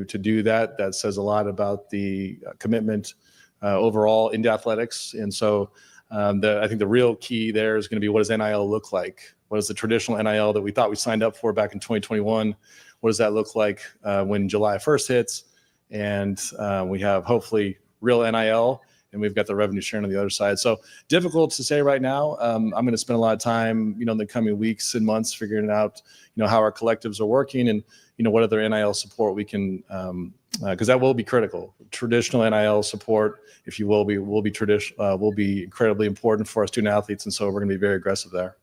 to do that. That says a lot about the commitment overall into athletics. And so I think the real key there is going to be, what does NIL look like? What is the traditional NIL that we thought we signed up for back in 2021? What does that look like when July 1st hits? And we have hopefully real NIL, and we've got the revenue sharing on the other side. So difficult to say right now. I'm going to spend a lot of time, in the coming weeks and months figuring out, how our collectives are working and, what other NIL support we can, because that will be critical. Traditional NIL support, if you will be incredibly important for our student athletes. And so we're going to be very aggressive there.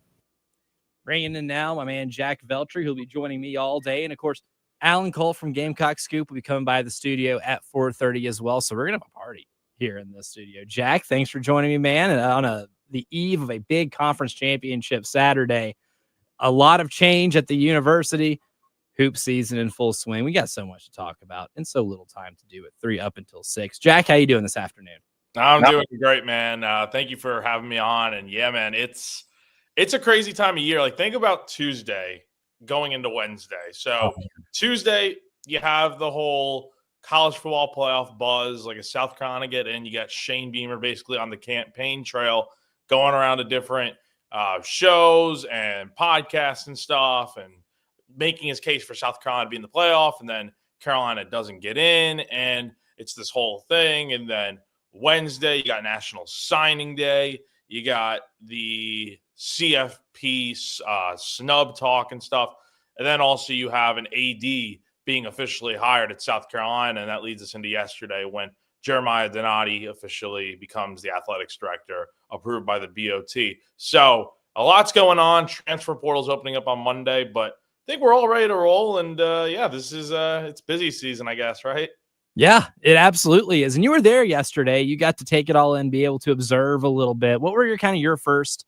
Bringing in now my man, Jack Veltri, who'll be joining me all day. And of course, Alan Cole from Gamecock Scoop will be coming by the studio at 4:30 as well. So we're going to have a party here in the studio. Jack, thanks for joining me, man. And on the eve of a big conference championship Saturday, a lot of change at the university. Hoop season in full swing. We got so much to talk about and so little time to do it. 3 up until 6. Jack, how you doing this afternoon? I'm doing great, man. Thank you for having me on. And yeah, man, it's a crazy time of year. Like, think about Tuesday going into Wednesday. So Tuesday, you have the whole college football playoff buzz, like a South Carolina get in. You got Shane Beamer basically on the campaign trail going around to different shows and podcasts and stuff and making his case for South Carolina to be in the playoff. And then Carolina doesn't get in, and it's this whole thing. And then Wednesday, you got National Signing Day. You got the CFP snub talk and stuff. And then also you have an AD being officially hired at South Carolina. And that leads us into yesterday when Jeremiah Donati officially becomes the athletics director, approved by the BOT. So a lot's going on. Transfer portal's opening up on Monday, but I think we're all ready to roll. And this is it's busy season, I guess, right? Yeah, it absolutely is. And you were there yesterday. You got to take it all in, be able to observe a little bit. What were your first,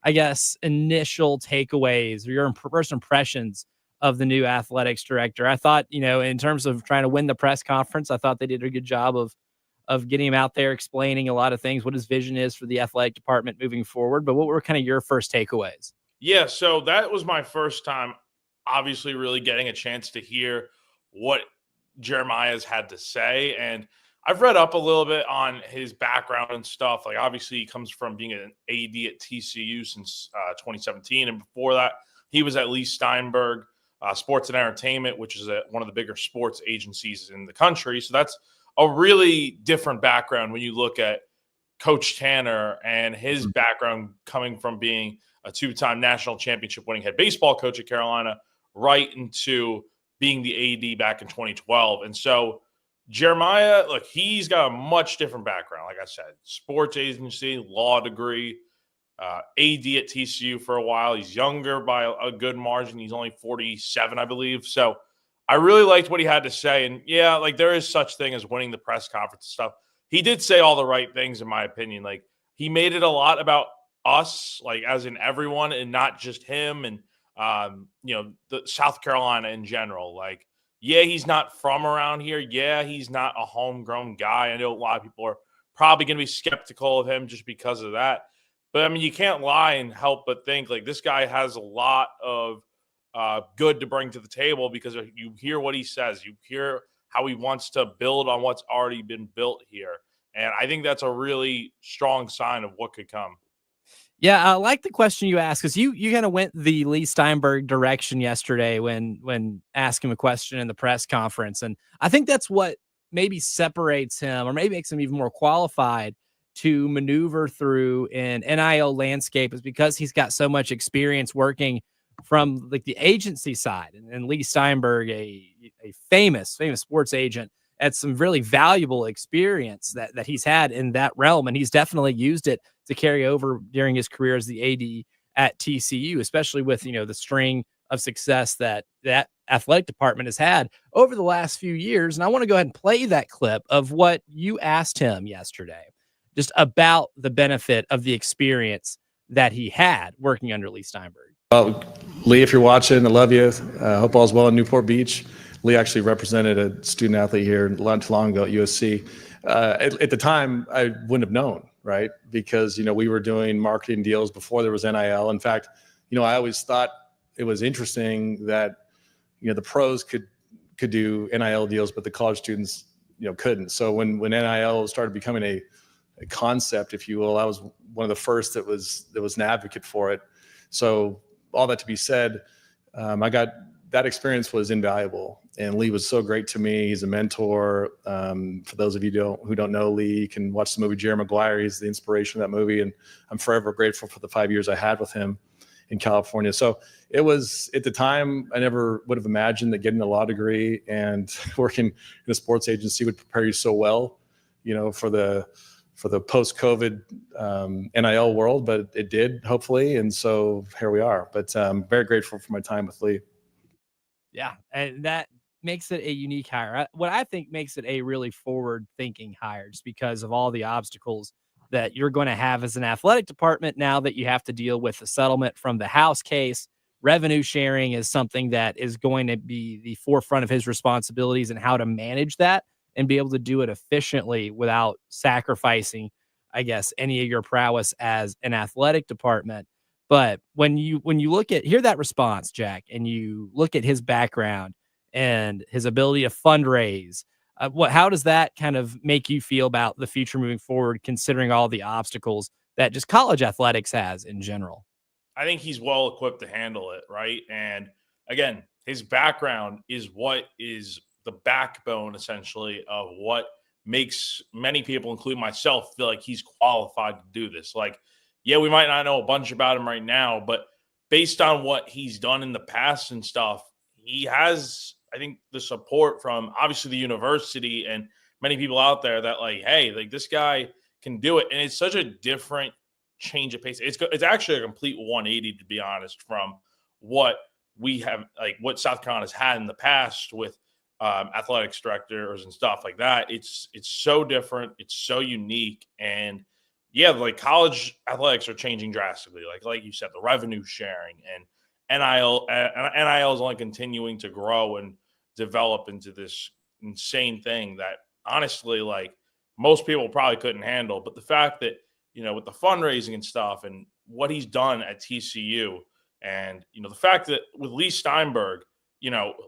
I guess, initial takeaways or your first impressions of the new athletics director? I thought, in terms of trying to win the press conference, I thought they did a good job of getting him out there, explaining a lot of things, what his vision is for the athletic department moving forward. But what were kind of your first takeaways? Yeah, so that was my first time, obviously, really getting a chance to hear what Jeremiah's had to say. And I've read up a little bit on his background and stuff. Like, obviously, he comes from being an AD at TCU since 2017. And before that, he was at Lee Steinberg Sports and Entertainment, which is one of the bigger sports agencies in the country. So that's a really different background when you look at Coach Tanner and his background coming from being a 2-time national championship winning head baseball coach at Carolina right into being the AD back in 2012. And so Jeremiah, look, he's got a much different background. Like I said, sports agency, law degree, AD at TCU for a while. He's younger by a good margin. He's only 47, I believe. So I really liked what he had to say. And yeah, like, there is such thing as winning the press conference and stuff. He did say all the right things, in my opinion. Like, he made it a lot about us, like, as in everyone, and not just him. And, the South Carolina in general. Like, yeah, he's not from around here. Yeah, he's not a homegrown guy. I know a lot of people are probably going to be skeptical of him just because of that. But, I mean, you can't lie and help but think, like, this guy has a lot of good to bring to the table, because you hear what he says. You hear how he wants to build on what's already been built here. And I think that's a really strong sign of what could come. Yeah, I like the question you asked, because you kind of went the Lee Steinberg direction yesterday when asking him a question in the press conference. And I think that's what maybe separates him, or maybe makes him even more qualified to maneuver through an NIL landscape, is because he's got so much experience working from, like, the agency side. And Lee Steinberg, a famous sports agent, had some really valuable experience that he's had in that realm. And he's definitely used it to carry over during his career as the AD at TCU, especially with, the string of success that athletic department has had over the last few years. And I want to go ahead and play that clip of what you asked him yesterday, just about the benefit of the experience that he had working under Lee Steinberg. Well, Lee, if you're watching, I love you. Hope all's well in Newport Beach. Lee actually represented a student athlete here not too long ago at USC. At the time, I wouldn't have known, right? Because, we were doing marketing deals before there was NIL. In fact, I always thought it was interesting that, the pros could could do NIL deals, but the college students, couldn't. So when NIL started becoming a concept, if you will, I was one of the first that was an advocate for it. So all that to be said, that experience was invaluable, and Lee was so great to me. He's a mentor. For those of you who don't know Lee, you can watch the movie Jerry Maguire. He's the inspiration of that movie, and I'm forever grateful for the 5 years I had with him in California. So it was, at the time, I never would have imagined that getting a law degree and working in a sports agency would prepare you so well, for the post-COVID NIL world, but it did, hopefully. And so here we are. But I'm very grateful for my time with Lee. Yeah, and that makes it a unique hire. What I think makes it a really forward-thinking hire, just because of all the obstacles that you're going to have as an athletic department now that you have to deal with the settlement from the House case. Revenue sharing is something that is going to be the forefront of his responsibilities, and how to manage that and be able to do it efficiently without sacrificing, I guess, any of your prowess as an athletic department. But when you hear that response, Jack, and you look at his background and his ability to fundraise, how does that kind of make you feel about the future moving forward, considering all the obstacles that just college athletics has in general? I think he's well equipped to handle it, right? And again, his background is what is the backbone, essentially, of what makes many people, including myself, feel like he's qualified to do this. Like, yeah, we might not know a bunch about him right now, but based on what he's done in the past and stuff, he has, I think, the support from obviously the university and many people out there that, like, hey, like, this guy can do it. And it's such a different change of pace. It's actually a complete 180, to be honest, from what we have, like what South Carolina's had in the past with athletics directors and stuff like that. It's so different. It's so unique. And yeah, like, college athletics are changing drastically. Like you said, the revenue sharing and NIL is only continuing to grow and develop into this insane thing that, honestly, like, most people probably couldn't handle. But the fact that, with the fundraising and stuff and what he's done at TCU, and, the fact that with Lee Steinberg,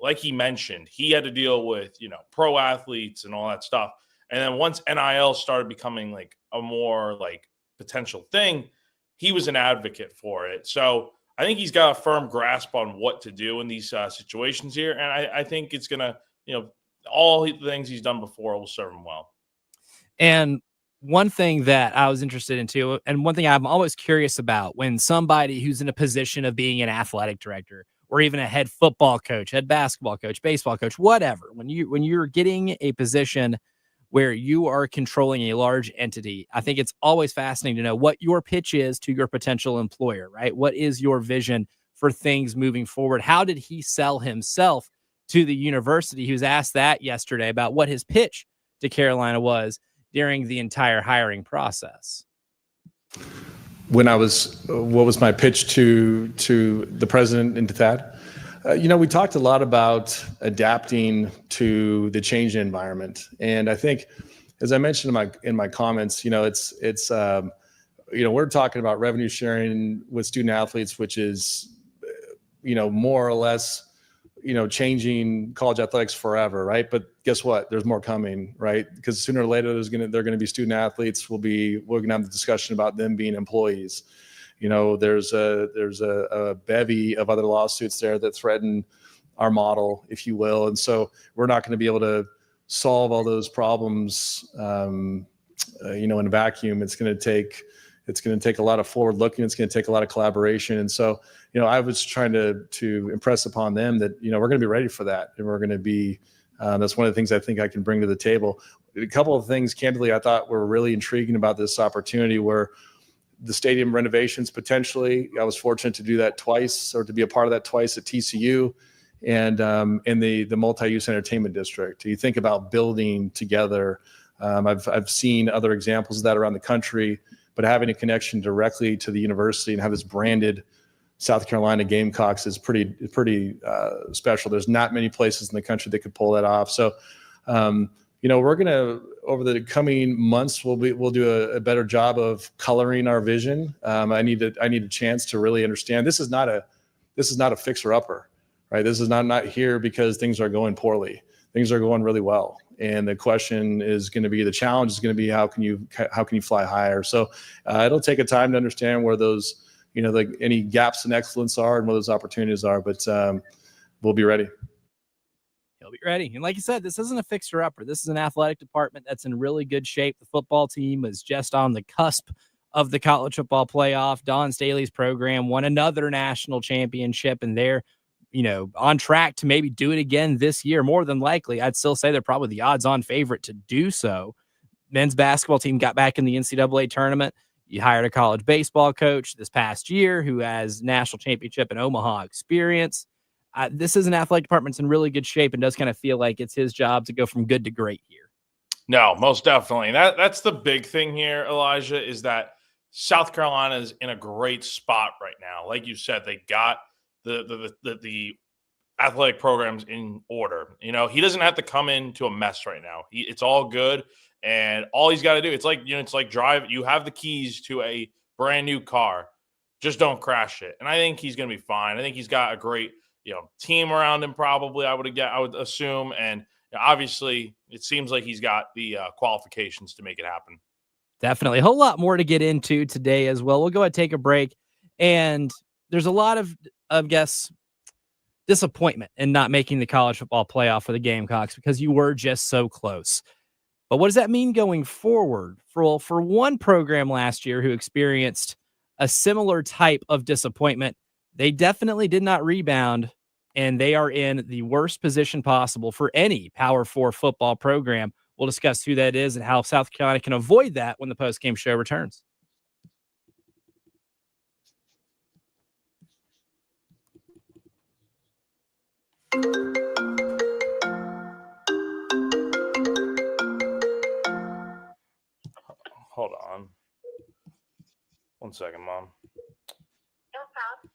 like he mentioned, he had to deal with, pro athletes and all that stuff. And then once NIL started becoming like a more like potential thing, he was an advocate for it. So I think he's got a firm grasp on what to do in these situations here. And I think it's going to, all the things he's done before will serve him well. And one thing that I was interested in too, and one thing I'm always curious about, when somebody who's in a position of being an athletic director, or even a head football coach, head basketball coach, baseball coach, whatever, when you're getting a position where you are controlling a large entity, I think it's always fascinating to know what your pitch is to your potential employer, right? What is your vision for things moving forward? How did he sell himself to the university? He was asked that yesterday about what his pitch to Carolina was during the entire hiring process. What was my pitch to the president and to Thad? We talked a lot about adapting to the changing environment, and I think, as I mentioned in my comments, it's we're talking about revenue sharing with student athletes, which is more or less changing college athletics forever, right? But guess what? There's more coming, right? Because sooner or later, they're going to be student athletes. We're going to have the discussion about them being employees. There's a bevy of other lawsuits there that threaten our model, if you will. And so we're not going to be able to solve all those problems, in a vacuum. It's going to take a lot of forward looking. It's going to take a lot of collaboration. And so, I was trying to impress upon them that, we're going to be ready for that. And we're going to be, that's one of the things I think I can bring to the table. A couple of things, candidly, I thought were really intriguing about this opportunity were the stadium renovations potentially. I was fortunate to do that twice, or to be a part of that twice at TCU, and in the multi-use entertainment district. You think about building together. I've seen other examples of that around the country, but having a connection directly to the university and have this branded South Carolina Gamecocks is pretty special. There's not many places in the country that could pull that off. So, we're going to, over the coming months, we'll do a better job of coloring our vision. I need a chance to really understand. This is not a fixer upper, right? This is not here because things are going poorly. Things are going really well. And the question is going to be, the challenge is going to be, how can you fly higher? So it'll take a time to understand where those, like any gaps in excellence are and where those opportunities are, but we'll be ready. He'll be ready. And like you said, this isn't a fixer-upper. This is an athletic department that's in really good shape. The football team is just on the cusp of the college football playoff. Don Staley's program won another national championship, and they're, on track to maybe do it again this year. More than likely, I'd still say they're probably the odds-on favorite to do so. Men's basketball team got back in the NCAA tournament. You hired a college baseball coach this past year who has national championship and Omaha experience. This is an athletic department that's in really good shape and does kind of feel like it's his job to go from good to great here. No, most definitely. That's the big thing here, Elijah, is that South Carolina is in a great spot right now. Like you said, they got the athletic programs in order. He doesn't have to come into a mess right now. It's all good, and all he's got to do, it's like drive. You have the keys to a brand new car, just don't crash it. And I think he's going to be fine. I think he's got a great team around him. Probably, I would assume, and obviously, it seems like he's got the qualifications to make it happen. Definitely. A whole lot more to get into today as well. We'll go ahead and take a break. And there's a lot of, I guess, disappointment in not making the college football playoff for the Gamecocks because you were just so close. But what does that mean going forward? For one program last year who experienced a similar type of disappointment, they definitely did not rebound, and they are in the worst position possible for any Power 4 football program. We'll discuss who that is and how South Carolina can avoid that when the postgame show returns. Hold on. 1 second, Mom. No problem.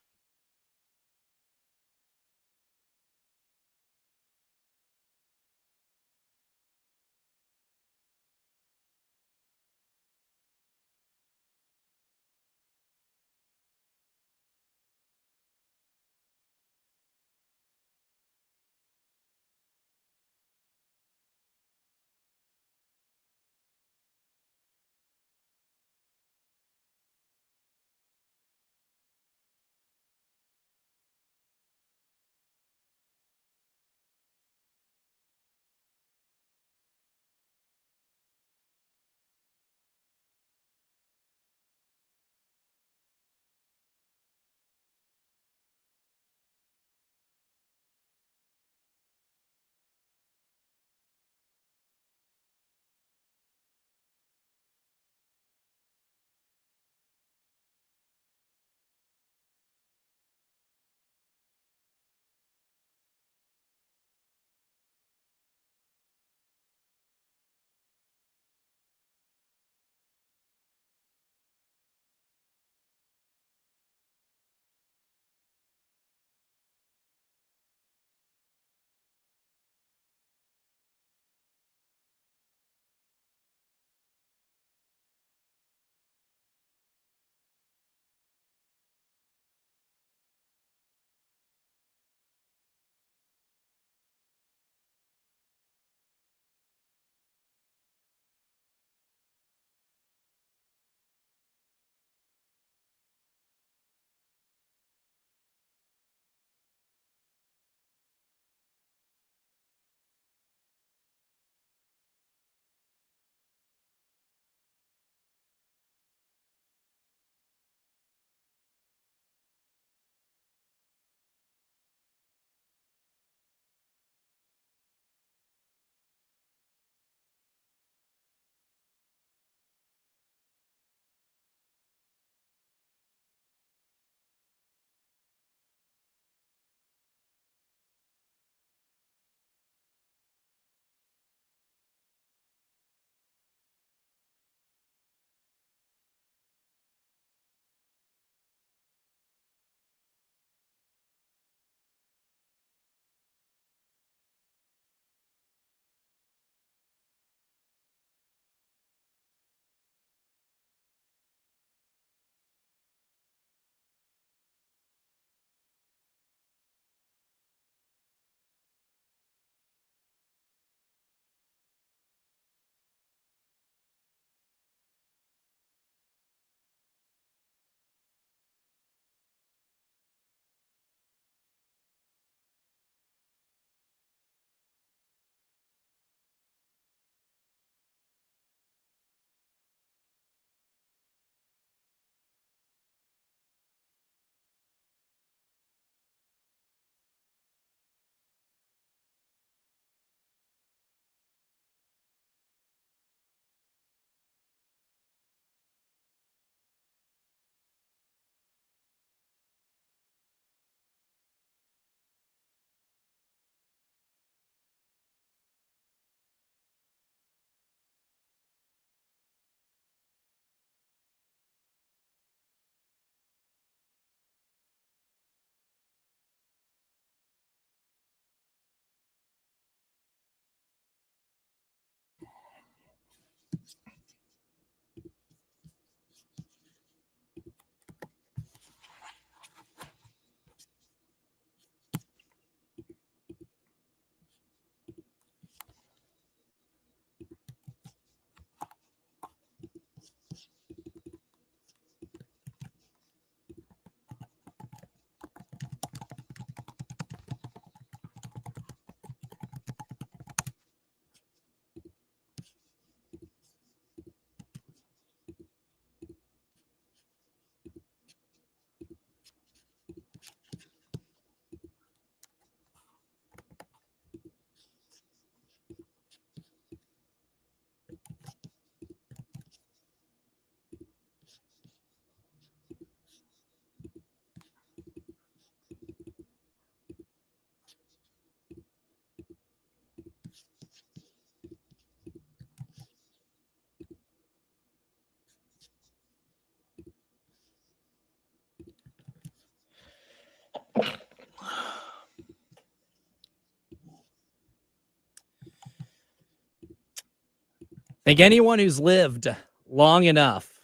think anyone who's lived long enough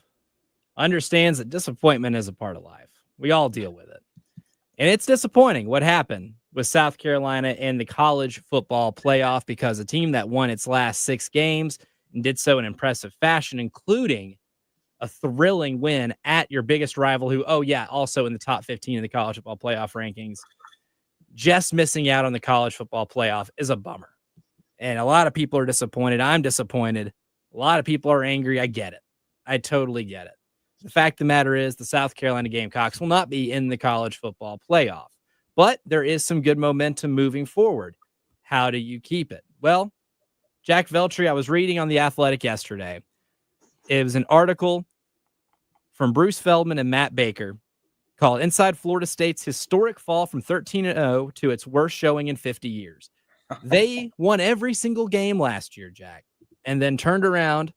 understands that disappointment is a part of life. We all deal with it. And it's disappointing what happened with South Carolina in the college football playoff, because a team that won its last 6 games and did so in impressive fashion, including a thrilling win at your biggest rival, who, also in the top 15 in the college football playoff rankings, just missing out on the college football playoff is a bummer. And a lot of people are disappointed. I'm disappointed. A lot of people are angry. I get it. I totally get it. The fact of the matter is the South Carolina Gamecocks will not be in the college football playoff, but there is some good momentum moving forward. How do you keep it? Well, Jack Veltri, I was reading on The Athletic yesterday. It was an article from Bruce Feldman and Matt Baker called Inside Florida State's Historic Fall from 13-0 to its worst showing in 50 years. They won every single game last year, Jack, and then turned around,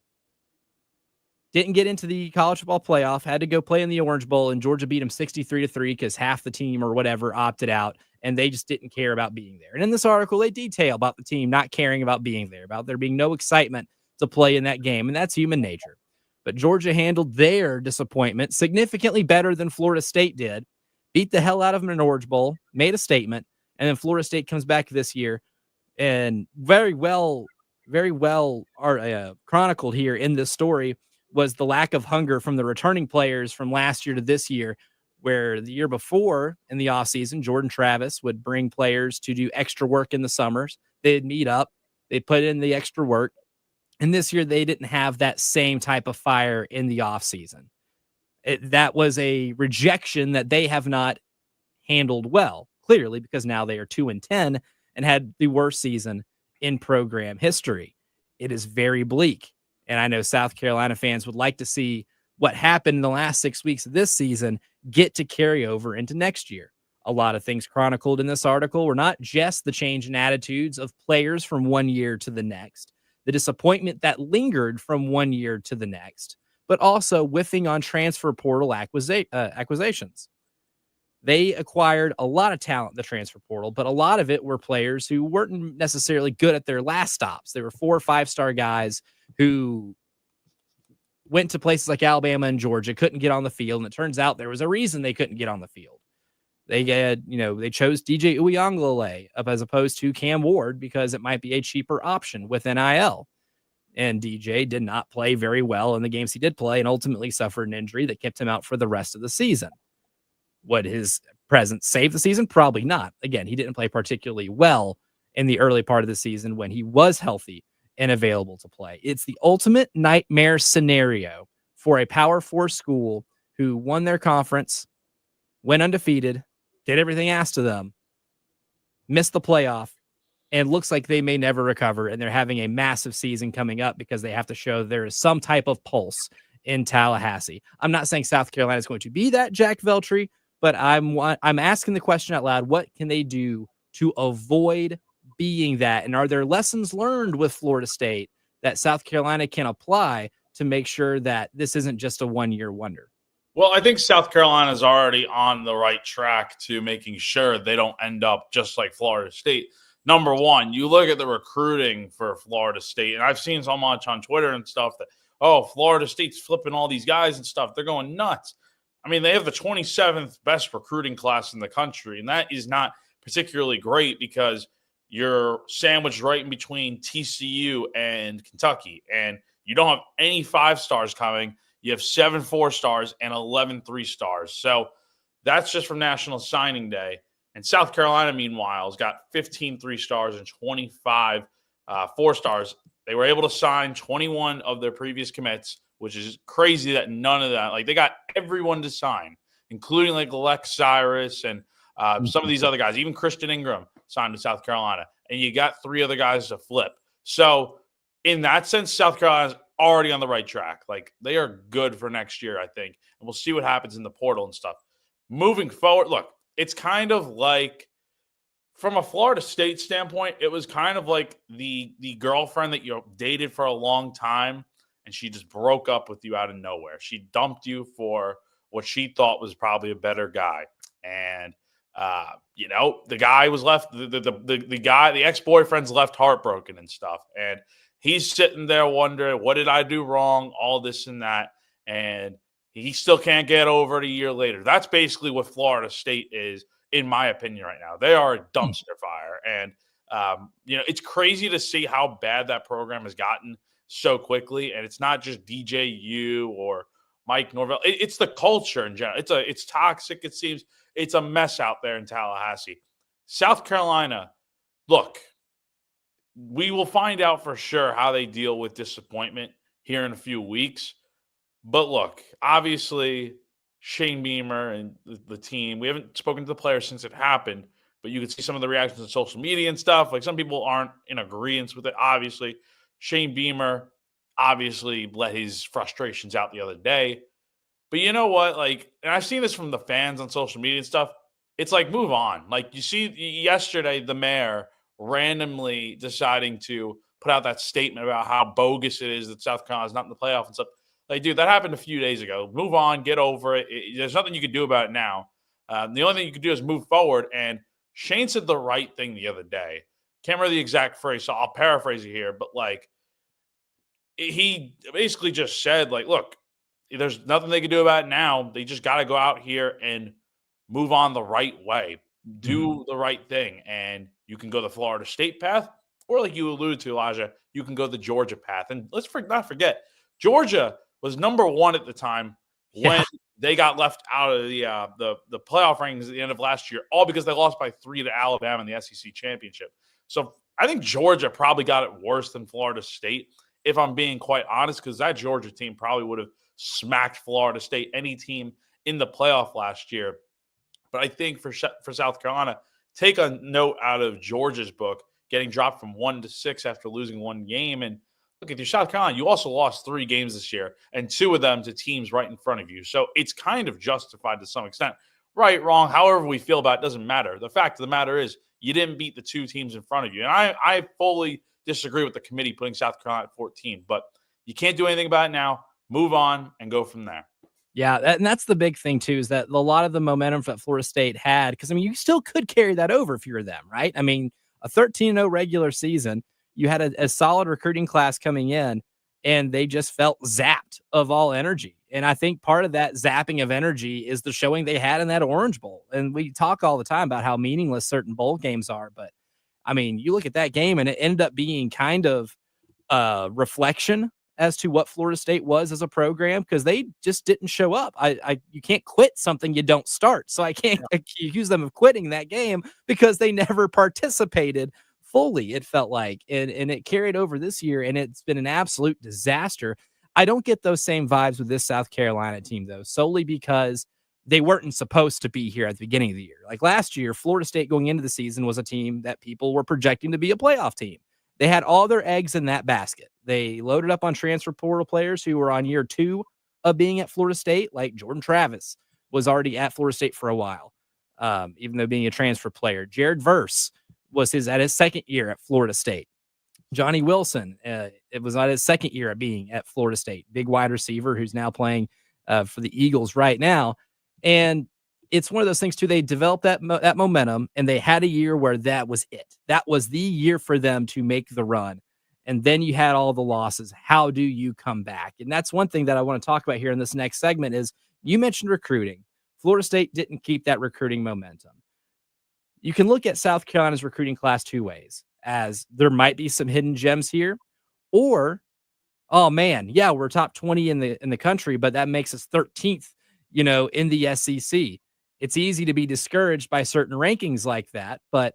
didn't get into the college football playoff, had to go play in the Orange Bowl, and Georgia beat them 63-3 because half the team or whatever opted out, and they just didn't care about being there. And in this article, they detail about the team not caring about being there, about there being no excitement to play in that game, and that's human nature. But Georgia handled their disappointment significantly better than Florida State did, beat the hell out of them in an Orange Bowl, made a statement, and then Florida State comes back this year and very well chronicled here in this story was the lack of hunger from the returning players from last year to this year, where the year before in the offseason, Jordan Travis would bring players to do extra work in the summers. They'd meet up, they'd put in the extra work. And this year they didn't have that same type of fire in the offseason. That was a rejection that they have not handled well, clearly, because now they are 2-10 and had the worst season in program history. It is very bleak. And I know South Carolina fans would like to see what happened in the last 6 weeks of this season get to carry over into next year. A lot of things chronicled in this article were not just the change in attitudes of players from one year to the next, the disappointment that lingered from one year to the next, but also whiffing on transfer portal acquisitions. They acquired a lot of talent in the transfer portal, but a lot of it were players who weren't necessarily good at their last stops. They were 4 or 5-star guys who went to places like Alabama and Georgia, couldn't get on the field, and it turns out there was a reason they couldn't get on the field. They chose DJ Uiagalelei as opposed to Cam Ward because it might be a cheaper option with NIL. And DJ did not play very well in the games he did play and ultimately suffered an injury that kept him out for the rest of the season. Would his presence save the season? Probably not. Again, he didn't play particularly well in the early part of the season when he was healthy and available to play. It's the ultimate nightmare scenario for a Power 4 school who won their conference, went undefeated, did everything asked of them, missed the playoff, and looks like they may never recover, and they're having a massive season coming up because they have to show there is some type of pulse in Tallahassee. I'm not saying South Carolina is going to be that, Jack Veltri, but I'm asking the question out loud, what can they do to avoid being that? And are there lessons learned with Florida State that South Carolina can apply to make sure that this isn't just a one-year wonder? Well, I think South Carolina is already on the right track to making sure they don't end up just like Florida State. Number one, you look at the recruiting for Florida State, and I've seen so much on Twitter and stuff that, Florida State's flipping all these guys and stuff. They're going nuts. I mean, they have the 27th best recruiting class in the country, and that is not particularly great because you're sandwiched right in between TCU and Kentucky, and you don't have any 5-stars coming. You have 7 4-stars and 11 3-stars. So that's just from National Signing Day. And South Carolina, meanwhile, has got 15 3-stars and 25 4-stars. They were able to sign 21 of their previous commits, which is crazy that none of that, like they got everyone to sign, including like Lex Cyrus and some of these other guys, even Christian Ingram signed to South Carolina. And you got 3 other guys to flip. So in that sense, South Carolina's already on the right track. Like they are good for next year, I think. And we'll see what happens in the portal and stuff. Moving forward, look, it's kind of like from a Florida State standpoint, it was kind of like the girlfriend that you dated for a long time and she just broke up with you out of nowhere. She dumped you for what she thought was probably a better guy. And The guy was left, the guy, the ex-boyfriend's left heartbroken and stuff. And he's sitting there wondering, what did I do wrong? All this and that. And he still can't get over it a year later. That's basically what Florida State is, in my opinion, right now. They are a dumpster fire. And, it's crazy to see how bad that program has gotten so quickly. And it's not just DJU or Mike Norvell. It's the culture in general. It's toxic, it seems. It's a mess out there in Tallahassee. South Carolina, look, we will find out for sure how they deal with disappointment here in a few weeks. But look, obviously, Shane Beamer and the team, we haven't spoken to the players since it happened, but you can see some of the reactions on social media and stuff. Like, some people aren't in agreement with it, obviously. Shane Beamer obviously let his frustrations out the other day. But you know what? Like, and I've seen this from the fans on social media and stuff. It's like, move on. Like, you see yesterday, the mayor randomly deciding to put out that statement about how bogus it is that South Carolina is not in the playoff and stuff. Like, dude, that happened a few days ago. Move on, get over it. There's nothing you can do about it now. The only thing you can do is move forward. And Shane said the right thing the other day. Can't remember the exact phrase, so I'll paraphrase it here. But, like, he basically just said, like, look, there's nothing they can do about it now. They just got to go out here and move on the right way, do the right thing. And you can go the Florida State path, or like you alluded to, Elijah, you can go the Georgia path. And let's not forget, Georgia was number one at the time when they got left out of the playoff rankings at the end of last year, all because they lost by 3 to Alabama in the SEC championship. So I think Georgia probably got it worse than Florida State, if I'm being quite honest, because that Georgia team probably would have smacked Florida State, any team in the playoff last year. But I think for South Carolina, take a note out of Georgia's book, getting dropped from 1 to 6 after losing one game. And look, if you're South Carolina, you also lost 3 games this year, and 2 of them to teams right in front of you. So it's kind of justified to some extent. Right, wrong, however we feel about it, doesn't matter. The fact of the matter is you didn't beat the 2 teams in front of you. And I fully disagree with the committee putting South Carolina at 14, but you can't do anything about it now. Move on and go from there. Yeah, and that's the big thing too, is that a lot of the momentum that Florida State had, because I mean, you still could carry that over if you're them, right? I mean, a 13-0 regular season, you had a solid recruiting class coming in, and they just felt zapped of all energy. And I think part of that zapping of energy is the showing they had in that Orange Bowl. And we talk all the time about how meaningless certain bowl games are, but I mean, you look at that game and it ended up being kind of a reflection as to what Florida State was as a program, because they just didn't show up. You can't quit something you don't start. So I can't accuse them of quitting that game because they never participated fully, it felt like. And it carried over this year, and it's been an absolute disaster. I don't get those same vibes with this South Carolina team, though, solely because they weren't supposed to be here at the beginning of the year. Like last year, Florida State going into the season was a team that people were projecting to be a playoff team. They had all their eggs in that basket. They loaded up on transfer portal players who were on year 2 of being at Florida State, like Jordan Travis was already at Florida State for a while, even though being a transfer player. Jared Verse was at his second year at Florida State. Johnny Wilson, it was not his second year at being at Florida State. Big wide receiver who's now playing for the Eagles right now. And it's one of those things too. They developed that momentum, and they had a year where that was it. That was the year for them to make the run. And then you had all the losses. How do you come back? And that's one thing that I want to talk about here in this next segment is you mentioned recruiting. Florida State didn't keep that recruiting momentum. You can look at South Carolina's recruiting class 2 ways, as there might be some hidden gems here, or, oh man, yeah, we're top 20 in the country, but that makes us 13th, in the SEC. It's easy to be discouraged by certain rankings like that, but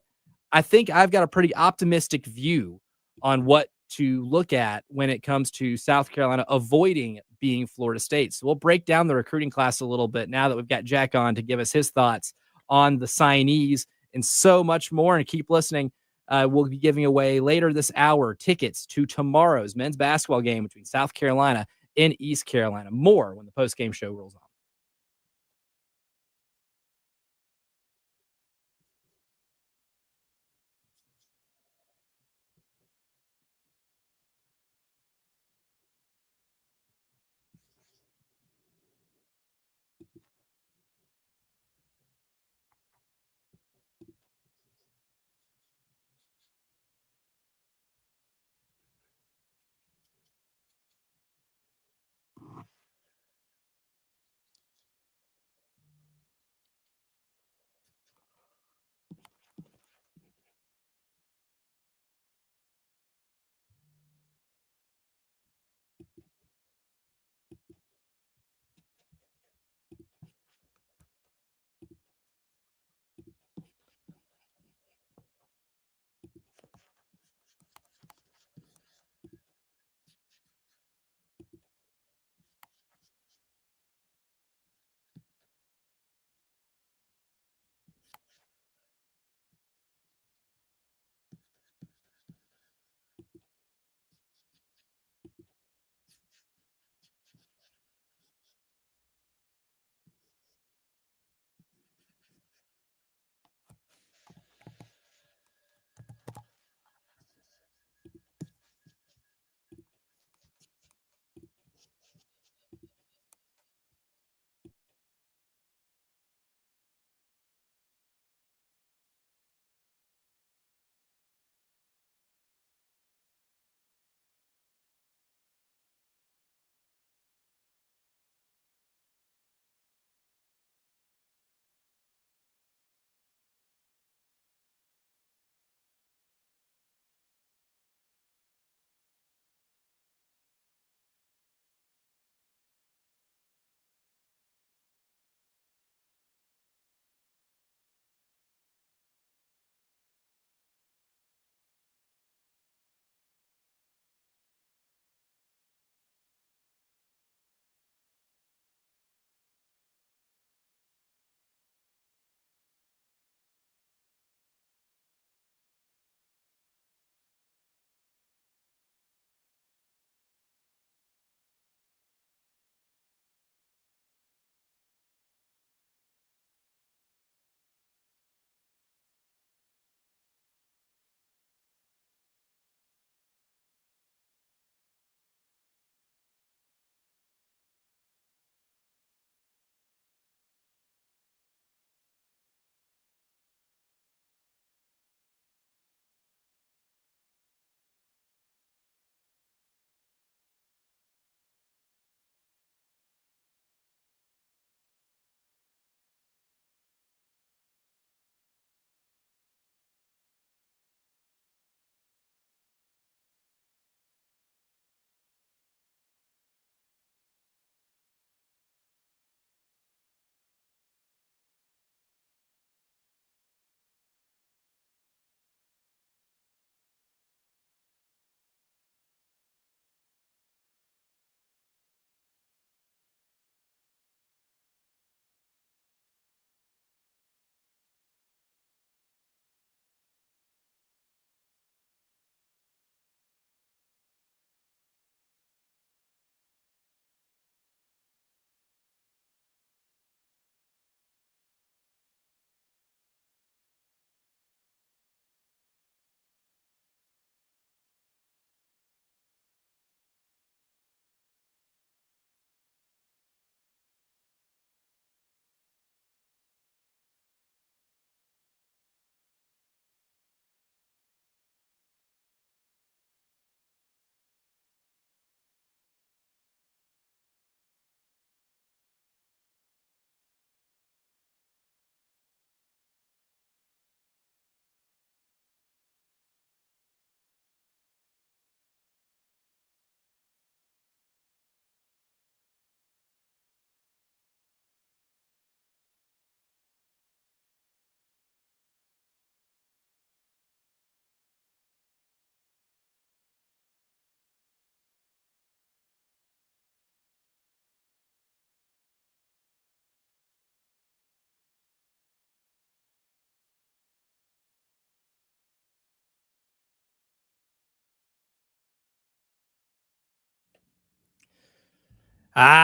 I think I've got a pretty optimistic view on what to look at when it comes to South Carolina avoiding being Florida State. So we'll break down the recruiting class a little bit now that we've got Jack on to give us his thoughts on the signees and so much more. And keep listening. We'll be giving away later this hour tickets to tomorrow's men's basketball game between South Carolina and East Carolina. More when the postgame show rolls on.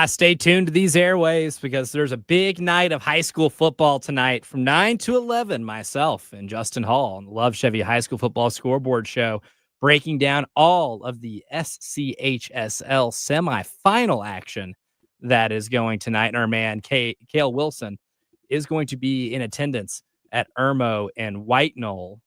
Stay tuned to these airways because there's a big night of high school football tonight from 9 to 11. Myself and Justin Hall on the Love Chevy High School Football Scoreboard Show, breaking down all of the SCHSL semifinal action that is going tonight. And our man, Cale Wilson, is going to be in attendance at Irmo and White Knoll.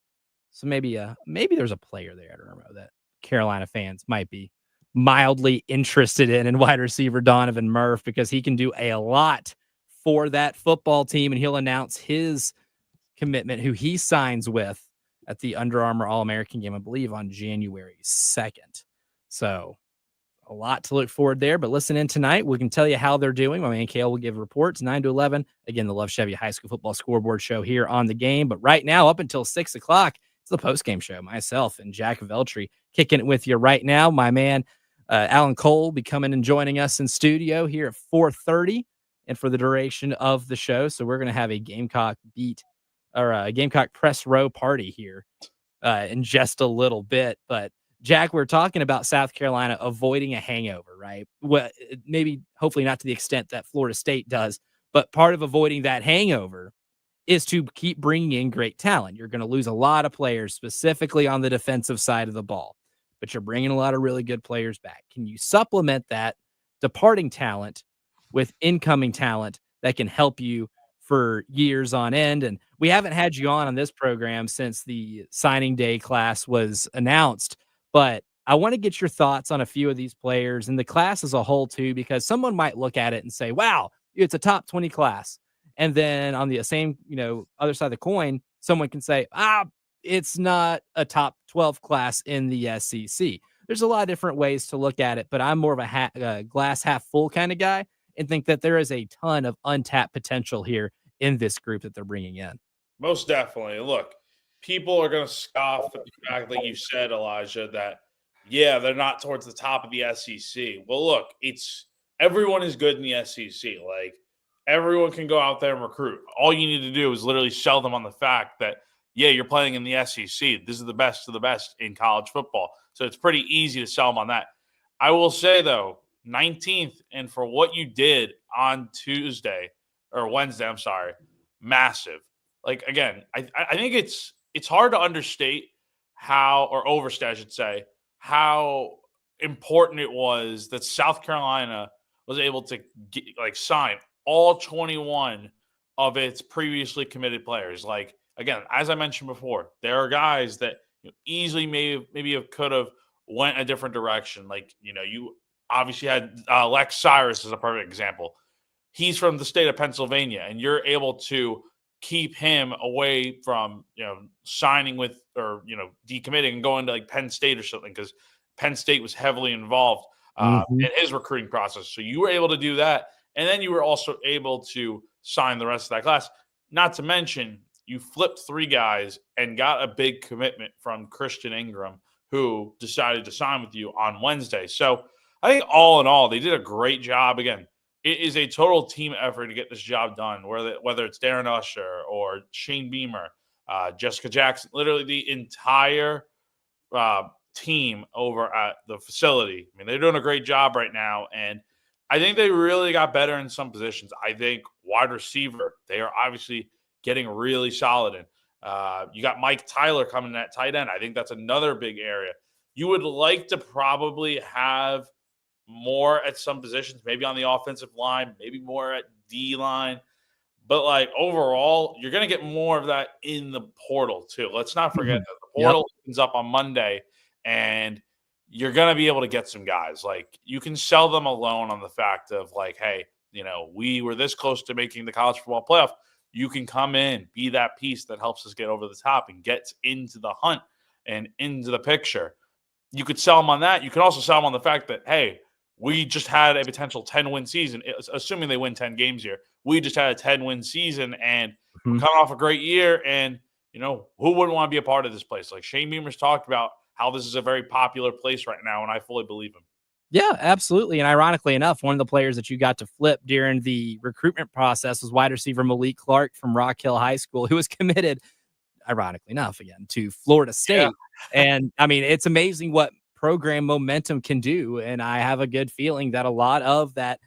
So maybe there's a player there at Irmo that Carolina fans might be mildly interested in wide receiver Donovan Murph, because he can do a lot for that football team, and he'll announce his commitment, who he signs with at the Under Armour All-American game, I believe, on January 2nd. So a lot to look forward there, but listen in tonight. We can tell you how they're doing. My man Cale will give reports 9 to 11. Again, the Love Chevy High School Football Scoreboard Show here on the game. But right now, up until 6 o'clock, it's the Postgame Show. Myself and Jack Veltri kicking it with you right now. My man, Alan Cole will be coming and joining us in studio here at 4:30 and for the duration of the show. So we're going to have a Gamecock a Gamecock press row party here in just a little bit. But Jack, we're talking about South Carolina avoiding a hangover, right? Well, maybe hopefully not to the extent that Florida State does, but part of avoiding that hangover is to keep bringing in great talent. You're going to lose a lot of players, specifically on the defensive side of the ball, but you're bringing a lot of really good players back. Can you supplement that departing talent with incoming talent that can help you for years on end? And we haven't had you on this program since the signing day class was announced, but I want to get your thoughts on a few of these players and the class as a whole too, because someone might look at it and say, wow, it's a top 20 class. And then on the same, other side of the coin, someone can say, it's not a top 12 class in the SEC. There's a lot of different ways to look at it, but I'm more of a glass half full kind of guy and think that there is a ton of untapped potential here in this group that they're bringing in. Most definitely. Look, people are going to scoff at the fact that you said, Elijah, that, yeah, they're not towards the top of the SEC. Well, look, everyone is good in the SEC. Like, everyone can go out there and recruit. All you need to do is literally sell them on the fact that, yeah, you're playing in the SEC. This is the best of the best in college football. So it's pretty easy to sell them on that. I will say, though, 19th, and for what you did on Wednesday, massive. Like, again, I think it's hard to understate overstate, I should say, how important it was that South Carolina was able to sign all 21 of its previously committed players. Like, again, as I mentioned before, there are guys that easily maybe could have went a different direction. Like, you obviously had Lex Cyrus as a perfect example. He's from the state of Pennsylvania, and you're able to keep him away from, signing with or, decommitting and going to like Penn State or something, because Penn State was heavily involved in his recruiting process. So you were able to do that. And then you were also able to sign the rest of that class. Not to mention, you flipped 3 guys and got a big commitment from Christian Ingram, who decided to sign with you on Wednesday. So I think all in all, they did a great job. Again, it is a total team effort to get this job done, whether it's Darren Usher or Shane Beamer, Jessica Jackson, literally the entire team over at the facility. I mean, they're doing a great job right now, and I think they really got better in some positions. I think wide receiver, they are obviously getting really solid in. You got Mike Tyler coming in at tight end. I think that's another big area. You would like to probably have more at some positions, maybe on the offensive line, maybe more at D line. But like overall, you're going to get more of that in the portal too. Let's not forget that the portal opens up on Monday, and you're going to be able to get some guys. Like, you can sell them alone on the fact of like, hey, we were this close to making the college football playoff. You can come in, be that piece that helps us get over the top and gets into the hunt and into the picture. You could sell them on that. You can also sell them on the fact that, hey, we just had a potential 10-win season, assuming they win 10 games here. We just had a 10-win season, and we're coming off a great year. And, who wouldn't want to be a part of this place? Like, Shane Beamer's talked about how this is a very popular place right now, and I fully believe him. Yeah, absolutely. And ironically enough, one of the players that you got to flip during the recruitment process was wide receiver Malik Clark from Rock Hill High School, who was committed, ironically enough, again, to Florida State. Yeah. And, I mean, it's amazing what program momentum can do. And I have a good feeling that a lot of that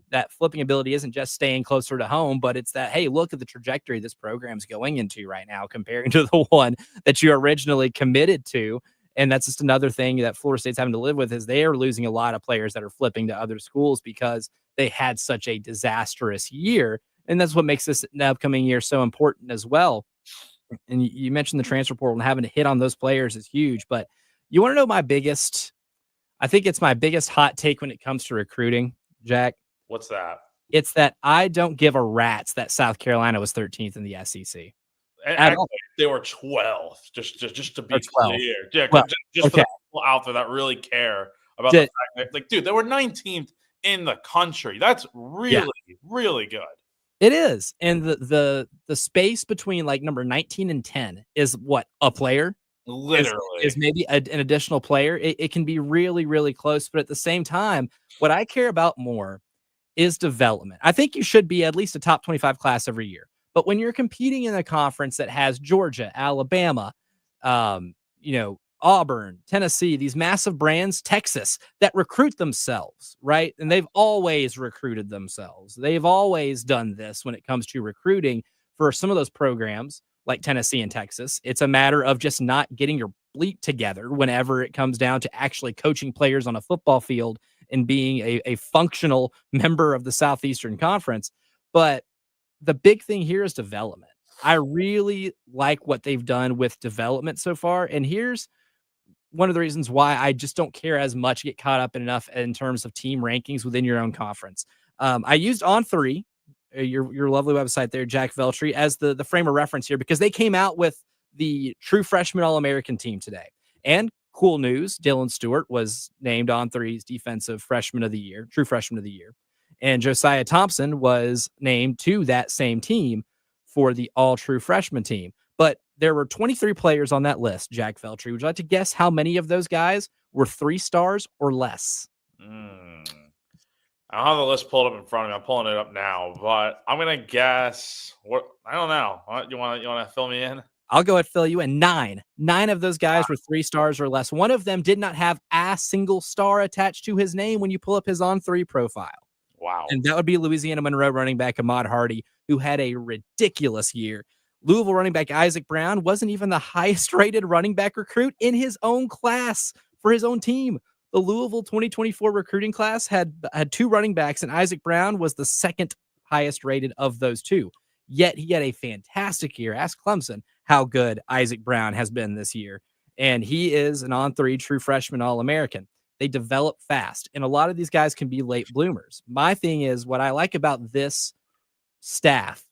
that flipping ability isn't just staying closer to home, but it's that, hey, look at the trajectory this program's going into right now comparing to the one that you originally committed to. And that's just another thing that Florida State's having to live with, is they are losing a lot of players that are flipping to other schools because they had such a disastrous year. And that's what makes this upcoming year so important as well. And you mentioned the transfer portal, and having to hit on those players is huge. But you want to know I think it's my biggest hot take when it comes to recruiting, Jack. What's that? It's that I don't give a rat's that South Carolina was 13th in the SEC. Actually, they were 12th, just to be clear. Yeah, well, just for the people out there that really care about the fact that, like, dude, they were 19th in the country. That's really, really good. It is. And the space between like number 19 and 10 is what, a player? Literally. Is maybe an additional player. It can be really, really close. But at the same time, what I care about more is development. I think you should be at least a top 25 class every year. But when you're competing in a conference that has Georgia, Alabama, Auburn, Tennessee, these massive brands, Texas, that recruit themselves, right? And they've always recruited themselves. They've always done this when it comes to recruiting for some of those programs like Tennessee and Texas. It's a matter of just not getting your bleat together whenever it comes down to actually coaching players on a football field and being a functional member of the Southeastern Conference. But the big thing here is development. I really like what they've done with development so far. And here's one of the reasons why I just don't care as much, get caught up in enough in terms of team rankings within your own conference. I used On3, your lovely website there, Jack Veltri, as the frame of reference here, because they came out with the true freshman All-American team today. And cool news, Dylan Stewart was named On3's defensive freshman of the year, true freshman of the year. And Josiah Thompson was named to that same team for the all-true freshman team. But there were 23 players on that list, Jack Veltri. Would you like to guess how many of those guys were 3 stars or less? I don't have the list pulled up in front of me. I'm pulling it up now, but I'm gonna guess. I don't know. You want to fill me in? I'll go ahead and fill you in. 9. 9 of those guys were 3 stars or less. One of them did not have a single star attached to his name when you pull up his On3 profile. Wow. And that would be Louisiana Monroe running back Ahmad Hardy, who had a ridiculous year. Louisville running back Isaac Brown wasn't even the highest rated running back recruit in his own class for his own team. The Louisville 2024 recruiting class had 2 running backs, and Isaac Brown was the second highest rated of those 2. Yet he had a fantastic year. Ask Clemson how good Isaac Brown has been this year. And he is an On3 true freshman All-American. They develop fast, and a lot of these guys can be late bloomers. My thing is, what I like about this staff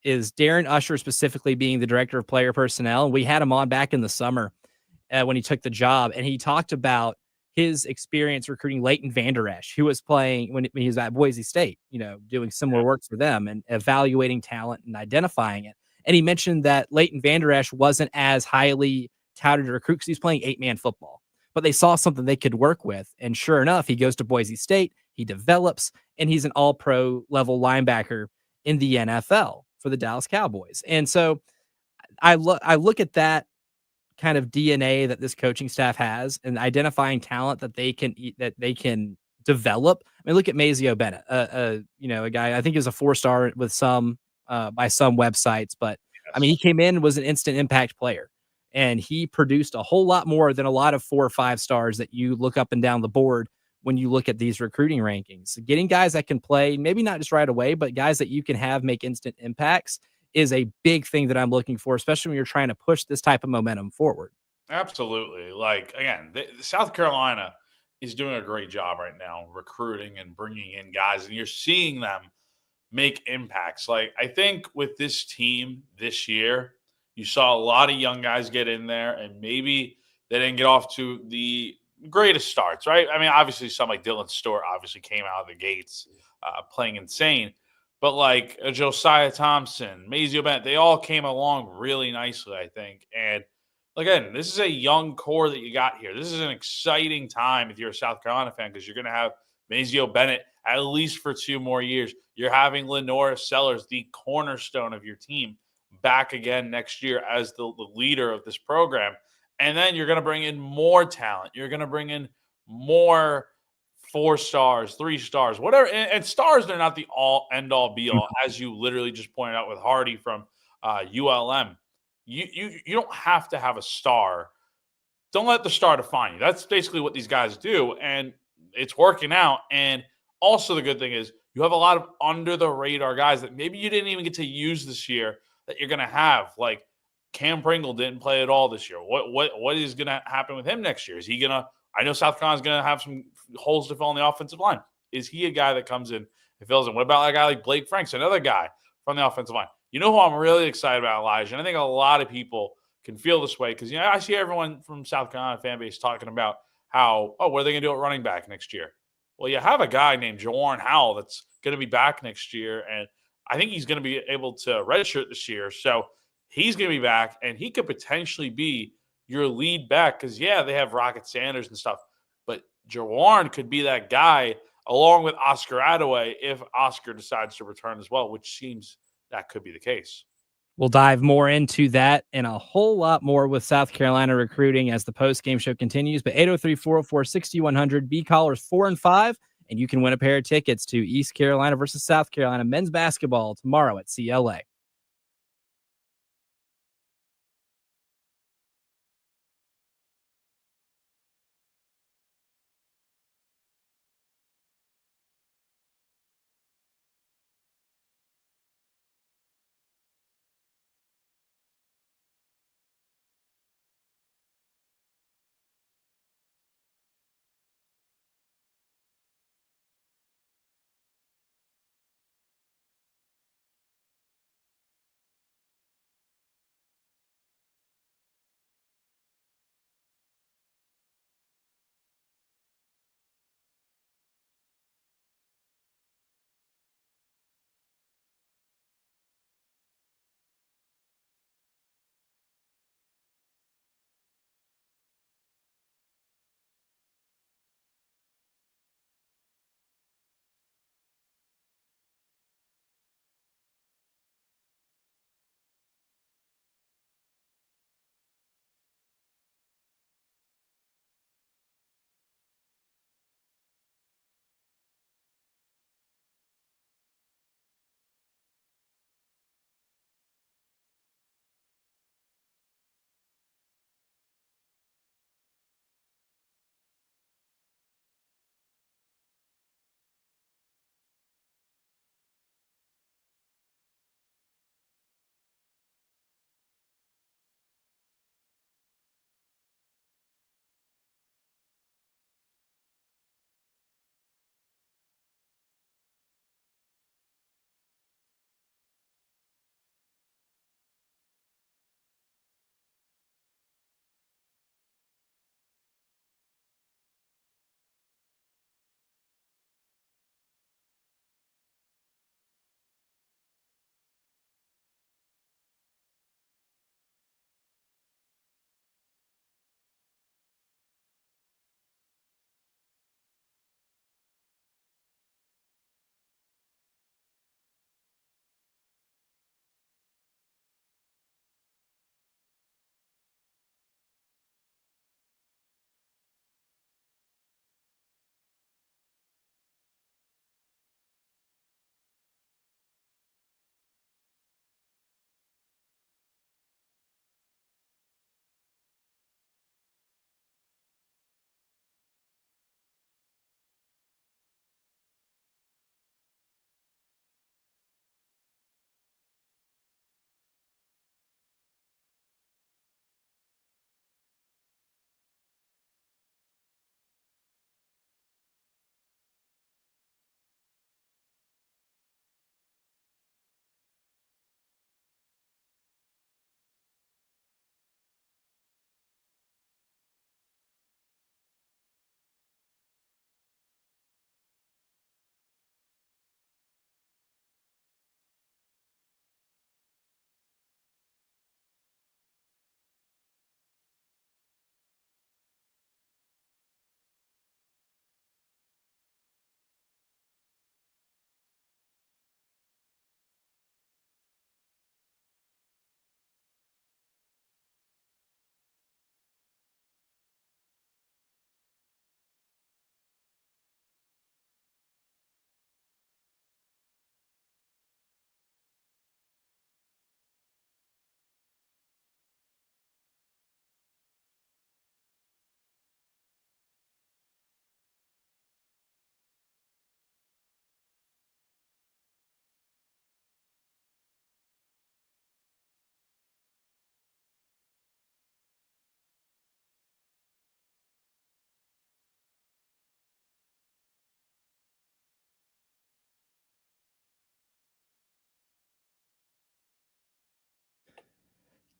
is Darren Usher specifically being the director of player personnel. And we had him on back in the summer when he took the job, and he talked about his experience recruiting Leighton Vander Esch, who was playing when he was at Boise State, doing similar work for them and evaluating talent and identifying it. And he mentioned that Leighton Vander Esch wasn't as highly touted a recruit because he's playing 8-man football, but they saw something they could work with. And sure enough, he goes to Boise State, he develops, and he's an all-pro level linebacker in the NFL for the Dallas Cowboys. And so I look at that kind of DNA that this coaching staff has and identifying talent that they can develop. I mean, look at Mazio Bennett, a guy, I think he was a 4-star with some by some websites, but I mean, he came in and was an instant impact player, and he produced a whole lot more than a lot of 4 or 5 stars that you look up and down the board when you look at these recruiting rankings. Getting guys that can play, maybe not just right away, but guys that you can have make instant impacts is a big thing that I'm looking for, especially when you're trying to push this type of momentum forward. Absolutely. Like, again, South Carolina is doing a great job right now recruiting and bringing in guys, and you're seeing them make impacts. Like, I think with this team this year, you saw a lot of young guys get in there, and maybe they didn't get off to the greatest starts, right? I mean, obviously, some like Dylan Stewart obviously came out of the gates playing insane. But like Josiah Thompson, Mazio Bennett, they all came along really nicely, I think. And again, this is a young core that you got here. This is an exciting time if you're a South Carolina fan, because you're going to have Mazio Bennett at least for 2 more years. You're having Lenora Sellers, the cornerstone of your team, back again next year as the leader of this program. And then you're going to bring in more talent. You're going to bring in more 4 stars, 3 stars, whatever. And stars, they're not the all end all be all, as you literally just pointed out with Hardy from ULM. You don't have to have a star. Don't let the star define you. That's basically what these guys do, and it's working out. And also, the good thing is you have a lot of under the radar guys that maybe you didn't even get to use this year that you're going to have. Like Cam Pringle didn't play at all this year. What is going to happen with him next year? Is he going to? I know South Carolina's going to have some holes to fill on the offensive line. Is he a guy that comes in and fills in? What about a guy like Blake Franks, another guy from the offensive line? You know who I'm really excited about, Elijah, and I think a lot of people can feel this way because I see everyone from South Carolina fan base talking about how, what are they going to do at running back next year? Well, you have a guy named Jawarn Howell that's going to be back next year, and I think he's going to be able to redshirt this year. So he's going to be back, and he could potentially be your lead back because, they have Rocket Sanders and stuff, but Jawarn could be that guy along with Oscar Attaway if Oscar decides to return as well, which seems that could be the case. We'll dive more into that and a whole lot more with South Carolina recruiting as the post-game show continues. But 803-404-6100, B-callers 4 and 5, and you can win a pair of tickets to East Carolina versus South Carolina men's basketball tomorrow at CLA.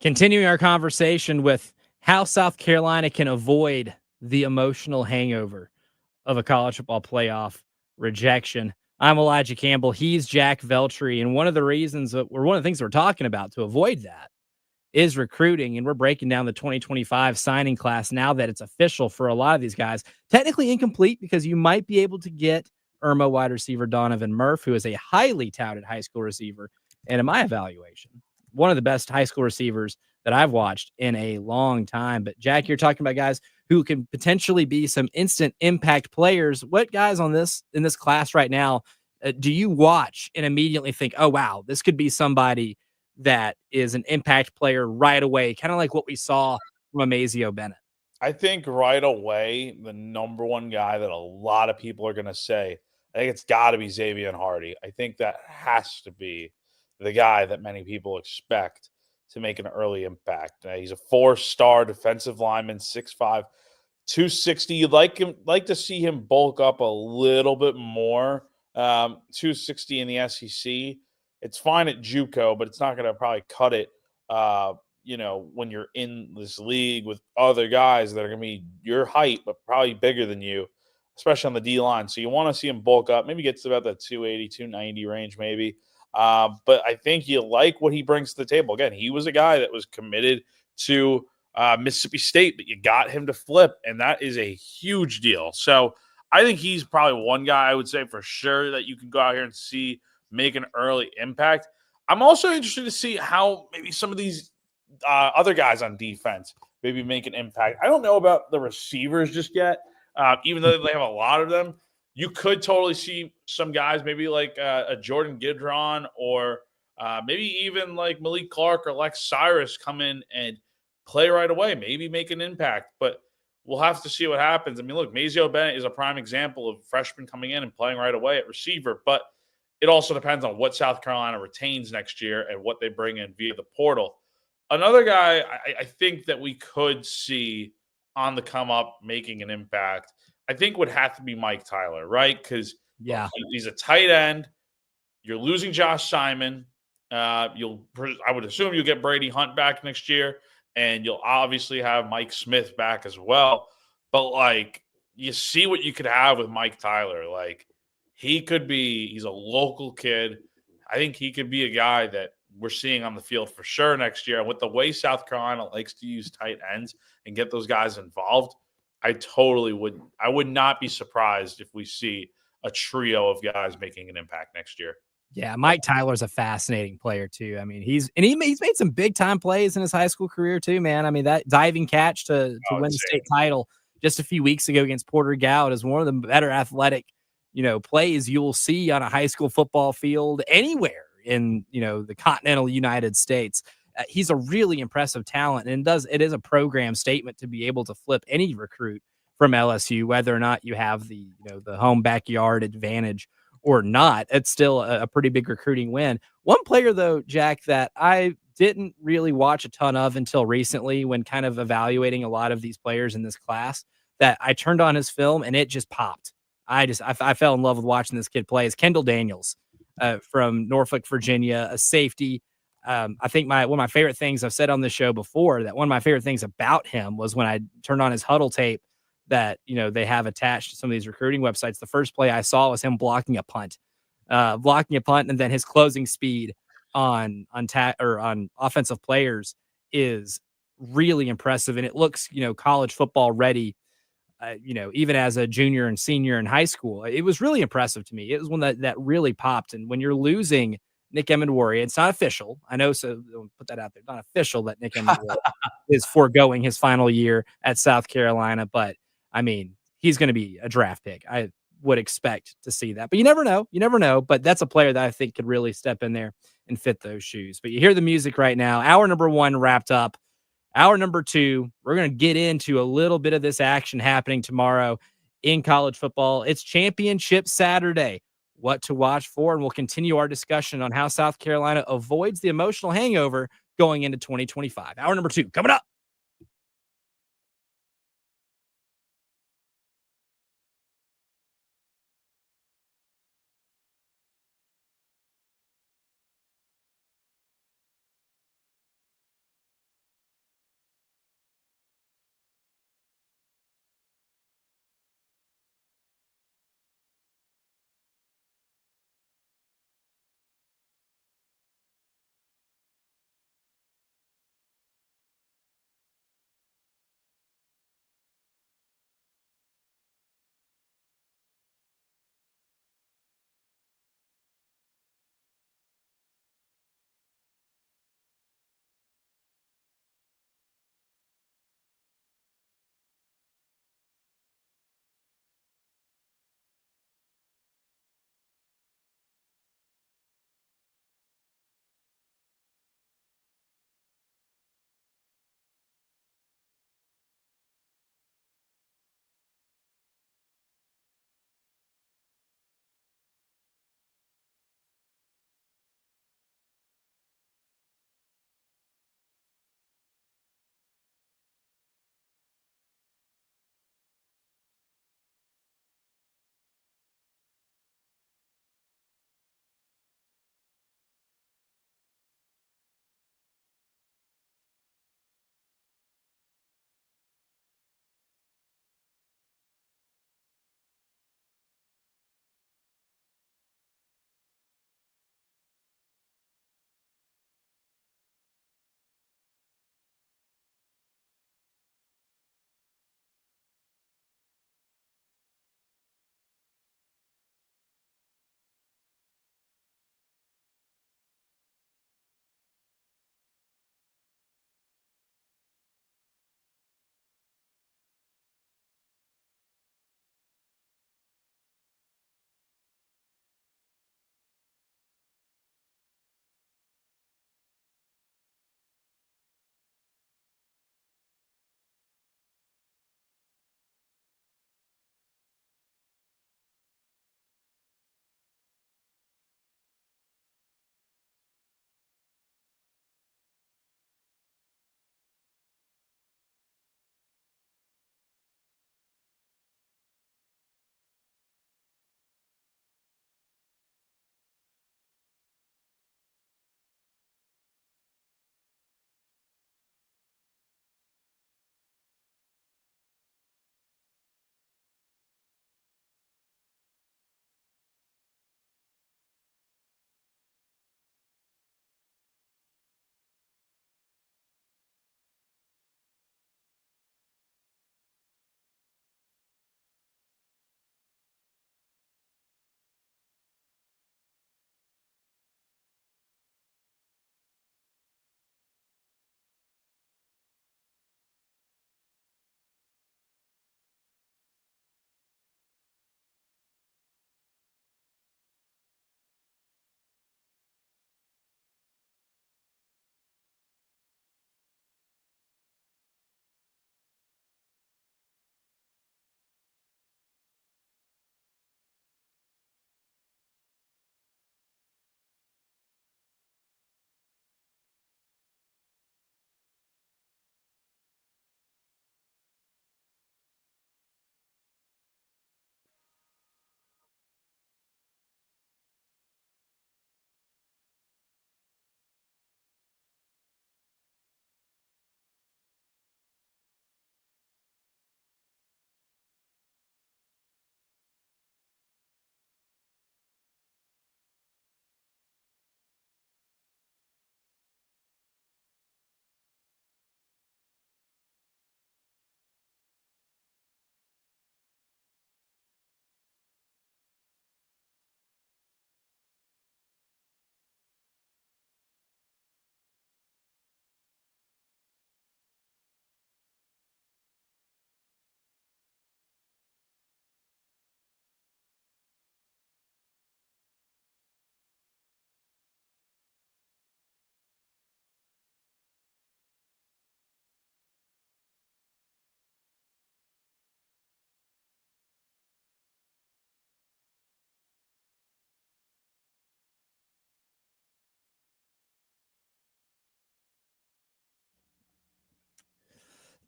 Continuing our conversation with how South Carolina can avoid the emotional hangover of a college football playoff rejection. I'm Elijah Campbell. He's Jack Veltri. And one of the reasons or one of the things we're talking about to avoid that is recruiting. And we're breaking down the 2025 signing class now that it's official for a lot of these guys. Technically incomplete because you might be able to get Irma wide receiver Donovan Murph, who is a highly touted high school receiver. And in my evaluation, one of the best high school receivers that I've watched in a long time. But Jack, you're talking about guys who can potentially be some instant impact players. What guys in this class right now do you watch and immediately think, oh wow, this could be somebody that is an impact player right away, kind of like what we saw from Amazio Bennett? I think right away, the number one guy that a lot of people are going to say, I think it's got to be Xavier Hardy. I think that has to be the guy that many people expect to make an early impact. He's a 4-star defensive lineman, 6'5", 260. You'd like to see him bulk up a little bit more. 260 in the SEC. It's fine at JUCO, but it's not going to probably cut it. When you're in this league with other guys that are going to be your height, but probably bigger than you, especially on the D line. So you want to see him bulk up, maybe get to about that 280, 290 range, maybe. But I think you like what he brings to the table. Again, he was a guy that was committed to Mississippi State, but you got him to flip, and that is a huge deal. So I think he's probably one guy I would say for sure that you can go out here and see make an early impact. I'm also interested to see how maybe some of these other guys on defense maybe make an impact. I don't know about the receivers just yet, even though they have a lot of them. You could totally see some guys, maybe like a Jordan Gidron or maybe even like Malik Clark or Lex Cyrus come in and play right away, maybe make an impact. But we'll have to see what happens. I mean, look, Mazio Bennett is a prime example of freshman coming in and playing right away at receiver, but it also depends on what South Carolina retains next year and what they bring in via the portal. Another guy I think that we could see on the come up making an impact, I think would have to be Mike Tyler, right? Because he's a tight end. You're losing Josh Simon. I would assume you'll get Brady Hunt back next year, and you'll obviously have Mike Smith back as well. But like, you see what you could have with Mike Tyler. Like, he's a local kid. I think he could be a guy that we're seeing on the field for sure next year. And with the way South Carolina likes to use tight ends and get those guys involved, I would not be surprised if we see a trio of guys making an impact next year. Yeah, Mike Tyler's a fascinating player too. I mean, he's made some big time plays in his high school career too, man. I mean, that diving catch to win the state title just a few weeks ago against Porter Goud is one of the better athletic, plays you'll see on a high school football field anywhere in, the continental United States. He's a really impressive talent, and it is a program statement to be able to flip any recruit from LSU, whether or not you have the home backyard advantage or not. It's still a pretty big recruiting win. One player though, Jack, that I didn't really watch a ton of until recently when kind of evaluating a lot of these players in this class, that I turned on his film and it just popped. I fell in love with watching this kid play, is Kendall Daniels from Norfolk, Virginia, a safety. I think one of my favorite things I've said on this show before, that one of my favorite things about him was when I turned on his huddle tape that, they have attached to some of these recruiting websites. The first play I saw was him blocking a punt, and then his closing speed on offensive players is really impressive. And it looks, college football ready, even as a junior and senior in high school. It was really impressive to me. It was one that really popped. And when you're losing Nick Emmanwori, it's not official. I know, so I'll put that out there. Not official that Nick Emmanwori is foregoing his final year at South Carolina, but I mean, he's going to be a draft pick. I would expect to see that, but you never know. You never know. But that's a player that I think could really step in there and fit those shoes. But you hear the music right now. Hour number 1 wrapped up. Hour number 2, we're going to get into a little bit of this action happening tomorrow in college football. It's Championship Saturday. What to watch for, and we'll continue our discussion on how South Carolina avoids the emotional hangover going into 2025. Hour number 2 coming up.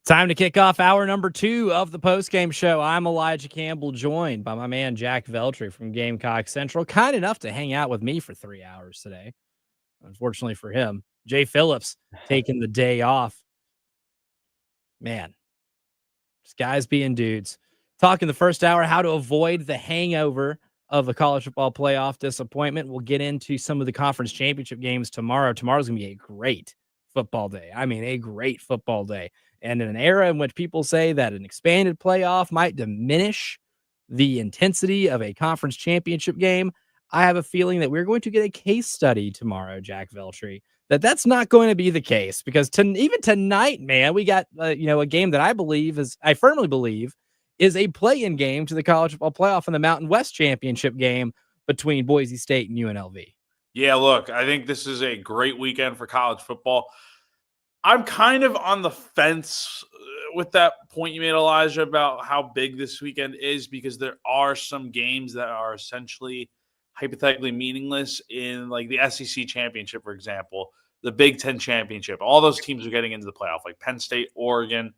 Time to kick off hour number 2 of the postgame show. I'm Elijah Campbell, joined by my man Jack Veltri from Gamecock Central. Kind enough to hang out with me for 3 hours today. Unfortunately for him, Jay Phillips taking the day off. Man, just guys being dudes. Talking the first hour, how to avoid the hangover of a college football playoff disappointment. We'll get into some of the conference championship games tomorrow. Tomorrow's going to be a great football day. I mean, a great football day. And in an era in which people say that an expanded playoff might diminish the intensity of a conference championship game, I have a feeling that we're going to get a case study tomorrow, Jack Veltri, that's not going to be the case, because even tonight, man, we got a game that I firmly believe is a play-in game to the college football playoff in the Mountain West championship game between Boise State and UNLV. Yeah, look, I think this is a great weekend for college football. I'm kind of on the fence with that point you made, Elijah, about how big this weekend is, because there are some games that are essentially hypothetically meaningless in, like, the SEC championship, for example, the Big Ten championship. All those teams are getting into the playoff, like Penn State, Oregon,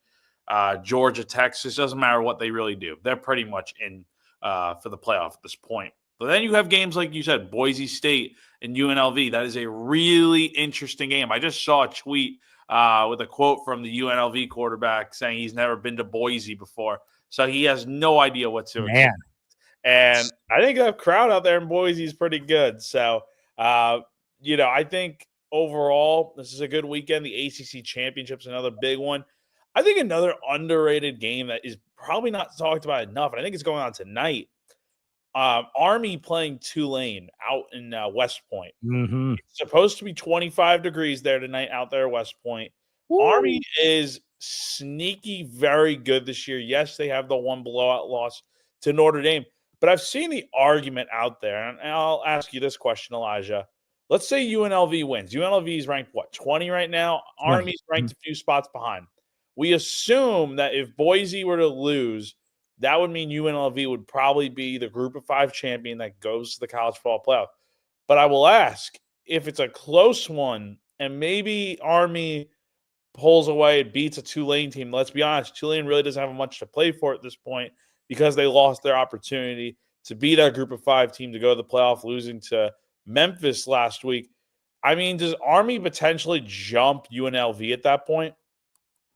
Georgia, Texas. Doesn't matter what they really do. They're pretty much in for the playoff at this point. But then you have games like you said, Boise State and UNLV. That is a really interesting game. I just saw a tweet with a quote from the UNLV quarterback saying he's never been to Boise before. So he has no idea what to expect. And I think that crowd out there in Boise is pretty good. So, I think overall this is a good weekend. The ACC Championship's another big one. I think another underrated game that is probably not talked about enough, and I think it's going on tonight, Army playing Tulane out in West Point. Mm-hmm. It's supposed to be 25 degrees there tonight out there at West Point. Woo. Army is sneaky very good this year. Yes, they have the one blowout loss to Notre Dame, but I've seen the argument out there, and I'll ask you this question, Elijah. Let's say UNLV wins. UNLV is ranked, 20 right now? Army's ranked a few spots behind. We assume that if Boise were to lose, that would mean UNLV would probably be the Group of 5 champion that goes to the college football playoff. But I will ask, if it's a close one and maybe Army pulls away and beats a Tulane team, let's be honest, Tulane really doesn't have much to play for at this point because they lost their opportunity to beat our Group of 5 team to go to the playoff, losing to Memphis last week. I mean, does Army potentially jump UNLV at that point?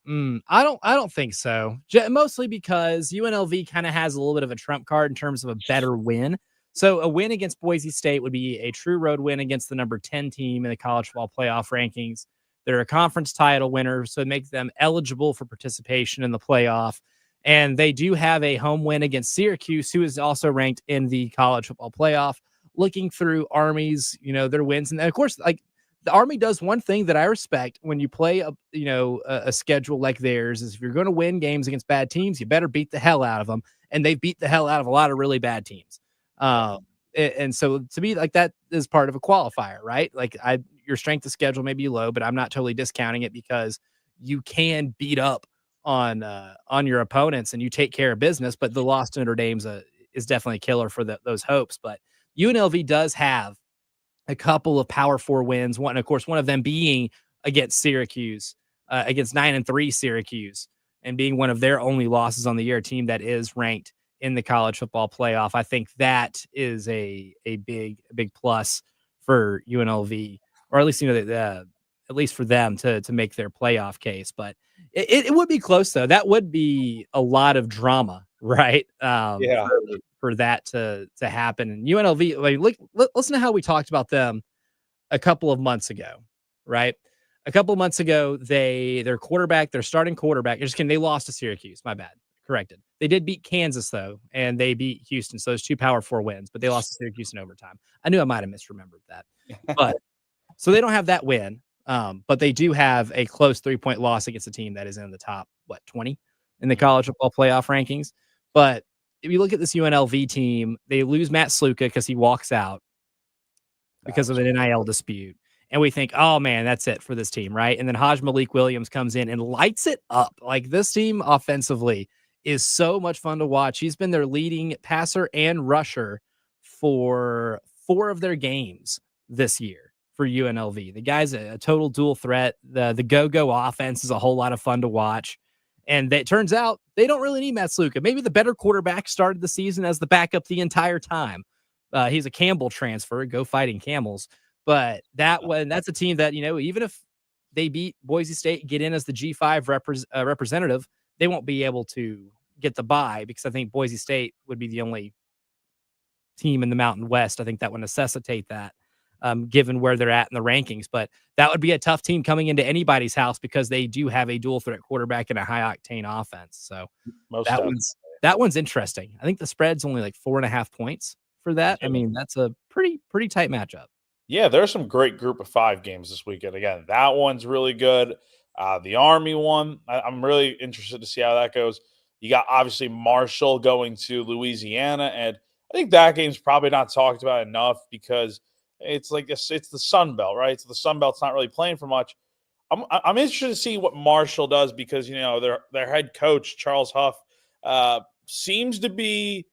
I don't think so. Mostly because UNLV kind of has a little bit of a trump card in terms of a better win. So a win against Boise State would be a true road win against the number 10 team in the college football playoff rankings. They're a conference title winner, so it makes them eligible for participation in the playoff. And they do have a home win against Syracuse, who is also ranked in the college football playoff. Looking through Army's, their wins. And of course, like, the Army does one thing that I respect when you play a schedule like theirs is if you're going to win games against bad teams, you better beat the hell out of them. And they've beat the hell out of a lot of really bad teams. And so to me, like, that is part of a qualifier, right? Like, your strength of schedule may be low, but I'm not totally discounting it, because you can beat up on your opponents and you take care of business. But the loss to Notre Dame is definitely a killer for those hopes. But UNLV does have a couple of Power 4 wins. One of them being against Syracuse, against 9-3 Syracuse, and being one of their only losses on the year, a team that is ranked in the college football playoff. I think that is a big plus for UNLV, or at least at least for them to make their playoff case. But it would be close, though. That would be a lot of drama, right? For that to happen. And UNLV, listen to how we talked about them a couple of months ago, right? A couple of months ago, their starting quarterback, they lost to Syracuse. My bad. Corrected. They did beat Kansas, though, and they beat Houston. So those 2 Power 4 wins, but they lost to Syracuse in overtime. I knew I might have misremembered that. But so they don't have that win. But they do have a close 3-point loss against a team that is in the top, 20 in the college football playoff rankings. But if you look at this UNLV team, they lose Matt Sluka because he walks out because of an NIL dispute. And we think, oh, man, that's it for this team, right? And then Haj Malik Williams comes in and lights it up. Like, this team offensively is so much fun to watch. He's been their leading passer and rusher for 4 of their games this year for UNLV. The guy's a total dual threat. The go-go offense is a whole lot of fun to watch. And it turns out they don't really need Matsluka. Maybe the better quarterback started the season as the backup the entire time. He's a Campbell transfer. Go Fighting Camels. But that's a team that, even if they beat Boise State, get in as the G5 representative, they won't be able to get the bye because I think Boise State would be the only team in the Mountain West. I think that would necessitate that, given where they're at in the rankings. But that would be a tough team coming into anybody's house because they do have a dual threat quarterback and a high octane offense. So that one's interesting. I think the spread's only like 4.5 points for that. I mean, that's a pretty tight matchup. Yeah, there's some great group of 5 games this weekend. Again, that one's really good. The Army one, I'm really interested to see how that goes. You got obviously Marshall going to Louisiana, and I think that game's probably not talked about enough because it's the Sun Belt, right? So the Sun Belt's not really playing for much. I'm interested to see what Marshall does because their head coach Charles Huff seems to be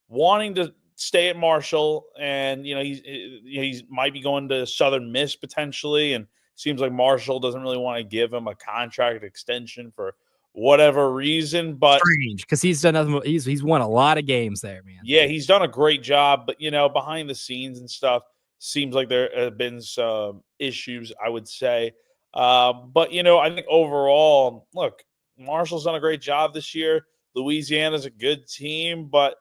wanting to stay at Marshall, and he's might be going to Southern Miss potentially, and seems like Marshall doesn't really want to give him a contract extension for whatever reason. But strange because he's done nothing. He's won a lot of games there, man. Yeah, he's done a great job, but behind the scenes and stuff, seems like there have been some issues, I would say. But I think overall, look, Marshall's done a great job this year. Louisiana's a good team, but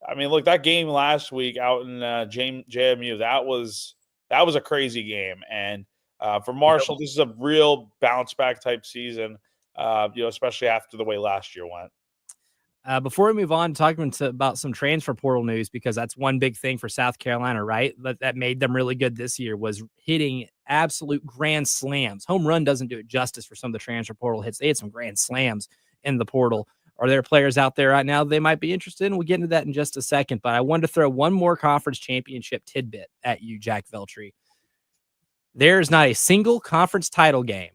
I mean, look, that game last week out in JMU, that was a crazy game. And for Marshall, this is a real bounce back type season, especially after the way last year went. Before we move on, talking about some transfer portal news, because that's one big thing for South Carolina, right? That made them really good this year was hitting absolute grand slams. Home run doesn't do it justice for some of the transfer portal hits. They had some grand slams in the portal. Are there players out there right now they might be interested in? We'll get into that in just a second, but I wanted to throw one more conference championship tidbit at you, Jack Veltri. There's not a single conference title game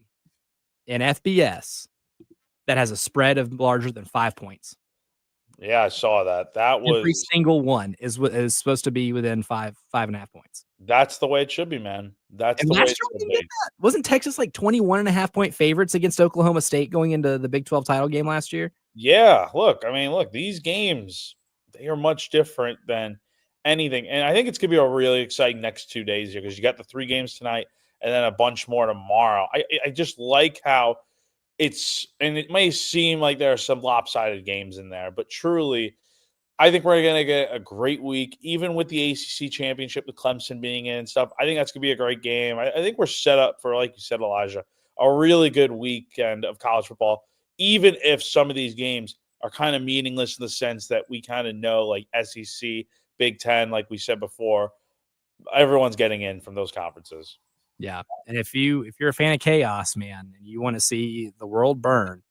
in FBS that has a spread of larger than 5 points. Yeah, I saw that. That was every single one is supposed to be within 5.5 points. That's the way it should be, man. That's the way it should be. Wasn't Texas like 21.5 point favorites against Oklahoma State going into the Big 12 title game last year? Yeah, look, these games, they are much different than anything. And I think it's going to be a really exciting next 2 days here because you got the 3 games tonight and then a bunch more tomorrow. I just like how and it may seem like there are some lopsided games in there, but truly, I think we're going to get a great week, even with the ACC championship, with Clemson being in and stuff. I think that's going to be a great game. I think we're set up for, like you said, Elijah, a really good weekend of college football, even if some of these games are kind of meaningless in the sense that we kind of know, like SEC, Big Ten, like we said before, everyone's getting in from those conferences. Yeah, and if you're a fan of chaos, man, and you want to see the world burn,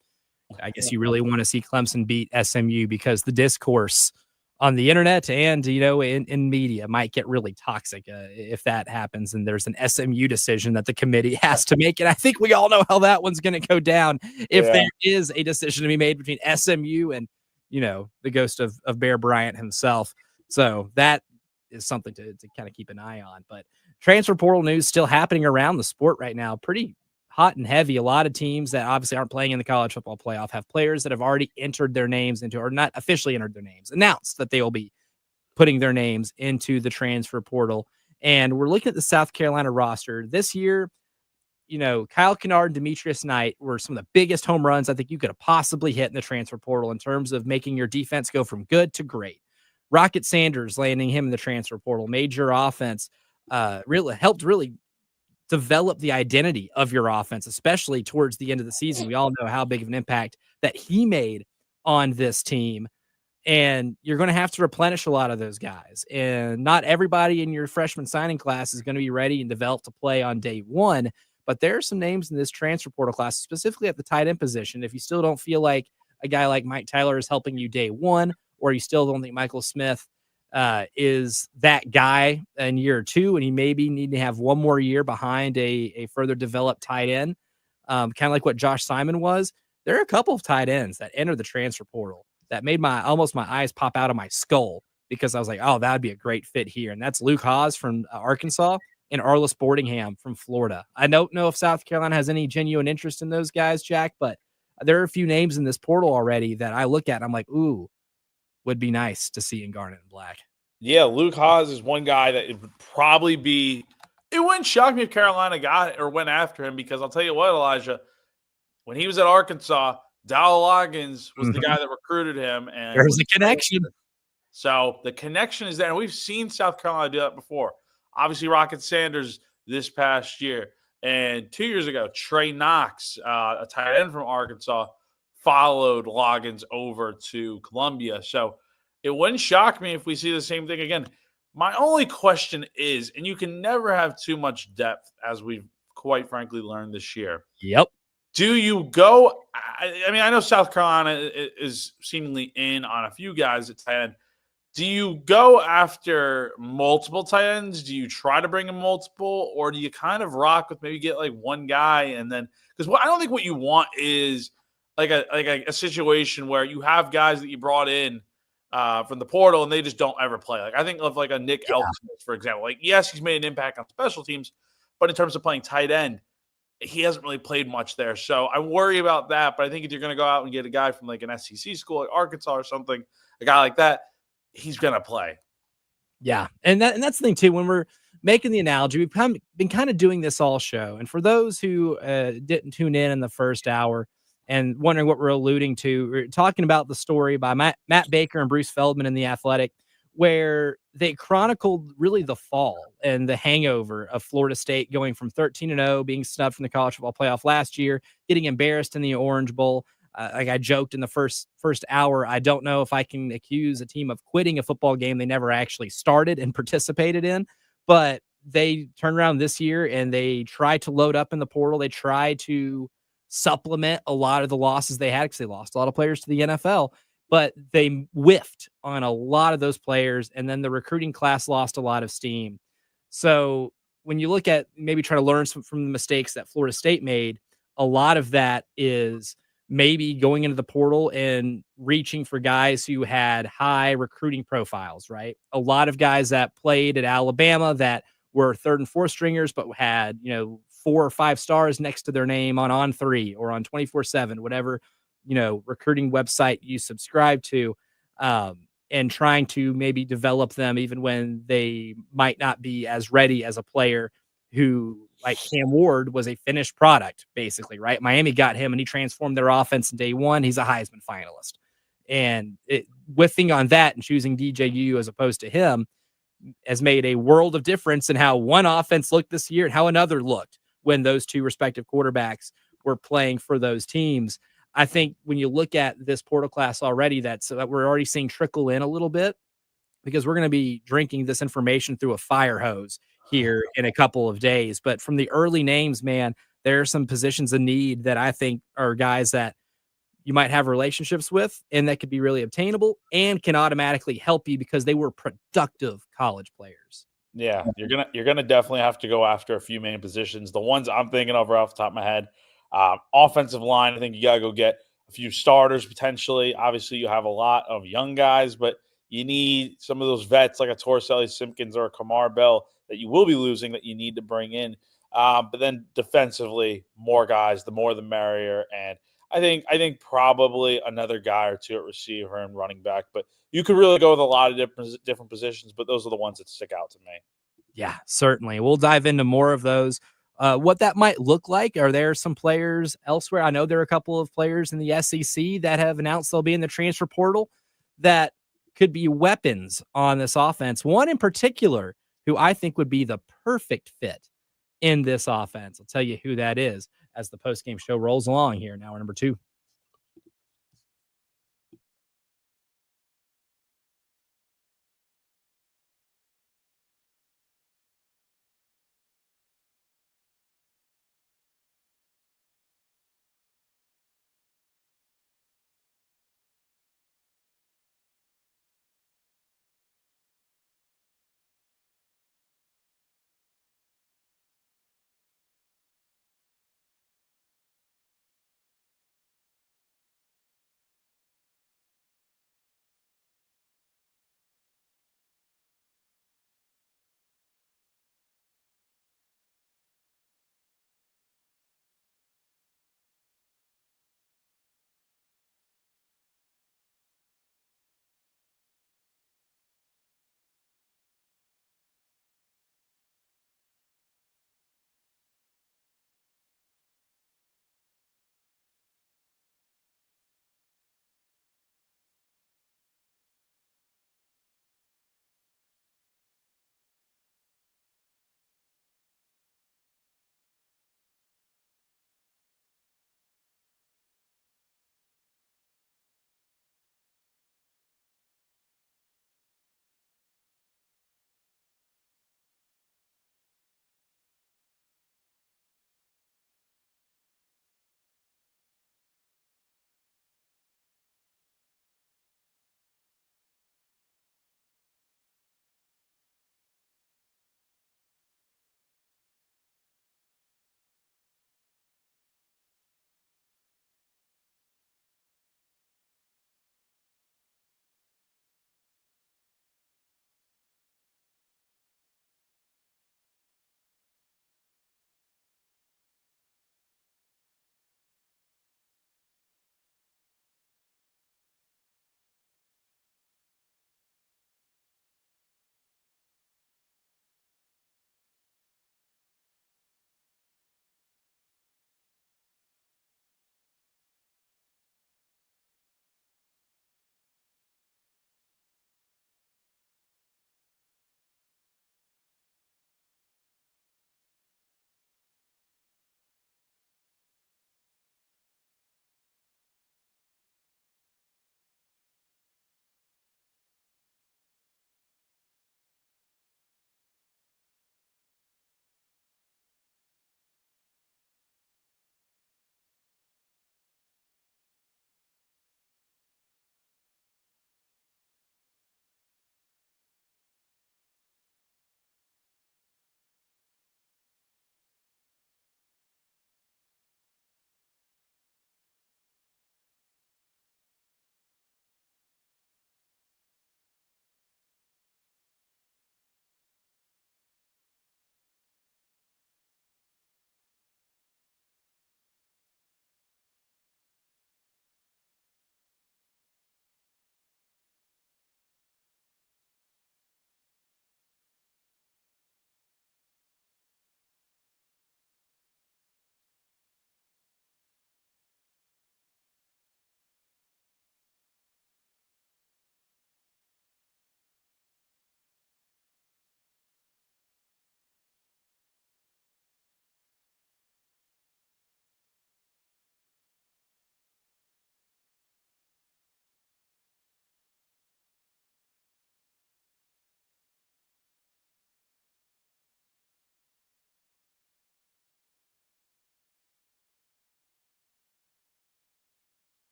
I guess you really want to see Clemson beat SMU because the discourse on the internet and in media might get really toxic if that happens. And there's an SMU decision that the committee has to make, and I think we all know how that one's going to go down if there is a decision to be made between SMU and the ghost of Bear Bryant himself. So that is something to kind of keep an eye on. But transfer portal news still happening around the sport right now. Pretty hot and heavy. A lot of teams that obviously aren't playing in the college football playoff have players that have already entered their names into, or not officially entered their names, announced that they will be putting their names into the transfer portal. And we're looking at the South Carolina roster this year. Kyle Kennard and Demetrius Knight were some of the biggest home runs I think you could have possibly hit in the transfer portal in terms of making your defense go from good to great. Rocket Sanders, landing him in the transfer portal, made your offense really helped develop the identity of your offense, especially towards the end of the season. We all know how big of an impact that he made on this team. And you're going to have to replenish a lot of those guys. And not everybody in your freshman signing class is going to be ready and developed to play on day one. But there are some names in this transfer portal class, specifically at the tight end position. If you still don't feel like a guy like Mike Tyler is helping you day one, or you still don't think Michael Smith is that guy in year 2, and he maybe need to have one more year behind a further developed tight end, kind of like what Josh Simon was. There are a couple of tight ends that entered the transfer portal that made my eyes pop out of my skull because I was like, oh, that would be a great fit here. And that's Luke Haas from Arkansas and Arliss Boardingham from Florida. I don't know if South Carolina has any genuine interest in those guys, Jack, but there are a few names in this portal already that I look at and I'm like, ooh, would be nice to see in garnet and black. Yeah, Luke Haas is one guy that it would probably be. It wouldn't shock me if Carolina got it or went after him, because I'll tell you what, Elijah, when he was at Arkansas, Dowell Loggins was the guy that recruited him. And There's a connection. So the connection is there. And we've seen South Carolina do that before. Obviously, Rocket Sanders this past year. And 2 years ago, Trey Knox, a tight end from Arkansas, followed Loggins over to Columbia. So it wouldn't shock me if we see the same thing again. My only question is, and you can never have too much depth, as we've quite frankly learned this year. Yep. Do you go? I mean, I know South Carolina is seemingly in on a few guys at tight end. Do you go after multiple tight ends? Do you try to bring in multiple, or do you kind of rock with maybe get like one guy and then? Because I don't think what you want is like a situation where you have guys that you brought in from the portal and they just don't ever play. Like I think of like a Nick Elksmith, for example. Like yes, he's made an impact on special teams, but in terms of playing tight end, he hasn't really played much there. So I worry about that. But I think if you're going to go out and get a guy from like an SEC school like Arkansas or something, a guy like that, he's going to play. Yeah. And that's the thing too, when we're making the analogy, we've been kind of doing this all show. And for those who didn't tune in the first hour and wondering what we're alluding to, we're talking about the story by Matt Baker and Bruce Feldman in The Athletic, where they chronicled really the fall and the hangover of Florida State going from 13-0, being snubbed from the college football playoff last year, getting embarrassed in the Orange Bowl. Like I joked in the first hour, I don't know if I can accuse a team of quitting a football game they never actually started and participated in, but they turned around this year and they tried to load up in the portal. They tried to supplement a lot of the losses they had because they lost a lot of players to the NFL, but they whiffed on a lot of those players. And then the recruiting class lost a lot of steam. So when you look at maybe try to learn from the mistakes that Florida State made, a lot of that is maybe going into the portal and reaching for guys who had high recruiting profiles, right? A lot of guys that played at Alabama that were third and fourth stringers, but had, 4 or 5 stars next to their name on 3 or on 24/7, whatever, recruiting website you subscribe to, and trying to maybe develop them even when they might not be as ready as a player who, like Cam Ward, was a finished product, basically, right? Miami got him and he transformed their offense in day one. He's a Heisman finalist. And whiffing on that and choosing DJU as opposed to him has made a world of difference in how one offense looked this year and how another looked when those two respective quarterbacks were playing for those teams. I think when you look at this portal class already, that we're already seeing trickle in a little bit, because we're going to be drinking this information through a fire hose here in a couple of days. But from the early names, man, there are some positions of need that I think are guys that you might have relationships with and that could be really obtainable and can automatically help you because they were productive college players. Yeah, you're gonna definitely have to go after a few main positions. The ones I'm thinking of right off the top of my head, offensive line. I think you gotta go get a few starters potentially. Obviously, you have a lot of young guys, but you need some of those vets like a Torselli Simpkins or a Kamar Bell that you will be losing that you need to bring in. But then defensively, more guys, the more the merrier. And I think probably another guy or two at receiver and running back. But you could really go with a lot of different positions, but those are the ones that stick out to me. Yeah, certainly. We'll dive into more of those. What that might look like. Are there some players elsewhere? I know there are a couple of players in the SEC that have announced they'll be in the transfer portal that could be weapons on this offense. One in particular who I think would be the perfect fit in this offense. I'll tell you who that is as the postgame show rolls along here in hour number 2.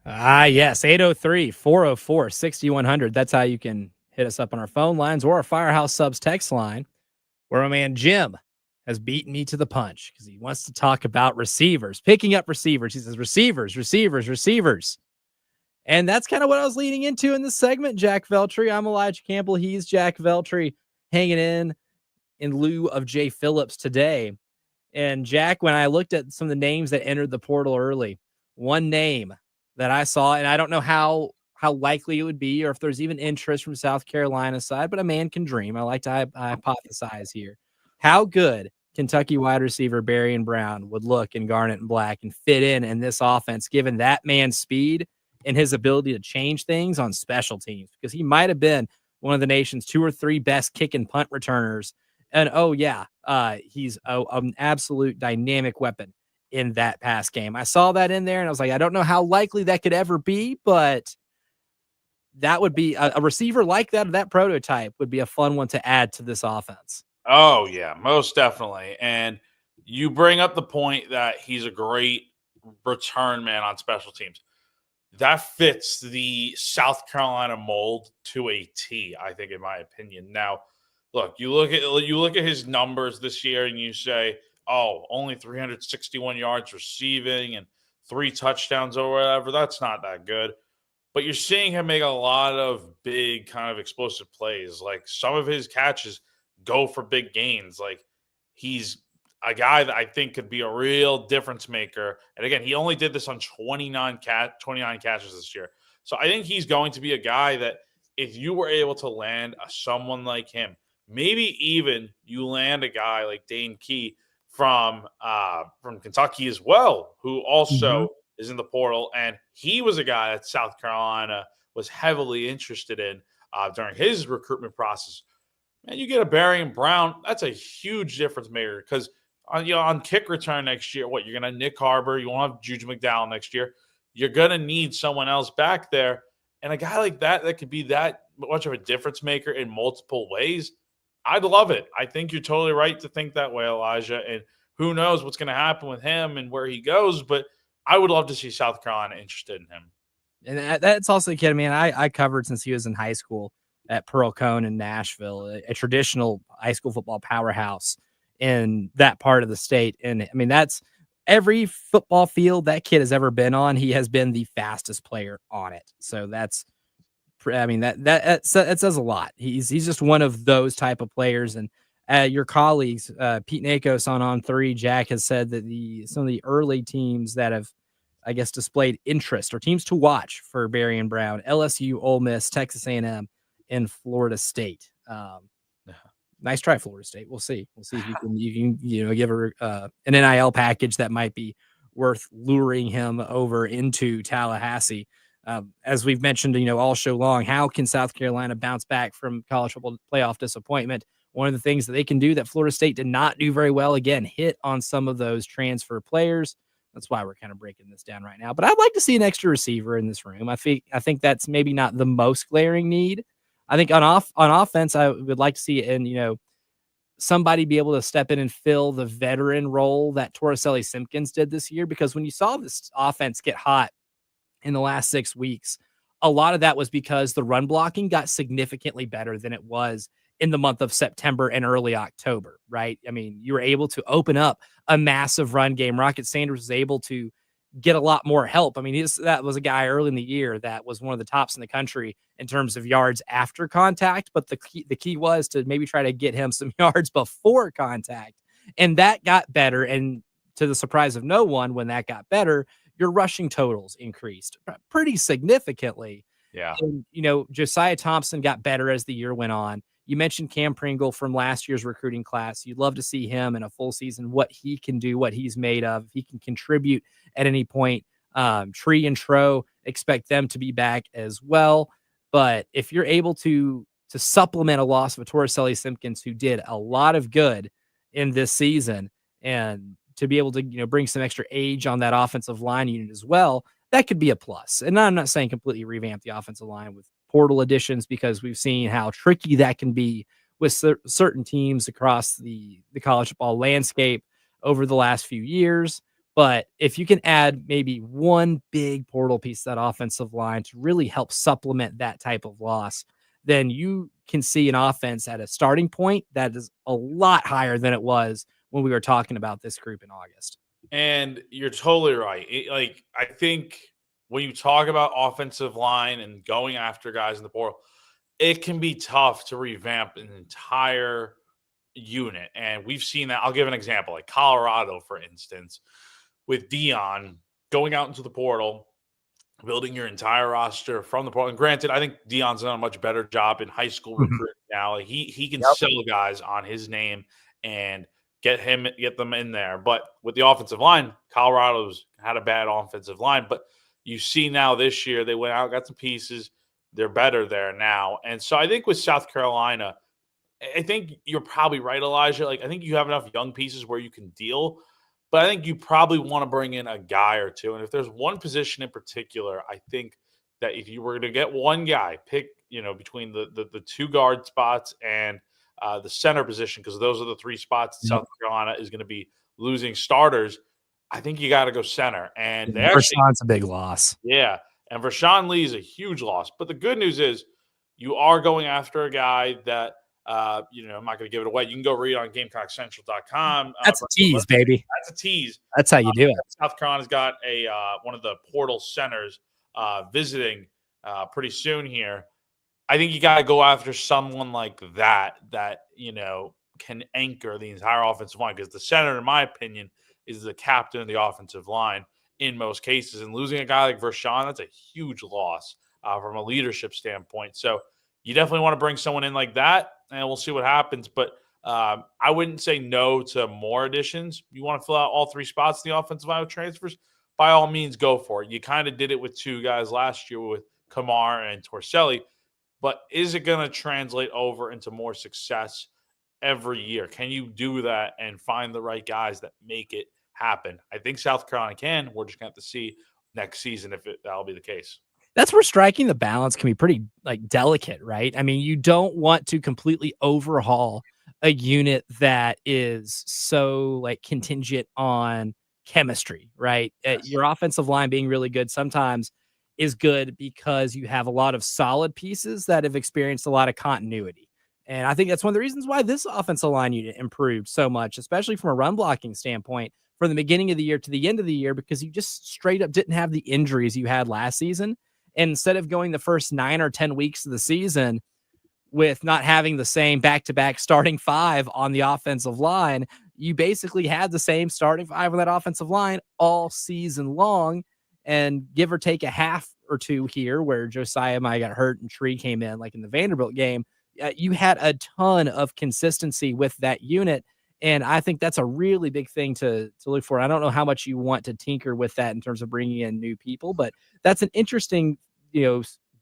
Yes, 803-404-6100. That's how you can hit us up on our phone lines or our Firehouse Subs text line, where my man Jim has beaten me to the punch because he wants to talk about receivers, picking up receivers. He says receivers, receivers, receivers. And that's kind of what I was leading into in this segment, Jack Veltri. I'm Elijah Campbell. He's Jack Veltri, hanging in lieu of Jay Phillips today. And Jack, when I looked at some of the names that entered the portal early, one name that I saw, and I don't know how likely it would be or if there's even interest from South Carolina's side, but a man can dream. I like to hypothesize here. How good Kentucky wide receiver Barian Brown would look in garnet and black and fit in this offense, given that man's speed and his ability to change things on special teams, because he might have been one of the nation's 2 or 3 best kick and punt returners. And he's an absolute dynamic weapon in that pass game. I saw that in there and I was like, I don't know how likely that could ever be, but that would be a receiver like that prototype would be a fun one to add to this offense. Oh, yeah, most definitely. And you bring up the point that he's a great return man on special teams. That fits the South Carolina mold to a T, I think, in my opinion. Now, look, you look at his numbers this year and you say, oh, only 361 yards receiving and 3 touchdowns or whatever. That's not that good. But you're seeing him make a lot of big kind of explosive plays. Like, some of his catches go for big gains. Like, he's a guy that I think could be a real difference maker. And again, he only did this on 29 catches this year. So I think he's going to be a guy that if you were able to land someone like him, maybe even you land a guy like Dane Key from Kentucky as well, who also is in the portal. And he was a guy that South Carolina was heavily interested in during his recruitment process. And you get a Barian Brown, that's a huge difference maker, because on kick return next year, you're going to Nick Harbor, you won't have Juju McDowell next year. You're going to need someone else back there. And a guy like that could be that much of a difference maker in multiple ways. I'd love it. I think you're totally right to think that way, Elijah. And who knows what's going to happen with him and where he goes. But I would love to see South Carolina interested in him. And that's also a kid, man, I covered since he was in high school at Pearl Cone in Nashville, a traditional high school football powerhouse in that part of the state. And I mean, that's every football field that kid has ever been on. He has been the fastest player on it. So that says a lot. He's just one of those type of players. And your colleagues, Pete Nakos on 3, Jack has said that some of the early teams that have, I guess, displayed interest or teams to watch for Barian Brown: LSU, Ole Miss, Texas A&M, and Florida State. Nice try, Florida State. We'll see. We'll see if you can give her an NIL package that might be worth luring him over into Tallahassee. As we've mentioned, all show long, how can South Carolina bounce back from college football playoff disappointment? One of the things that they can do that Florida State did not do very well, again, hit on some of those transfer players. That's why we're kind of breaking this down right now. But I'd like to see an extra receiver in this room. I think that's maybe not the most glaring need. I think on offense, I would like to see somebody be able to step in and fill the veteran role that Torricelli Simpkins did this year. Because when you saw this offense get hot in the last 6 weeks, a lot of that was because the run blocking got significantly better than it was in the month of September and early October, right? I mean, you were able to open up a massive run game. Rocket Sanders was able to get a lot more help. I mean, that was a guy early in the year that was one of the tops in the country in terms of yards after contact. But the key was to maybe try to get him some yards before contact. And that got better. And to the surprise of no one, when that got better, your rushing totals increased pretty significantly. Yeah. And, Josiah Thompson got better as the year went on. You mentioned Cam Pringle from last year's recruiting class. You'd love to see him in a full season, what he can do, what he's made of. If he can contribute at any point. Tree and Tro, expect them to be back as well. But if you're able to supplement a loss of a Torricelli Simpkins, who did a lot of good in this season, and to be able to bring some extra age on that offensive line unit as well, that could be a plus. And I'm not saying completely revamp the offensive line with portal additions, because we've seen how tricky that can be with certain teams across the college football landscape over the last few years. But if you can add maybe one big portal piece to that offensive line to really help supplement that type of loss, then you can see an offense at a starting point that is a lot higher than it was when we were talking about this group in August. And you're totally right. I think when you talk about offensive line and going after guys in the portal, it can be tough to revamp an entire unit. And we've seen that. I'll give an example, like Colorado, for instance, with Dion going out into the portal, building your entire roster from the portal. And granted, I think Dion's done a much better job in high school recruiting now. Like he can sell guys on his name and get them in there. But with the offensive line, Colorado's had a bad offensive line. But you see now this year, they went out, got some pieces. They're better there now. And so I think with South Carolina, I think you're probably right, Elijah. Like, I think you have enough young pieces where you can deal. But I think you probably want to bring in a guy or two. And if there's one position in particular, I think that if you were to get one guy, pick, between the two guard spots and the center position, because those are the three spots South Carolina is going to be losing starters, I think you got to go center. And Rashawn's a big loss. Yeah. And Rashawn Lee is a huge loss. But the good news is you are going after a guy that, I'm not going to give it away. You can go read on GamecockCentral.com. That's a tease, baby. That's a tease. That's how you do it. South Carolina's got one of the portal centers visiting pretty soon here. I think you got to go after someone like that can anchor the entire offensive line, because the center, in my opinion, is the captain of the offensive line in most cases. And losing a guy like Vershawn, that's a huge loss from a leadership standpoint. So you definitely want to bring someone in like that, and we'll see what happens. But I wouldn't say no to more additions. You want to fill out all three spots in the offensive line with transfers, by all means, go for it. You kind of did it with two guys last year with Kamar and Torselli. But is it going to translate over into more success every year? Can you do that and find the right guys that make it happen? I think South Carolina can. We're just going to have to see next season if that'll be the case. That's where striking the balance can be pretty delicate, right? I mean, you don't want to completely overhaul a unit that is so contingent on chemistry, right? Your offensive line being really good sometimes is good because you have a lot of solid pieces that have experienced a lot of continuity. And I think that's one of the reasons why this offensive line unit improved so much, especially from a run blocking standpoint, from the beginning of the year to the end of the year, because you just straight up didn't have the injuries you had last season. And instead of going the first 9 or 10 weeks of the season with not having the same back-to-back starting five on the offensive line, you basically had the same starting five on that offensive line all season long. And give or take a half or two here where Josiah might got hurt and Tree came in, like in the Vanderbilt game, you had a ton of consistency with that unit. And I think that's a really big thing to look for. I don't know how much you want to tinker with that in terms of bringing in new people, but that's an interesting,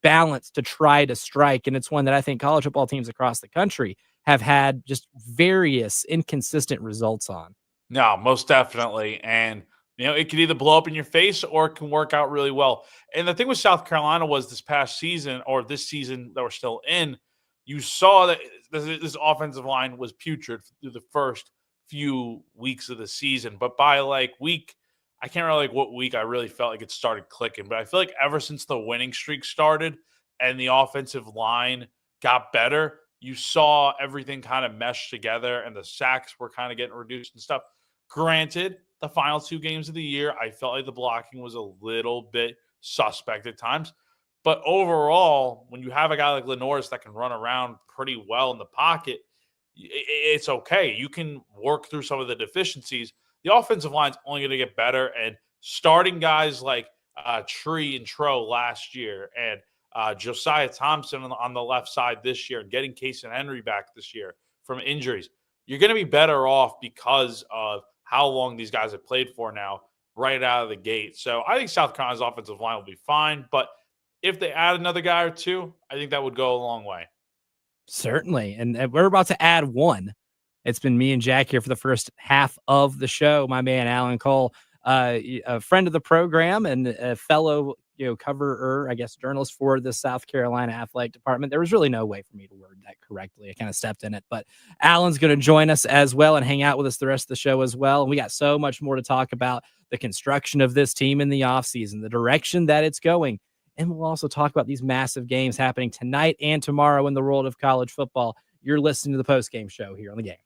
balance to try to strike. And it's one that I think college football teams across the country have had just various inconsistent results on. No, most definitely. And it could either blow up in your face or it can work out really well. And the thing with South Carolina was this past season, or this season that we're still in, you saw that this offensive line was putrid through the first few weeks of the season. But by week, I can't remember what week I really felt like it started clicking. But I feel like ever since the winning streak started and the offensive line got better, you saw everything kind of mesh together and the sacks were kind of getting reduced and stuff. Granted, the final 2 games of the year, I felt like the blocking was a little bit suspect at times. But overall, when you have a guy like Lenoris that can run around pretty well in the pocket, it's okay. You can work through some of the deficiencies. The offensive line's only going to get better. And starting guys like Tree and Tro last year and Josiah Thompson on the left side this year and getting Case and Henry back this year from injuries, you're going to be better off because of how long these guys have played for now right out of the gate. So I think South Carolina's offensive line will be fine. But if they add another guy or two, I think that would go a long way. Certainly. And we're about to add one. It's been me and Jack here for the first half of the show. My man, Alan Cole, a friend of the program and a fellow, coverer, I guess, journalist for the South Carolina athletic department. There was really no way for me to word that correctly. I kind of stepped in it, but Alan's going to join us as well and hang out with us the rest of the show as well. And we got so much more to talk about. the construction of this team in the offseason, the direction that it's going. And we'll also talk about these massive games happening tonight and tomorrow in the world of college football. You're listening to the Postgame Show here on the game.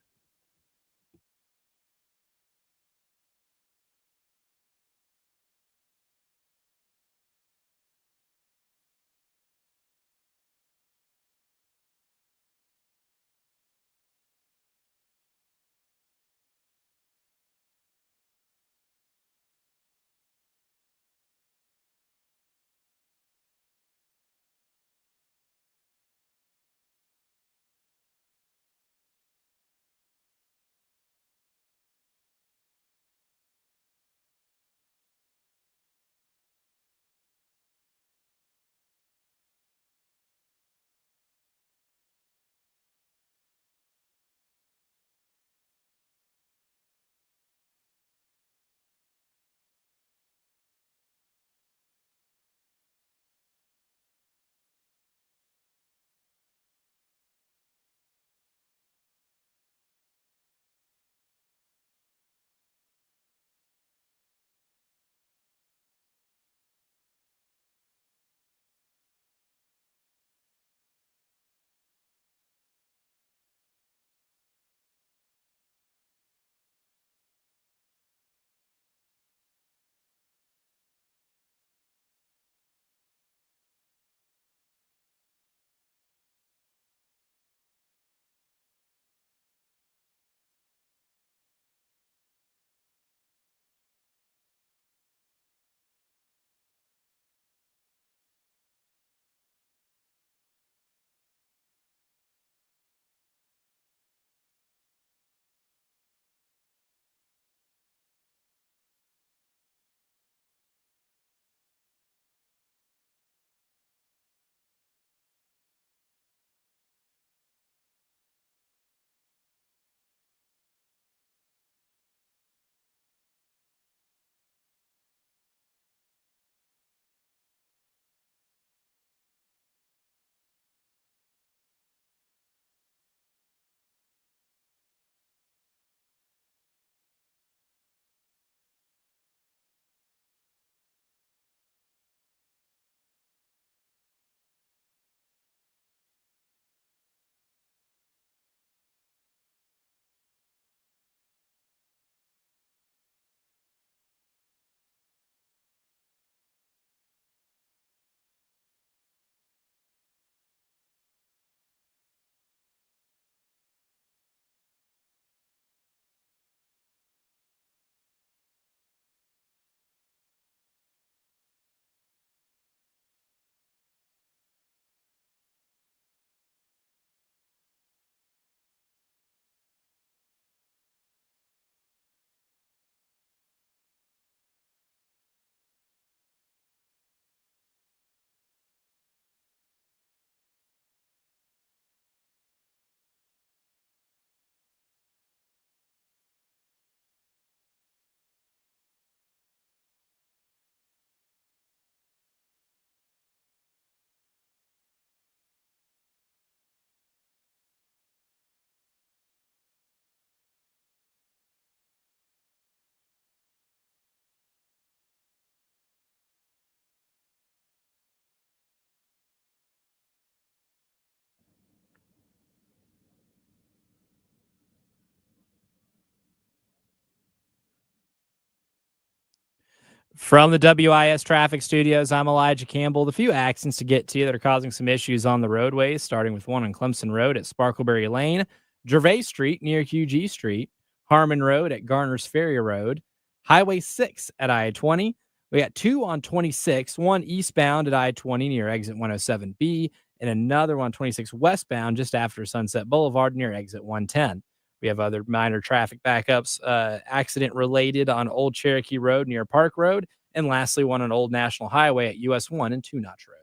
From the WIS Traffic Studios, I'm Elijah Campbell. The few accidents to get to that are causing some issues on the roadways, starting with one on Clemson Road at Sparkleberry Lane, Gervais Street near QG Street, Harmon Road at Garner's Ferry Road, Highway 6 at I-20. We got two on 26, one eastbound at I-20 near exit 107B, and another one 26 westbound just after Sunset Boulevard near exit 110. We have other minor traffic backups, accident related on Old Cherokee Road near Park Road. And lastly, one on Old National Highway at US 1 and 2 Notch Road.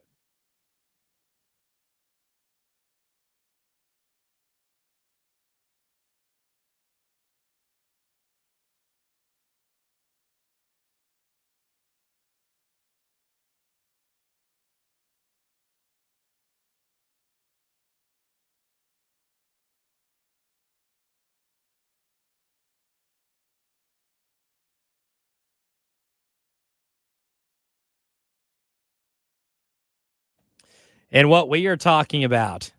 And what we are talking about,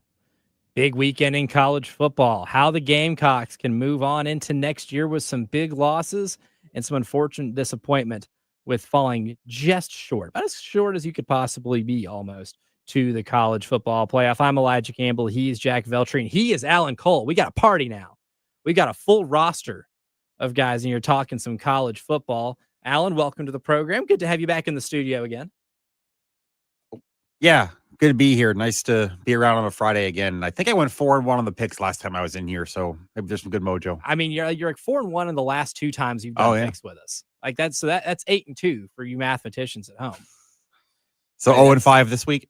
big weekend in college football, how the Gamecocks can move on into next year with some big losses and some unfortunate disappointment with falling just short, about as short as you could possibly be almost, to the college football playoff. I'm Elijah Campbell. He's Jack Veltri, and he is Alan Cole. We got a party now. We got a full roster of guys, and you're talking some college football. Alan, welcome to the program. Good to have you back in the studio again. Yeah, good to be here. Nice to be around on a Friday again. I think I went 4-1 on the picks last time I was in here, so maybe there's some good mojo. I mean, you're like 4-1 in the last 2 times you've done picks with us. Like that's 8-2 for you mathematicians at home. So 0-5 this week.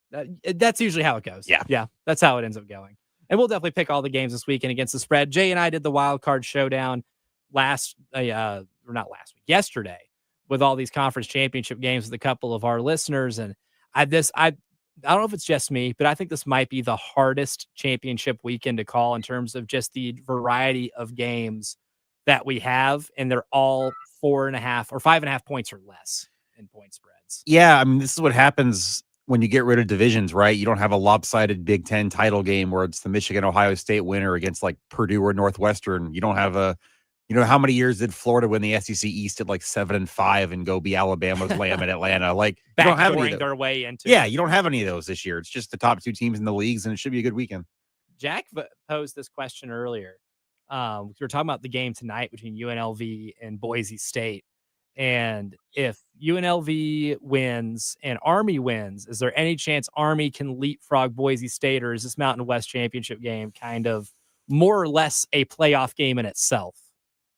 That's usually how it goes. Yeah, that's how it ends up going. And we'll definitely pick all the games this weekend against the spread. Jay and I did the wild card showdown yesterday, with all these conference championship games with a couple of our listeners. And I don't know if it's just me, but I think this might be the hardest championship weekend to call in terms of just the variety of games that we have. And they're all 4.5 or 5.5 points or less in point spreads. Yeah. I mean, this is what happens when you get rid of divisions, right? You don't have a lopsided Big Ten title game where it's the Michigan-Ohio State winner against like Purdue or Northwestern. You don't have how many years did Florida win the SEC East at like 7-5 and go be Alabama's lamb in Atlanta? Like, you don't have any of their way into Yeah, you don't have any of those this year. It's just the top 2 teams in the leagues, and it should be a good weekend. Jack posed this question earlier. We were talking about the game tonight between UNLV and Boise State. And if UNLV wins and Army wins, is there any chance Army can leapfrog Boise State, or is this Mountain West championship game kind of more or less a playoff game in itself?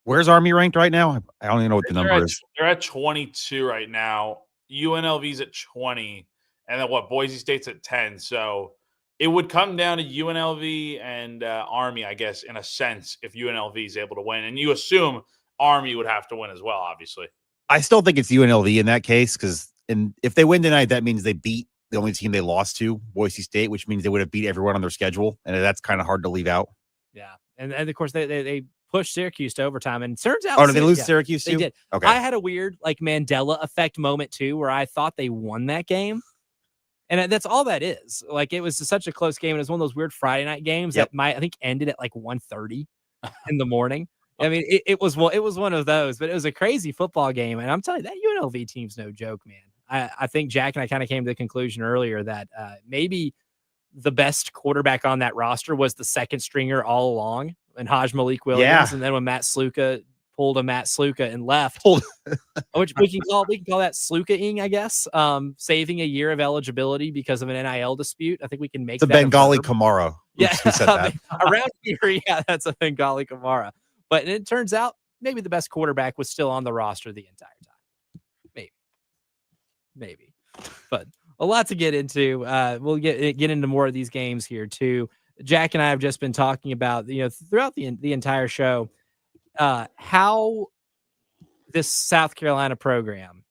Where's Army ranked right now? I don't even know what the number is. They're at 22 right now. UNLV's at 20, and then Boise State's at 10. So it would come down to UNLV and Army, I guess, in a sense, if UNLV is able to win. And you assume Army would have to win as well, obviously. I still think it's UNLV in that case, because if they win tonight, that means they beat the only team they lost to, Boise State, which means they would have beat everyone on their schedule, and that's kind of hard to leave out. Yeah, and of course they pushed Syracuse to overtime, and turns out did they lose Syracuse too? They did. Okay. I had a weird like Mandela effect moment too, where I thought they won that game, and that's all that is. Like it was such a close game, and it was one of those weird Friday night games that I think ended at like 1:30 in the morning. I mean, it was one of those, but it was a crazy football game. And I'm telling you, that UNLV team's no joke, man. I think Jack and I kind of came to the conclusion earlier that maybe the best quarterback on that roster was the second stringer all along, and Haj Malik Williams. Yeah. And then when Matt Sluka pulled a Matt Sluka and left, which we can call that Sluka-ing, I guess, saving a year of eligibility because of an NIL dispute. I think we can make that Bengali Kamara. Yeah, who said that? Around here, yeah, that's a Bengali Kamara. But it turns out maybe the best quarterback was still on the roster the entire time. Maybe. But a lot to get into. We'll get into more of these games here too. Jack and I have just been talking about, throughout the entire show, how this South Carolina program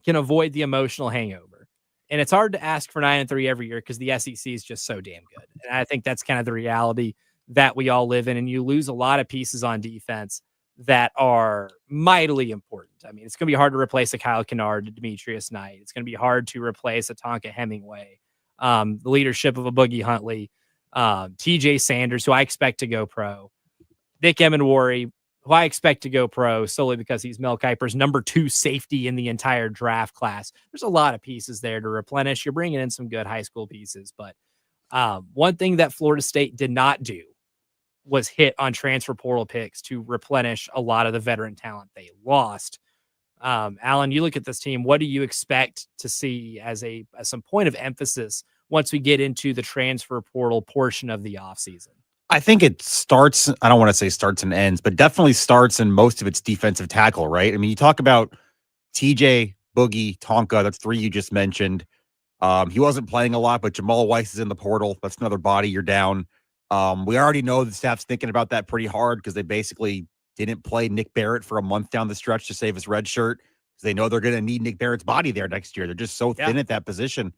can avoid the emotional hangover. And it's hard to ask for 9-3 every year because the SEC is just so damn good. And I think that's kind of the reality that we all live in, and you lose a lot of pieces on defense that are mightily important. I mean, it's going to be hard to replace a Kyle Kennard, a Demetrius Knight. It's going to be hard to replace a Tonka Hemingway, the leadership of a Boogie Huntley, TJ Sanders, who I expect to go pro, Nick Emenwari, who I expect to go pro solely because he's Mel Kiper's number 2 safety in the entire draft class. There's a lot of pieces there to replenish. You're bringing in some good high school pieces, but one thing that Florida State did not do was hit on transfer portal picks to replenish a lot of the veteran talent they lost. Alan, you look at this team. What do you expect to see as some point of emphasis once we get into the transfer portal portion of the offseason? I think it starts, I don't want to say starts and ends, but definitely starts in most of its defensive tackle, right? I mean, you talk about TJ, Boogie, Tonka, that's 3 you just mentioned. He wasn't playing a lot, but Jamal Weiss is in the portal. That's another body you're down. We already know the staff's thinking about that pretty hard because they basically didn't play Nick Barrett for a month down the stretch to save his red shirt because they know they're going to need Nick Barrett's body there next year. They're just so thin at that position.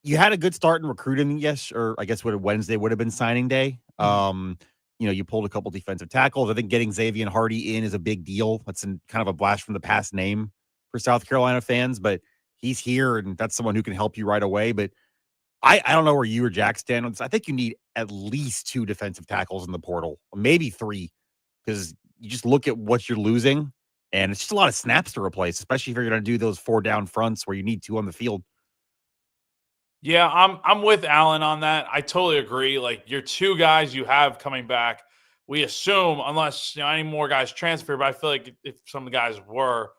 You had a good start in recruiting, yes, or I guess Wednesday would have been signing day. You pulled a couple defensive tackles. I think getting Xavier Hardy in is a big deal. That's kind of a blast from the past name for South Carolina fans, but he's here and that's someone who can help you right away. But I don't know where you or Jack stand on this. I think you need at least 2 defensive tackles in the portal, maybe 3, because you just look at what you're losing, and it's just a lot of snaps to replace, especially if you're going to do those 4 down fronts where you need 2 on the field. Yeah, I'm with Alan on that. I totally agree. Like your 2 guys you have coming back, we assume, unless any more guys transfer, but I feel like if some of the guys were,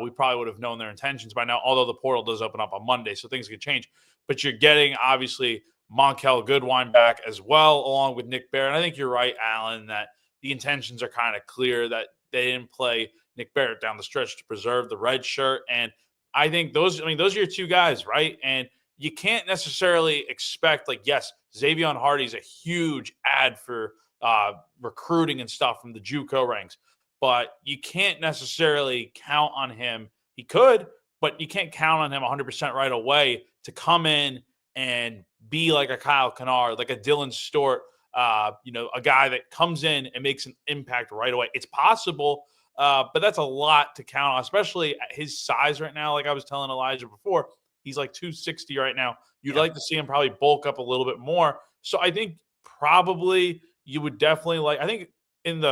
we probably would have known their intentions by now. Although the portal does open up on Monday, so things could change. But you're getting obviously Monkel Goodwine back as well, along with Nick Barrett. And I think you're right, Alan, that the intentions are kind of clear that they didn't play Nick Barrett down the stretch to preserve the red shirt. And I think those are your 2 guys, right? And you can't necessarily expect, like, yes, Xavier Hardy's a huge ad for recruiting and stuff from the JUCO ranks, but you can't necessarily count on him. He could, but you can't count on him 100% right away to come in and be like a Kyle Kennard, like a Dylan Stewart, a guy that comes in and makes an impact right away. It's possible, but that's a lot to count on, especially at his size right now. Like I was telling Elijah before, he's like 260 right now. You'd like to see him probably bulk up a little bit more. So I think probably you would definitely I think in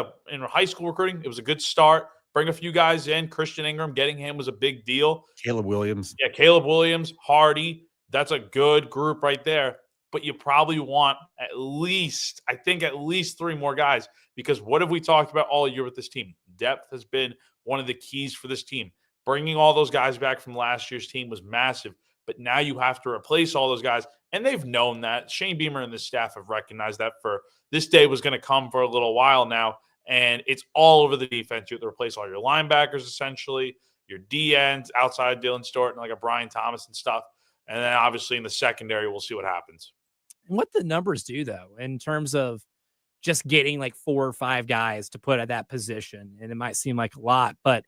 high school recruiting, it was a good start. Bring a few guys in. Christian Ingram, getting him was a big deal. Caleb Williams. Yeah, Caleb Williams, Hardy. That's a good group right there. But you probably want at least 3 more guys, because what have we talked about all year with this team? Depth has been one of the keys for this team. Bringing all those guys back from last year's team was massive, but now you have to replace all those guys, and they've known that. Shane Beamer and the staff have recognized that for this day was going to come for a little while now, and it's all over the defense. You have to replace all your linebackers, essentially, your DNs outside Dylan Stewart and like a Brian Thomas and stuff, and then obviously in the secondary, we'll see what happens. What the numbers do, though, in terms of just getting like 4 or 5 guys to put at that position, and it might seem like a lot, but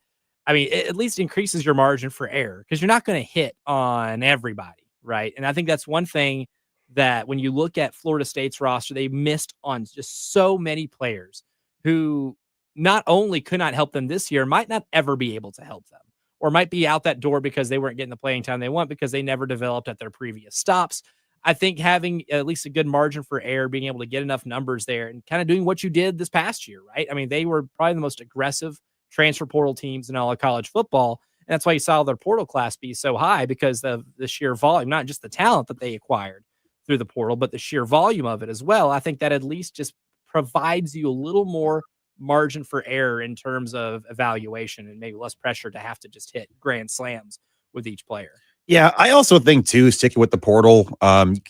I mean, it at least increases your margin for error because you're not going to hit on everybody, right? And I think that's one thing that when you look at Florida State's roster, they missed on just so many players who not only could not help them this year, might not ever be able to help them, or might be out that door because they weren't getting the playing time they want because they never developed at their previous stops. I think having at least a good margin for error, being able to get enough numbers there and kind of doing what you did this past year, right? I mean, they were probably the most aggressive transfer portal teams in all of college football. And that's why you saw their portal class be so high, because of the sheer volume, not just the talent that they acquired through the portal, but the sheer volume of it as well. I think that at least just provides you a little more margin for error in terms of evaluation, and maybe less pressure to have to just hit grand slams with each player. Yeah, I also think too, sticking with the portal,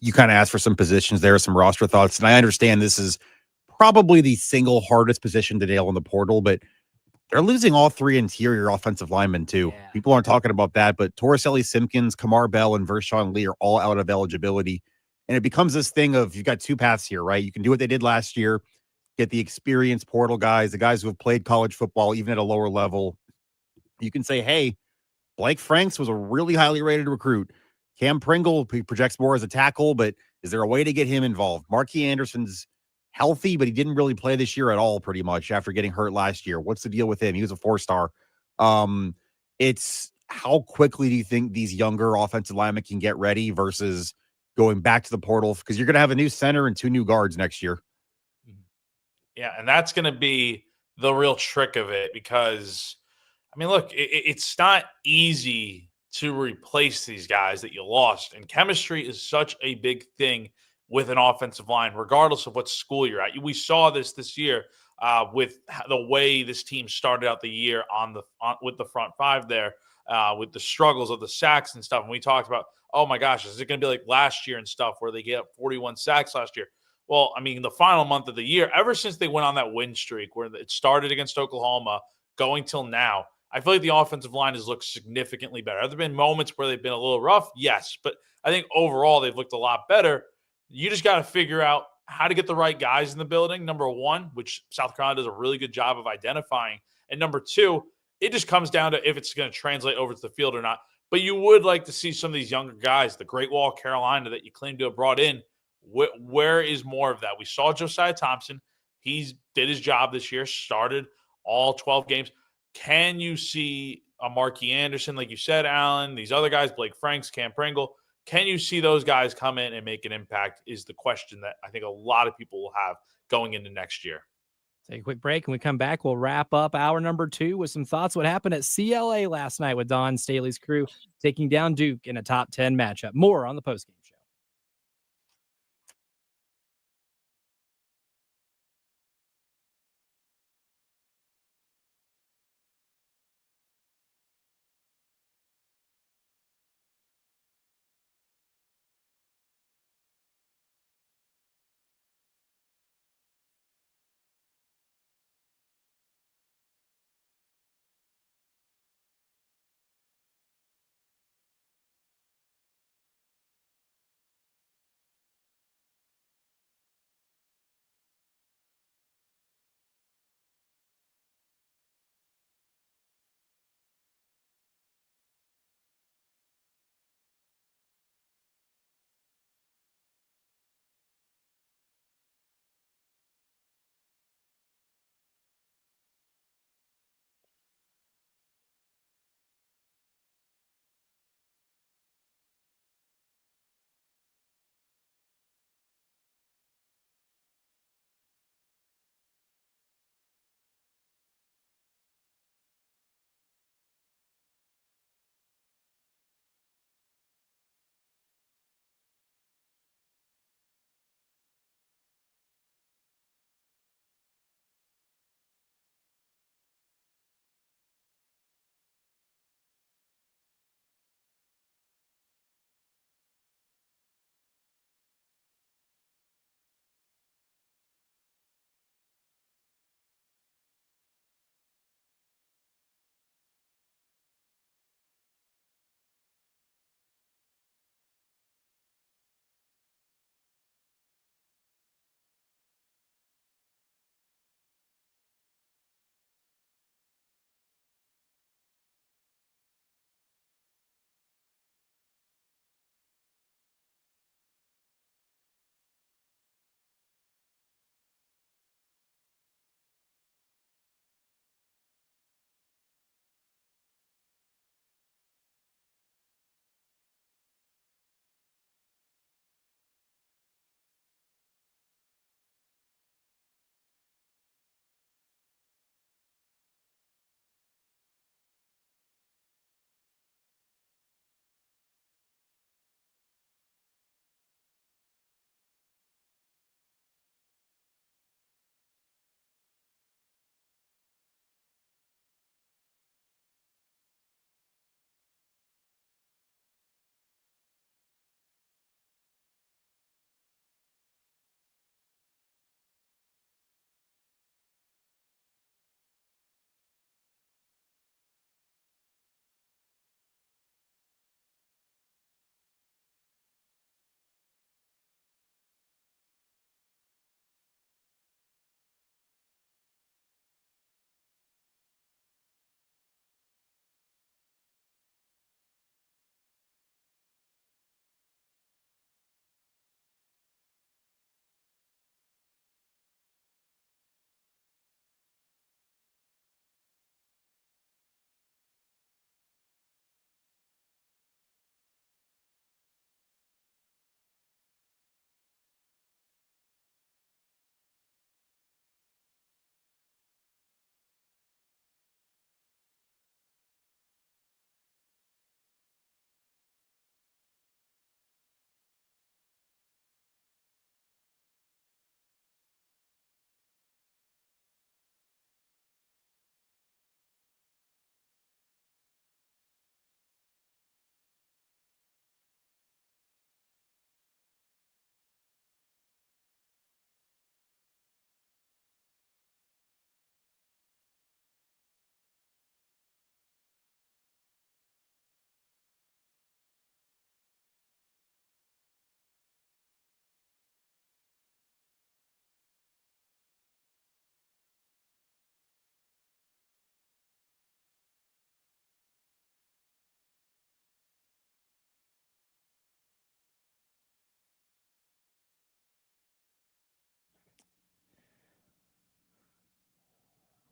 you kind of asked for some positions there, some roster thoughts, and I understand this is probably the single hardest position to nail in the portal, but they're losing all 3 interior offensive linemen too. Yeah. People aren't talking about that, but Torricelli Simpkins, Kamar Bell, and Vershawn Lee are all out of eligibility. And it becomes this thing of, you've got 2 paths here, right? You can do what they did last year, get the experienced portal guys, the guys who have played college football, even at a lower level. You can say, hey, Blake Franks was a really highly rated recruit. Cam Pringle, he projects more as a tackle, but is there a way to get him involved? Marquis Anderson's healthy, but he didn't really play this year at all, pretty much, after getting hurt last year. What's the deal with him? He was a 4-star. It's how quickly do you think these younger offensive linemen can get ready versus going back to the portal? Because you're going to have a new center and 2 new guards next year. Yeah, and that's going to be the real trick of it, because, I mean, look, it's not easy to replace these guys that you lost, and chemistry is such a big thing with an offensive line, regardless of what school you're at. We saw this year with the way this team started out the year with the front 5 there, with the struggles of the sacks and stuff. And we talked about, oh my gosh, is it going to be like last year and stuff where they get 41 sacks last year? Well, I mean, the final month of the year, ever since they went on that win streak where it started against Oklahoma, going till now, I feel like the offensive line has looked significantly better. Have there been moments where they've been a little rough? Yes, but I think overall they've looked a lot better. You just got to figure out how to get the right guys in the building, number 1, which South Carolina does a really good job of identifying. And number 2, it just comes down to if it's going to translate over to the field or not. But you would like to see some of these younger guys, the Great Wall of Carolina that you claim to have brought in, where is more of that? We saw Josiah Thompson. He did his job this year, started all 12 games. Can you see Marquis Anderson, like you said, Alan, these other guys, Blake Franks, Cam Pringle. Can you see those guys come in and make an impact is the question that I think a lot of people will have going into next year. Take a quick break. And we come back, we'll wrap up hour number 2 with some thoughts what happened at CLA last night with Don Staley's crew taking down Duke in a top 10 matchup. More on the postgame show.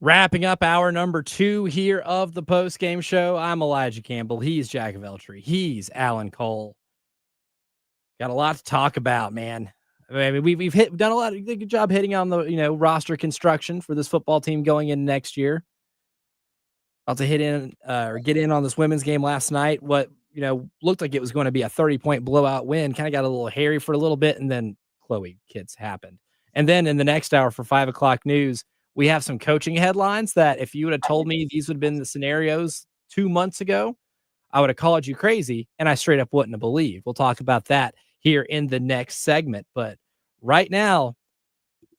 Wrapping up hour number 2 here of the post-game show. I'm Elijah Campbell. He's Jack Veltri. He's Alan Cole. Got a lot to talk about, man. I mean, we've done a lot of good job hitting on the roster construction for this football team going in next year. About to get in on this women's game last night. What looked like it was going to be a 30-point blowout win. Kind of got a little hairy for a little bit, and then Chloe Kitts happened. And then in the next hour for 5 o'clock news, we have some coaching headlines that if you would have told me these would have been the scenarios 2 months ago, I would have called you crazy, and I straight up wouldn't have believed. We'll talk about that here in the next segment. But right now,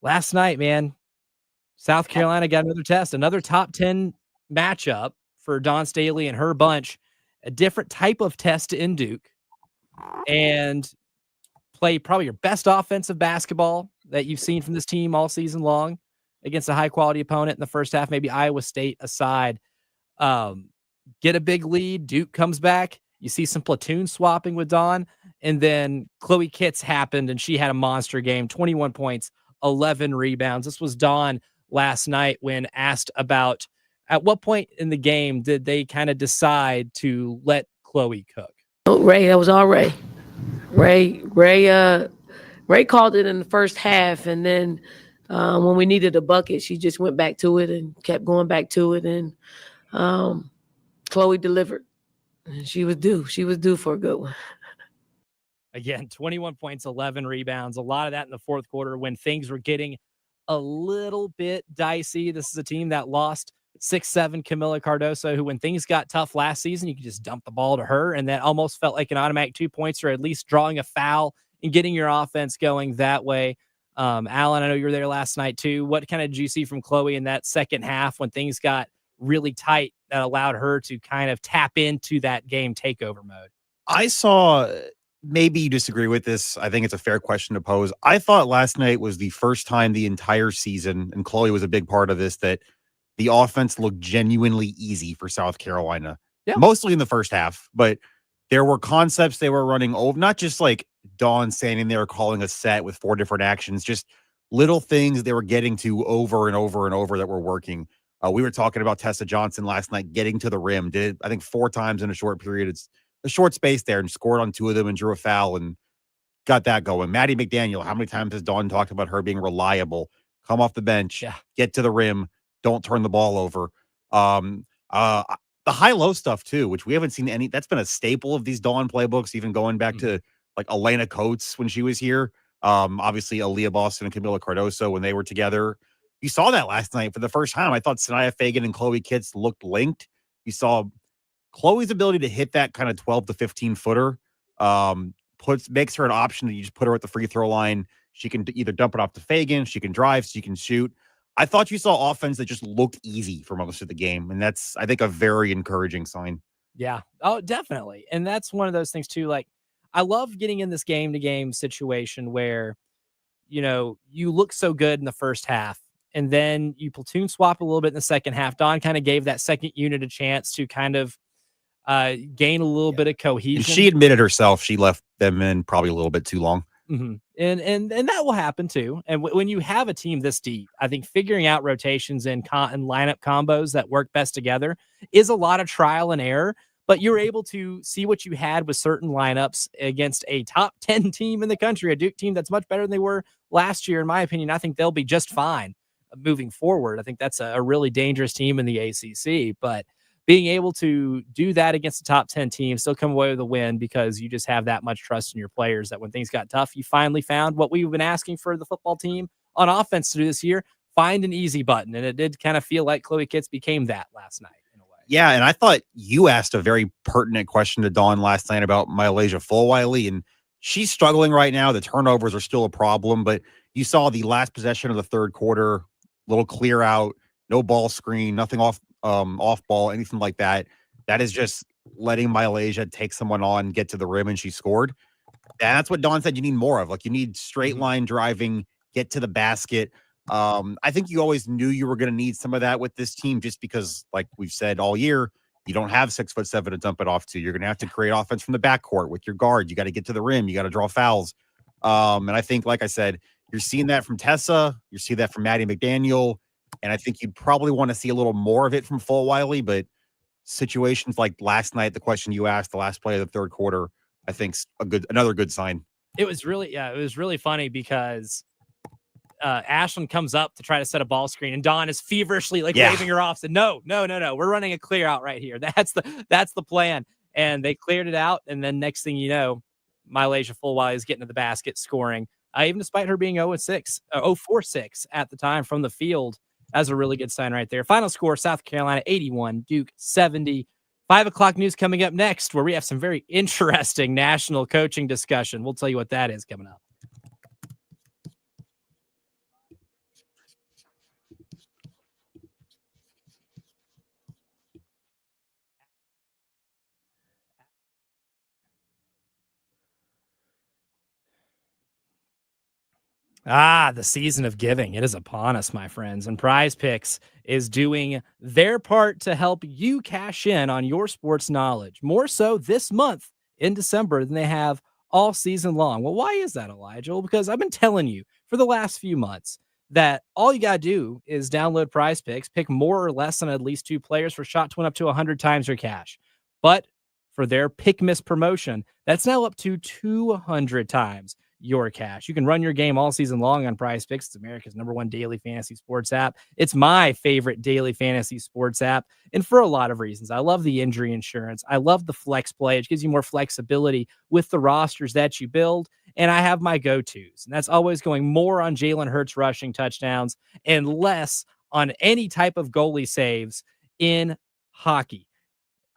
last night, man, South Carolina got another test, another top 10 matchup for Dawn Staley and her bunch, a different type of test in Duke, and play probably your best offensive basketball that you've seen from this team all season long against a high-quality opponent in the first half, maybe Iowa State aside. Get a big lead. Duke comes back. You see some platoon swapping with Dawn. And then Chloe Kitts happened, and she had a monster game, 21 points, 11 rebounds. This was Dawn last night when asked about at what point in the game did they kind of decide to let Chloe cook? Oh, Ray, that was all Ray. Ray called it in the first half, and then when we needed a bucket, she just went back to it and kept going back to it, and Chloe delivered. And she was due. She was due for a good one. Again, 21 points, 11 rebounds. A lot of that in the fourth quarter when things were getting a little bit dicey. This is a team that lost 6'7" Camila Cardoso, who when things got tough last season, you could just dump the ball to her, and that almost felt like an automatic 2 points or at least drawing a foul and getting your offense going that way. Alan, I know you were there last night too. What kind of did you see from Chloe in that second half when things got really tight that allowed her to kind of tap into that game takeover mode? I saw, maybe you disagree with this. I think it's a fair question to pose. I thought last night was the first time the entire season, and Chloe was a big part of this, that the offense looked genuinely easy for South Carolina. Yeah. Mostly in the first half, but there were concepts they were running over, not just like Dawn standing there calling a set with 4 different actions, just little things they were getting to over and over and over that were working. We were talking about Tessa Johnson last night getting to the rim, did it, I think 4 times in a short period. It's a short space there and scored on 2 of them and drew a foul and got that going. Maddie McDaniel, how many times has Dawn talked about her being reliable? Come off the bench, get to the rim, don't turn the ball over. The high-low stuff too, which we haven't seen any. That's been a staple of these Dawn playbooks, even going back to like Elena Coates when she was here. Obviously, Aaliyah Boston and Camila Cardoso when they were together. You saw that last night for the first time. I thought Sanaya Fagan and Chloe Kitts looked linked. You saw Chloe's ability to hit that kind of 12 to 15 footer makes her an option that you just put her at the free throw line. She can either dump it off to Fagan, she can drive, she can shoot. I thought you saw offense that just looked easy for most of the game, and that's, I think, a very encouraging sign. Yeah. Oh, definitely. And that's one of those things too. Like, I love getting in this game-to-game situation where, you look so good in the first half, and then you platoon swap a little bit in the second half. Dawn kind of gave that second unit a chance to kind of gain a little bit of cohesion. And she admitted herself she left them in probably a little bit too long. Mm-hmm. And that will happen too. And when you have a team this deep, I think figuring out rotations and lineup combos that work best together is a lot of trial and error. But you're able to see what you had with certain lineups against a top 10 team in the country, a Duke team that's much better than they were last year. In my opinion, I think they'll be just fine moving forward. I think that's a really dangerous team in the ACC. But being able to do that against a top 10 team, still come away with a win because you just have that much trust in your players that when things got tough, you finally found what we've been asking for the football team on offense to do this year, find an easy button. And it did kind of feel like Chloe Kitts became that last night in a way. Yeah, and I thought you asked a very pertinent question to Dawn last night about Mylasia Fulwiley, and she's struggling right now. The turnovers are still a problem, but you saw the last possession of the third quarter, little clear out, no ball screen, nothing off ball, anything like that. That is just letting Mylasia take someone on, get to the rim, and she scored. And that's what Dawn said you need more of. Like, you need straight line driving, get to the basket. I think you always knew you were going to need some of that with this team, just because, like we've said all year, you don't have 6'7" to dump it off to. You're going to have to create offense from the backcourt with your guard. You got to get to the rim. You got to draw fouls. And I think, like I said, you're seeing that from Tessa. You're seeing that from Maddie McDaniel. And I think you'd probably want to see a little more of it from Fulwiley, but situations like last night, the question you asked, the last play of the third quarter, I think's another good sign. It was really funny because Ashlyn comes up to try to set a ball screen, and Dawn is feverishly waving her off. Said, "No, we're running a clear out right here. That's the plan." And they cleared it out, and then next thing you know, Mylasia Fulwiley is getting to the basket, scoring. Even despite her being 0-6, 0-4-6 at the time from the field, that's a really good sign right there. Final score: South Carolina 81, Duke 70. 5 o'clock news coming up next, where we have some very interesting national coaching discussion. We'll tell you what that is coming up. The season of giving. It is upon us, my friends. And Prize Picks is doing their part to help you cash in on your sports knowledge, more so this month in December than they have all season long. Well, why is that, Elijah? Well, because I've been telling you for the last few months that all you got to do is download Prize Picks, pick more or less than at least 2 players for shot to win up to 100 times your cash. But for their Pick Miss promotion, that's now up to 200 times your cash. You can run your game all season long on Prize Picks. It's America's #1 daily fantasy sports app. It's my favorite daily fantasy sports app, and for a lot of reasons. I love the injury insurance. I love the flex play. It gives you more flexibility with the rosters that you build, and I have my go-tos, and that's always going more on Jalen Hurts rushing touchdowns and less on any type of goalie saves in hockey.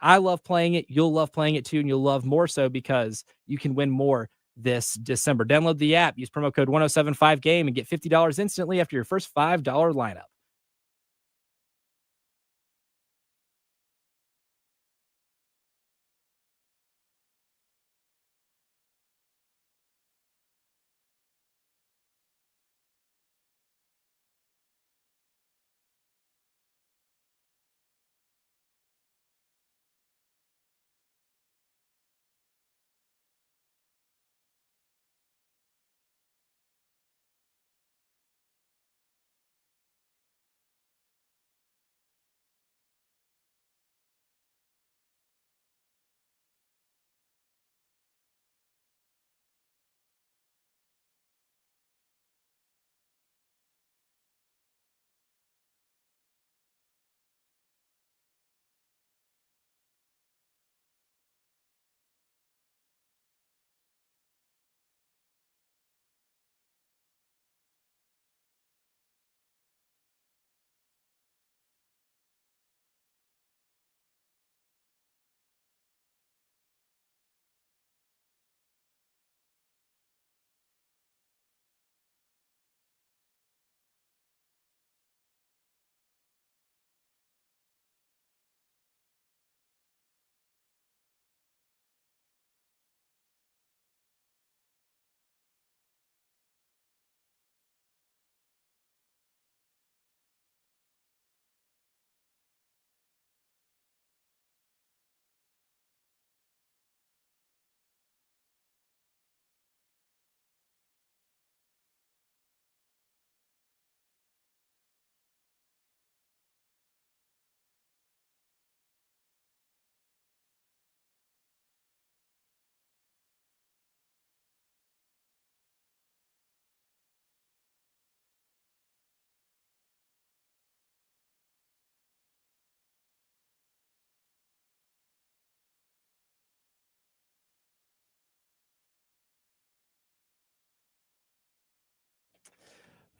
I love playing it. You'll love playing it too, and you'll love more so because you can win more this December. Download the app, use promo code 1075game, and get $50 instantly after your first $5 lineup.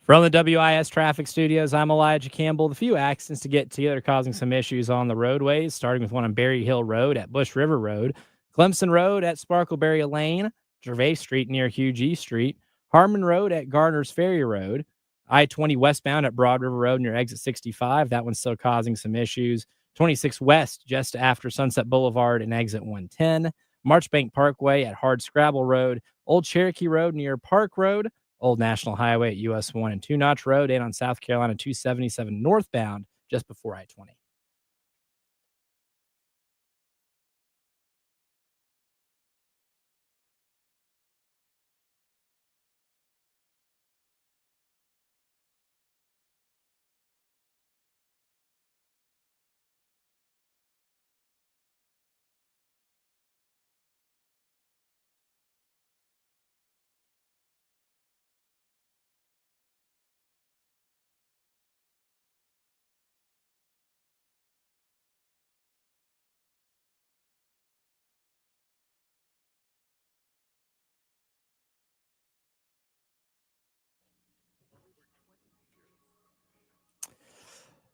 From the WIS Traffic Studios, I'm Elijah Campbell. The few accidents to get to are causing some issues on the roadways, starting with one on Berry Hill Road at Bush River Road, Clemson Road at Sparkleberry Lane, Gervais Street near Hugh G. Street, Harmon Road at Garner's Ferry Road, I-20 westbound at Broad River Road near exit 65. That one's still causing some issues. 26 west just after Sunset Boulevard and exit 110. Marchbank Parkway at Hard Scrabble Road, Old Cherokee Road near Park Road, Old National Highway at US 1 and 2 Notch Road, and on South Carolina 277 northbound just before I-20.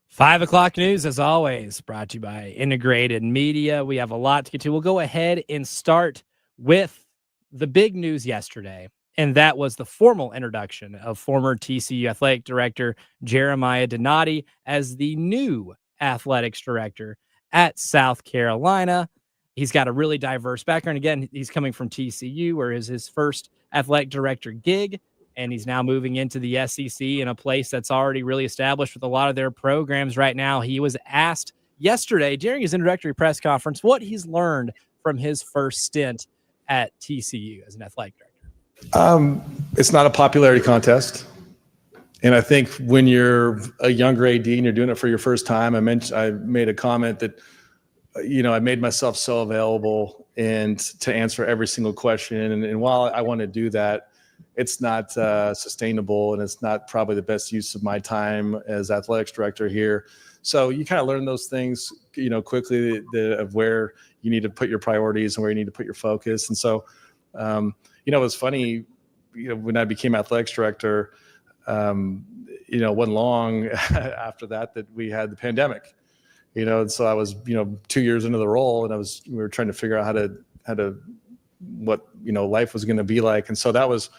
5 o'clock news, as always, brought to you by Integrated Media. We have a lot to get to. We'll go ahead and start with the big news yesterday, and that was the formal introduction of former TCU athletic director Jeremiah Donati as the new athletics director at South Carolina. He's got a really diverse background. Again, he's coming from TCU, where is his first athletic director gig, and he's now moving into the SEC in a place that's already really established with a lot of their programs right now. He was asked yesterday during his introductory press conference what he's learned from his first stint at TCU as an athletic director. It's not a popularity contest. And I think when you're a younger AD and you're doing it for your first time, I made a comment that, I made myself so available and to answer every single question. And while I want to do that, it's not sustainable, and it's not probably the best use of my time as athletics director here. So you kind of learn those things, quickly of where you need to put your priorities and where you need to put your focus. And so, it was funny, when I became athletics director, wasn't long after that we had the pandemic, and so I was, 2 years into the role, and we were trying to figure out how to what, life was going to be like. And so that was,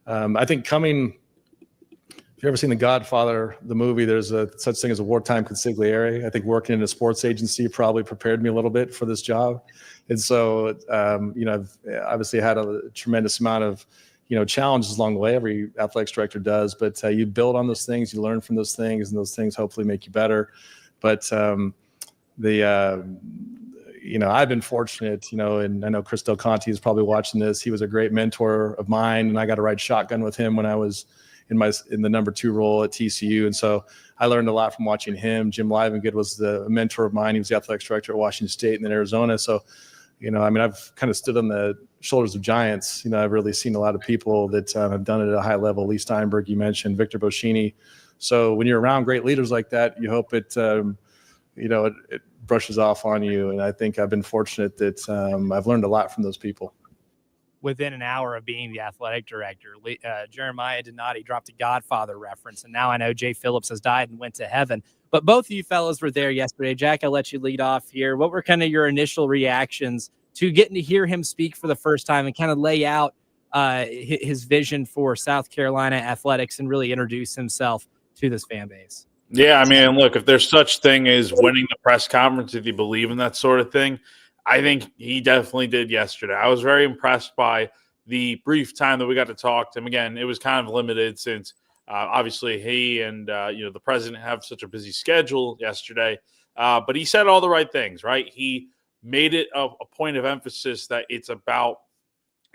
I think if you've ever seen The Godfather, the movie, there's such thing as a wartime consigliere. I think working in a sports agency probably prepared me a little bit for this job. And so, I've obviously had a tremendous amount of, challenges along the way. Every athletics director does, but you build on those things, you learn from those things, and those things hopefully make you better. But I've been fortunate, and I know Chris Del Conte is probably watching this. He was a great mentor of mine, and I got to ride shotgun with him when I was in the number 2 role at TCU. And so I learned a lot from watching him. Jim Livengood was the mentor of mine. He was the athletics director at Washington State and then Arizona. So, I've kind of stood on the shoulders of giants. I've really seen a lot of people that have done it at a high level. Lee Steinberg, you mentioned, Victor Boschini. So when you're around great leaders like that, you hope it brushes off on you. And I think I've been fortunate that I've learned a lot from those people. Within an hour of being the athletic director, Jeremiah Donati dropped a Godfather reference, and now I know Jay Phillips has died and went to heaven. But both of you fellas were there yesterday. Jack, I'll let you lead off here. What were kind of your initial reactions to getting to hear him speak for the first time and kind of lay out his vision for South Carolina athletics and really introduce himself to this fan base? Yeah, I mean, look, if there's such thing as winning the press conference, if you believe in that sort of thing, I think he definitely did yesterday. I was very impressed by the brief time that we got to talk to him. Again, it was kind of limited since obviously he and the president have such a busy schedule yesterday. But he said all the right things, right? He made it a point of emphasis that it's about,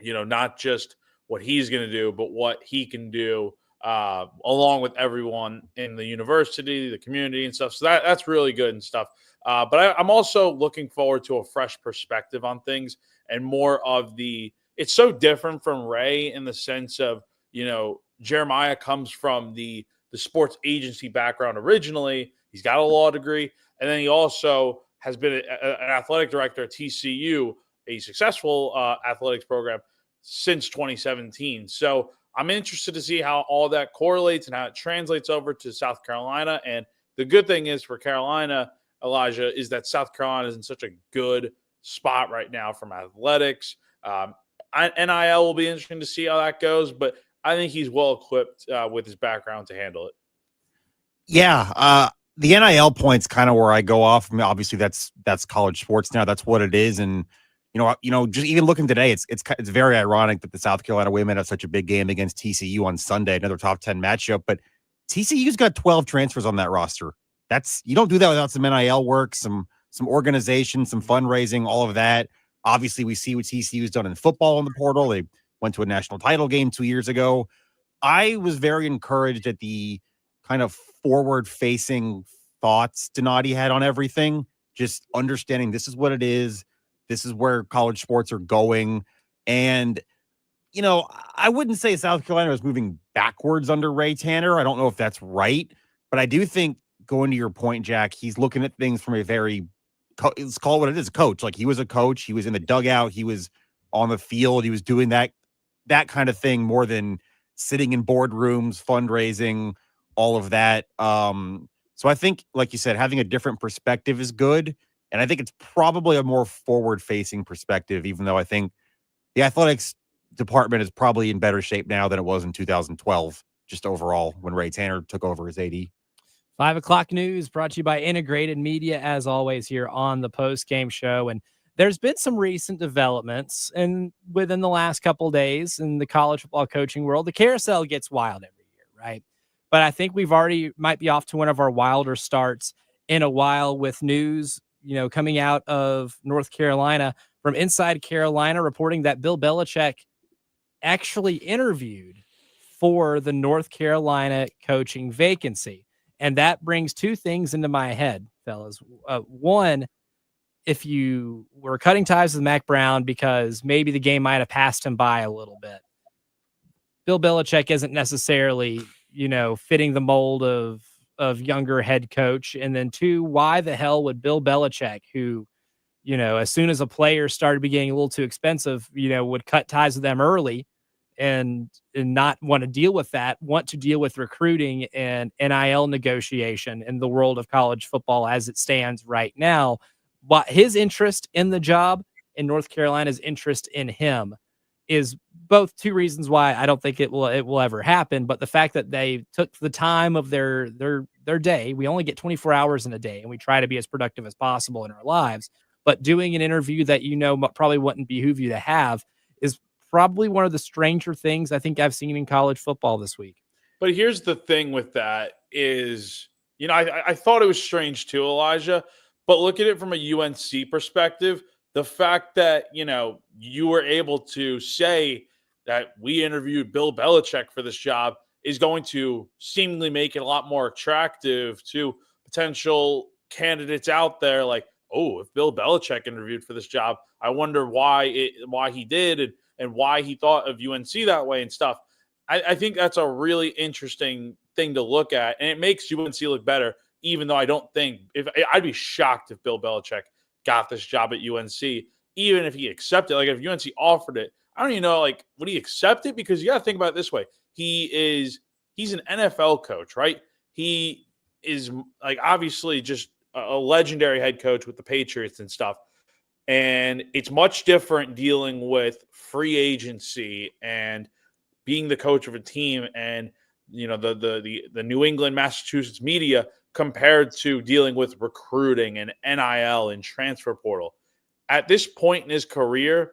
not just what he's going to do, but what he can do along with everyone in the university, the community and stuff. So that's really good and stuff. But I'm also looking forward to a fresh perspective on things and more of it's so different from Ray in the sense of, Jeremiah comes from the sports agency background originally. He's got a law degree. And then he also has been an athletic director at TCU, a successful athletics program since 2017. So I'm interested to see how all that correlates and how it translates over to South Carolina. And the good thing is for Carolina, Elijah, is that South Carolina is in such a good spot right now from athletics. NIL will be interesting to see how that goes, but I think he's well equipped with his background to handle it. Yeah, the NIL point's kind of where I go off. I mean, obviously, that's college sports now. That's what it is, and just even looking today, it's very ironic that the South Carolina women have such a big game against TCU on Sunday, another top 10 matchup. But TCU's got 12 transfers on that roster. You don't do that without some NIL work, some organization, some fundraising, all of that. Obviously, we see what TCU's done in football in the portal. They went to a national title game 2 years ago. I was very encouraged at the kind of forward-facing thoughts Donati had on everything, just understanding this is what it is. This is where college sports are going. And, I wouldn't say South Carolina is moving backwards under Ray Tanner. I don't know if that's right. But I do think, going to your point, Jack, he's looking at things from a very, let's call it what it is, a coach. Like, he was a coach. He was in the dugout. He was on the field. He was doing that kind of thing more than sitting in boardrooms, fundraising, all of that. So I think, like you said, having a different perspective is good. And I think it's probably a more forward-facing perspective, even though I think the athletics department is probably in better shape now than it was in 2012, just overall, when Ray Tanner took over as AD. 5 o'clock news brought to you by Integrated Media, as always, here on the Postgame Show. And there's been some recent developments and within the last couple of days in the college football coaching world. The carousel gets wild every year, right? But I think we've already might be off to one of our wilder starts in a while with news, coming out of North Carolina from Inside Carolina reporting that Bill Belichick actually interviewed for the North Carolina coaching vacancy. And that brings two things into my head, fellas. One, if you were cutting ties with Mac Brown because maybe the game might have passed him by a little bit, Bill Belichick isn't necessarily, fitting the mold of younger head coach. And then two, why the hell would Bill Belichick, who, as soon as a player started getting a little too expensive, would cut ties with them early and not want to deal with that, want to deal with recruiting and NIL negotiation in the world of college football as it stands right now. But his interest in the job and North Carolina's interest in him is both two reasons why I don't think it will ever happen. But the fact that they took the time of their day, we only get 24 hours in a day, and we try to be as productive as possible in our lives. But doing an interview that probably wouldn't behoove you to have is probably one of the stranger things I think I've seen in college football this week. But here's the thing with that is, I thought it was strange too, Elijah, but look at it from a UNC perspective. The fact that, you were able to say that we interviewed Bill Belichick for this job is going to seemingly make it a lot more attractive to potential candidates out there. Like, oh, if Bill Belichick interviewed for this job, I wonder why he did and why he thought of UNC that way and stuff. I think that's a really interesting thing to look at, and it makes UNC look better, even though I don't think I'd be shocked if Bill Belichick got this job at UNC, even if he accepted. Like, if UNC offered it, I don't even know, like, would he accept it? Because you got to think about it this way. He's an NFL coach, right? He is, like, obviously just a legendary head coach with the Patriots and stuff. And it's much different dealing with free agency and being the coach of a team and, the New England, Massachusetts media compared to dealing with recruiting and NIL and transfer portal. At this point in his career,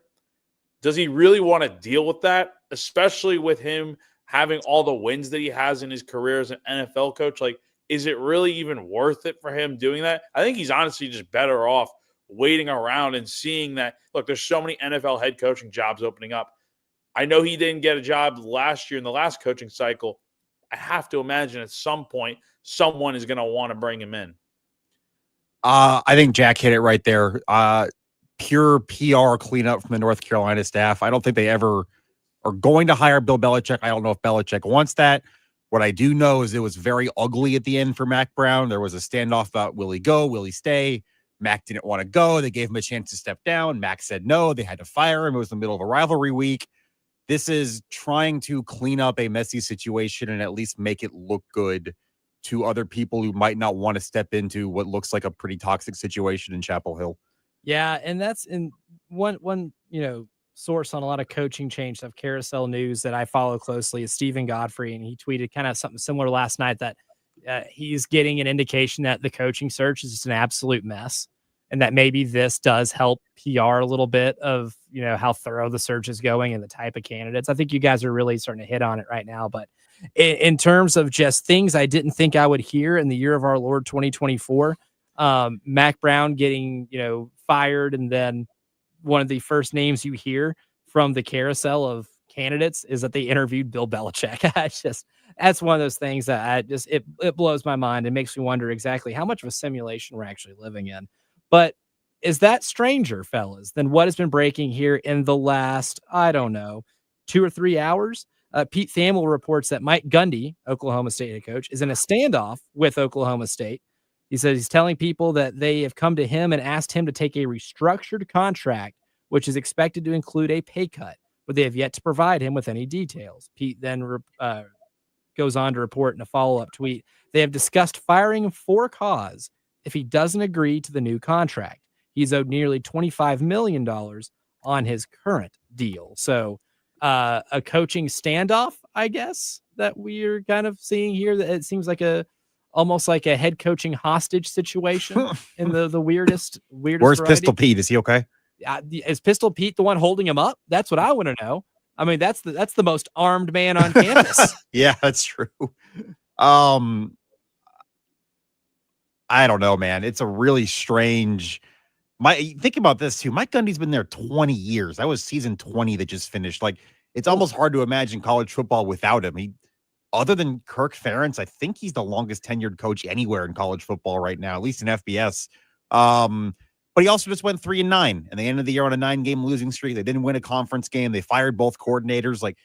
does he really want to deal with that, especially with him having all the wins that he has in his career as an NFL coach? Like, is it really even worth it for him doing that? I think he's honestly just better off waiting around and seeing that, look, there's so many NFL head coaching jobs opening up. I know he didn't get a job last year in the last coaching cycle. I have to imagine at some point someone is going to want to bring him in. I think Jack hit it right there. Pure PR cleanup from the North Carolina staff. I don't think they ever are going to hire Bill Belichick. I don't know if Belichick wants that. What I do know is it was very ugly at the end for Mac Brown. There was a standoff about will he go, will he stay? Mac didn't want to go. They gave him a chance to step down. Mac said no. They had to fire him. It was the middle of a rivalry week. This is trying to clean up a messy situation and at least make it look good to other people who might not want to step into what looks like a pretty toxic situation in Chapel Hill. Yeah, and that's in one source on a lot of coaching change stuff, Carousel News, that I follow closely is Stephen Godfrey, and he tweeted kind of something similar last night that he's getting an indication that the coaching search is just an absolute mess, and that maybe this does help PR a little bit of how thorough the search is going and the type of candidates. I think you guys are really starting to hit on it right now, but in terms of just things I didn't think I would hear in the year of our Lord 2024, Mac Brown getting fired, and then one of the first names you hear from the carousel of candidates is that they interviewed Bill Belichick. That's one of those things that it blows my mind. It makes me wonder exactly how much of a simulation we're actually living in. But is that stranger, fellas, than what has been breaking here in the last, I don't know, 2 or 3 hours? Pete Thamel reports that Mike Gundy, Oklahoma State head coach, is in a standoff with Oklahoma State. He says he's telling people that they have come to him and asked him to take a restructured contract, which is expected to include a pay cut, but they have yet to provide him with any details. Pete then goes on to report in a follow-up tweet, they have discussed firing him for cause if he doesn't agree to the new contract. He's owed nearly $25 million on his current deal. So a coaching standoff, I guess, that we're kind of seeing here. That it seems like almost like a head coaching hostage situation in the weirdest Where's variety. Pistol Pete? Is he okay? Is Pistol Pete the one holding him up? That's what I want to know. I mean, that's the most armed man on campus. Yeah, that's true. I don't know, man. It's a really strange. Think about this too. Mike Gundy's been there 20 years. That was season 20 that just finished. Like, it's almost hard to imagine college football without him. Other than Kirk Ferentz, I think he's the longest tenured coach anywhere in college football right now, at least in FBS. But he also just went 3-9, and they ended the year on a 9-game losing streak. They didn't win a conference game. They fired both coordinators. Like,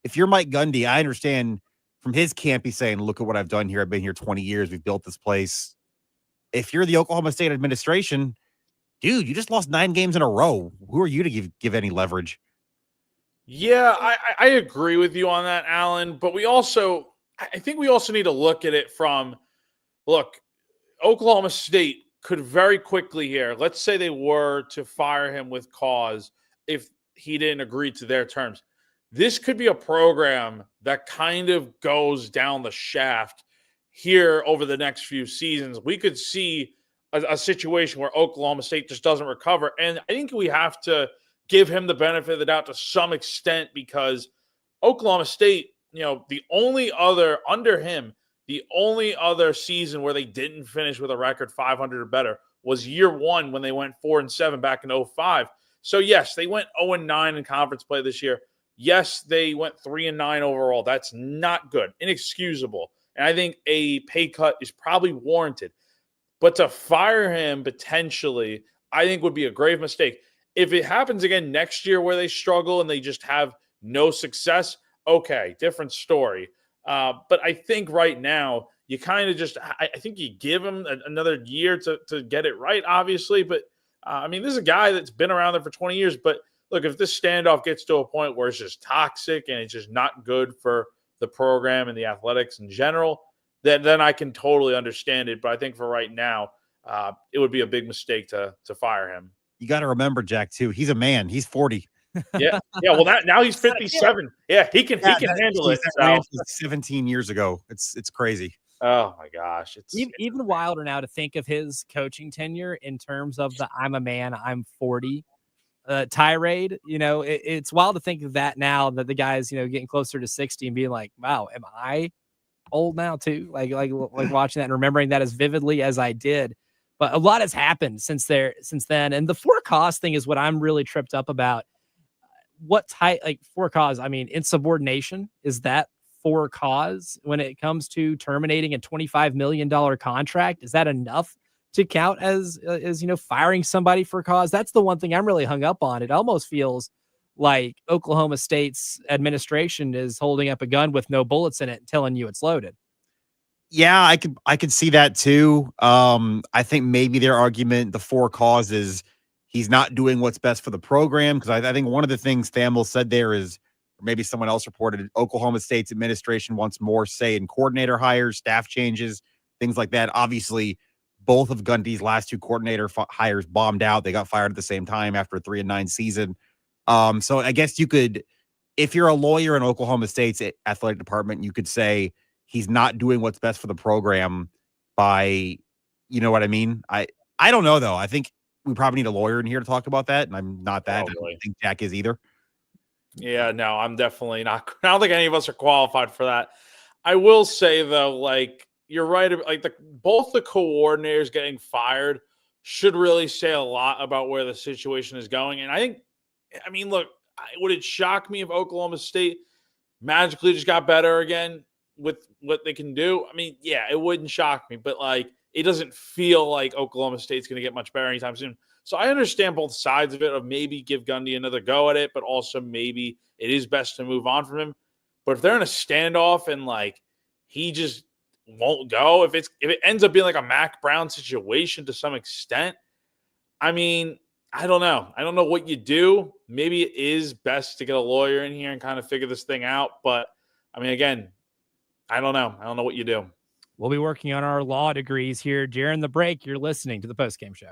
if you're Mike Gundy, I understand from his camp, he's saying, look at what I've done here. I've been here 20 years. We've built this place. If you're the Oklahoma State administration, dude, you just lost 9 games in a row. Who are you to give any leverage? Yeah, I agree with you on that, Alan. But I think we also need to look at it from, look, Oklahoma State could very quickly here, let's say they were to fire him with cause if he didn't agree to their terms. This could be a program that kind of goes down the shaft here over the next few seasons. We could see a situation where Oklahoma State just doesn't recover. And I think we have to give him the benefit of the doubt to some extent, because Oklahoma State, the only other season where they didn't finish with a record 500 or better was year one when they went 4-7 back in 2005. So yes, they went 0-9 in conference play this year. Yes, they went 3-9 overall. That's not good, inexcusable. And I think a pay cut is probably warranted. But to fire him potentially, I think would be a grave mistake. If it happens again next year where they struggle and they just have no success, okay, different story. But I think right now you kind of I think you give him another year to get it right, obviously. But this is a guy that's been around there for 20 years. But look, if this standoff gets to a point where it's just toxic and it's just not good for the program and the athletics in general, then I can totally understand it. But I think for right now, it would be a big mistake to fire him. You got to remember, Jack, too. He's a man. He's 40. Yeah. Well, now he's 57. Yeah, he can handle it. So. 17 years ago. It's crazy. Oh my gosh, it's even wilder now to think of his coaching tenure in terms of the "I'm a man, I'm 40" tirade. It's wild to think of that now that the guy's getting closer to 60 and being like, "Wow, am I old now too?" Like watching that and remembering that as vividly as I did. But a lot has happened since then, and the for cause thing is what I'm really tripped up about. What type, for cause? I mean, insubordination, is that for cause when it comes to terminating a $25 million contract? Is that enough to count as firing somebody for cause? That's the one thing I'm really hung up on. It almost feels like Oklahoma State's administration is holding up a gun with no bullets in it and telling you it's loaded. Yeah, I could see that too. I think maybe their argument, the for cause, is he's not doing what's best for the program. Because I think one of the things Thamel said there is, or maybe someone else reported, Oklahoma State's administration wants more say in coordinator hires, staff changes, things like that. Obviously, both of Gundy's last 2 coordinator hires bombed out. They got fired at the same time after a 3-9 season. So I guess you could, if you're a lawyer in Oklahoma State's athletic department, you could say he's not doing what's best for the program by, you know what I mean? I don't know, though. I think we probably need a lawyer in here to talk about that, and I'm not that. I don't think Jack is either. Yeah, no, I'm definitely not. I don't think any of us are qualified for that. I will say, though, you're right. Both the coordinators getting fired should really say a lot about where the situation is going. And look, would it shock me if Oklahoma State magically just got better again with what they can do? Yeah, it wouldn't shock me, but it doesn't feel like Oklahoma State's going to get much better anytime soon. So I understand both sides of it, of maybe give Gundy another go at it, but also maybe it is best to move on from him. But if they're in a standoff and he just won't go, if it ends up being like a Mac Brown situation to some extent, I don't know. I don't know what you do. Maybe it is best to get a lawyer in here and kind of figure this thing out. But again, I don't know. I don't know what you do. We'll be working on our law degrees here during the break. You're listening to the Postgame Show.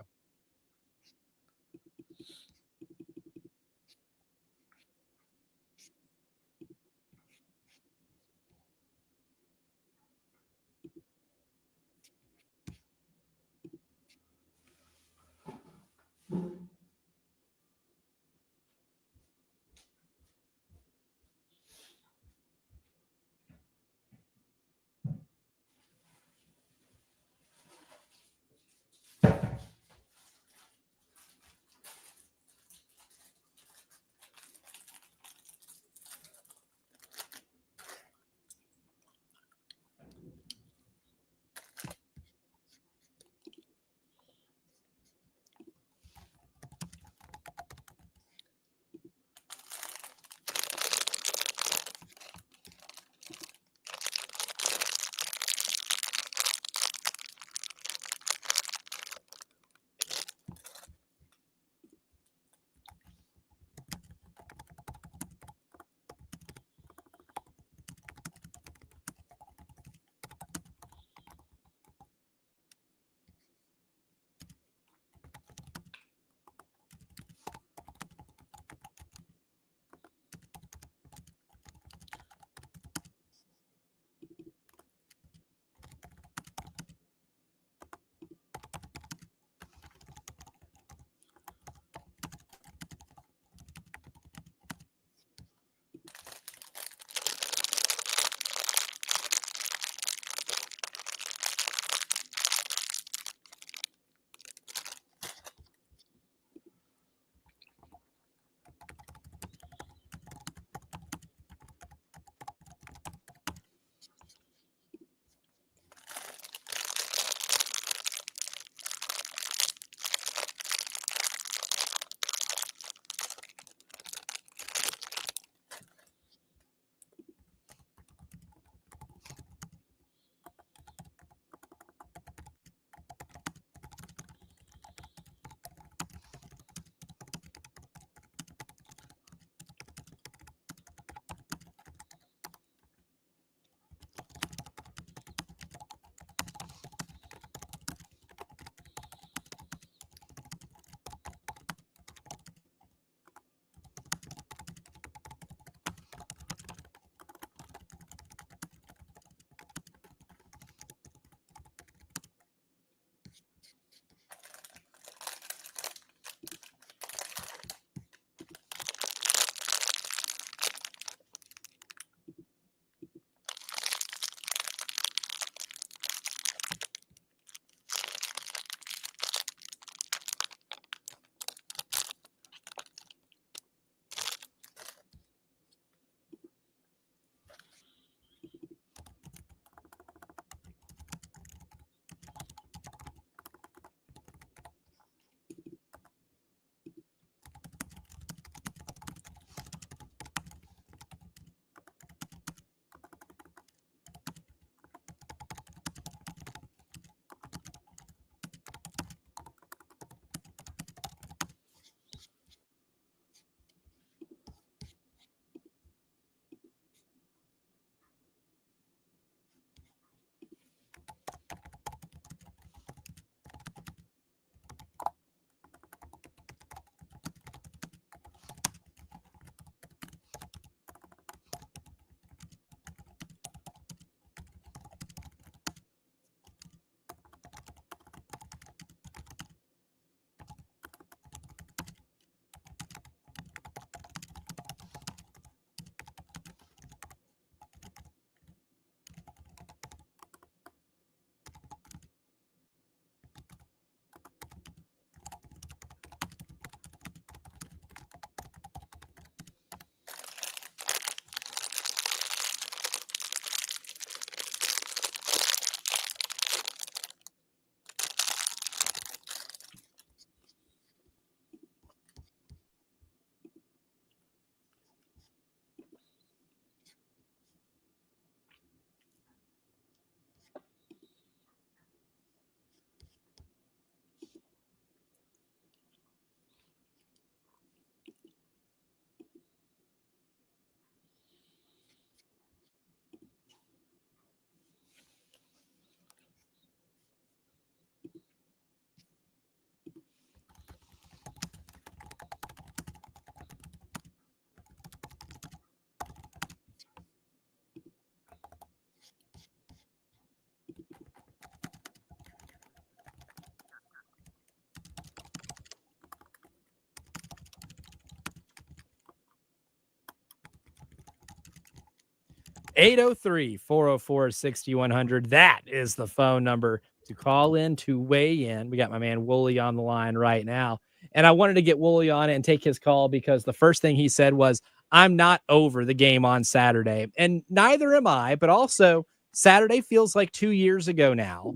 803-404-6100. That is the phone number to call in to weigh in. We got my man Wooly on the line right now. And I wanted to get Wooly on it and take his call because the first thing he said was, I'm not over the game on Saturday. And neither am I, but also Saturday feels like 2 years ago now,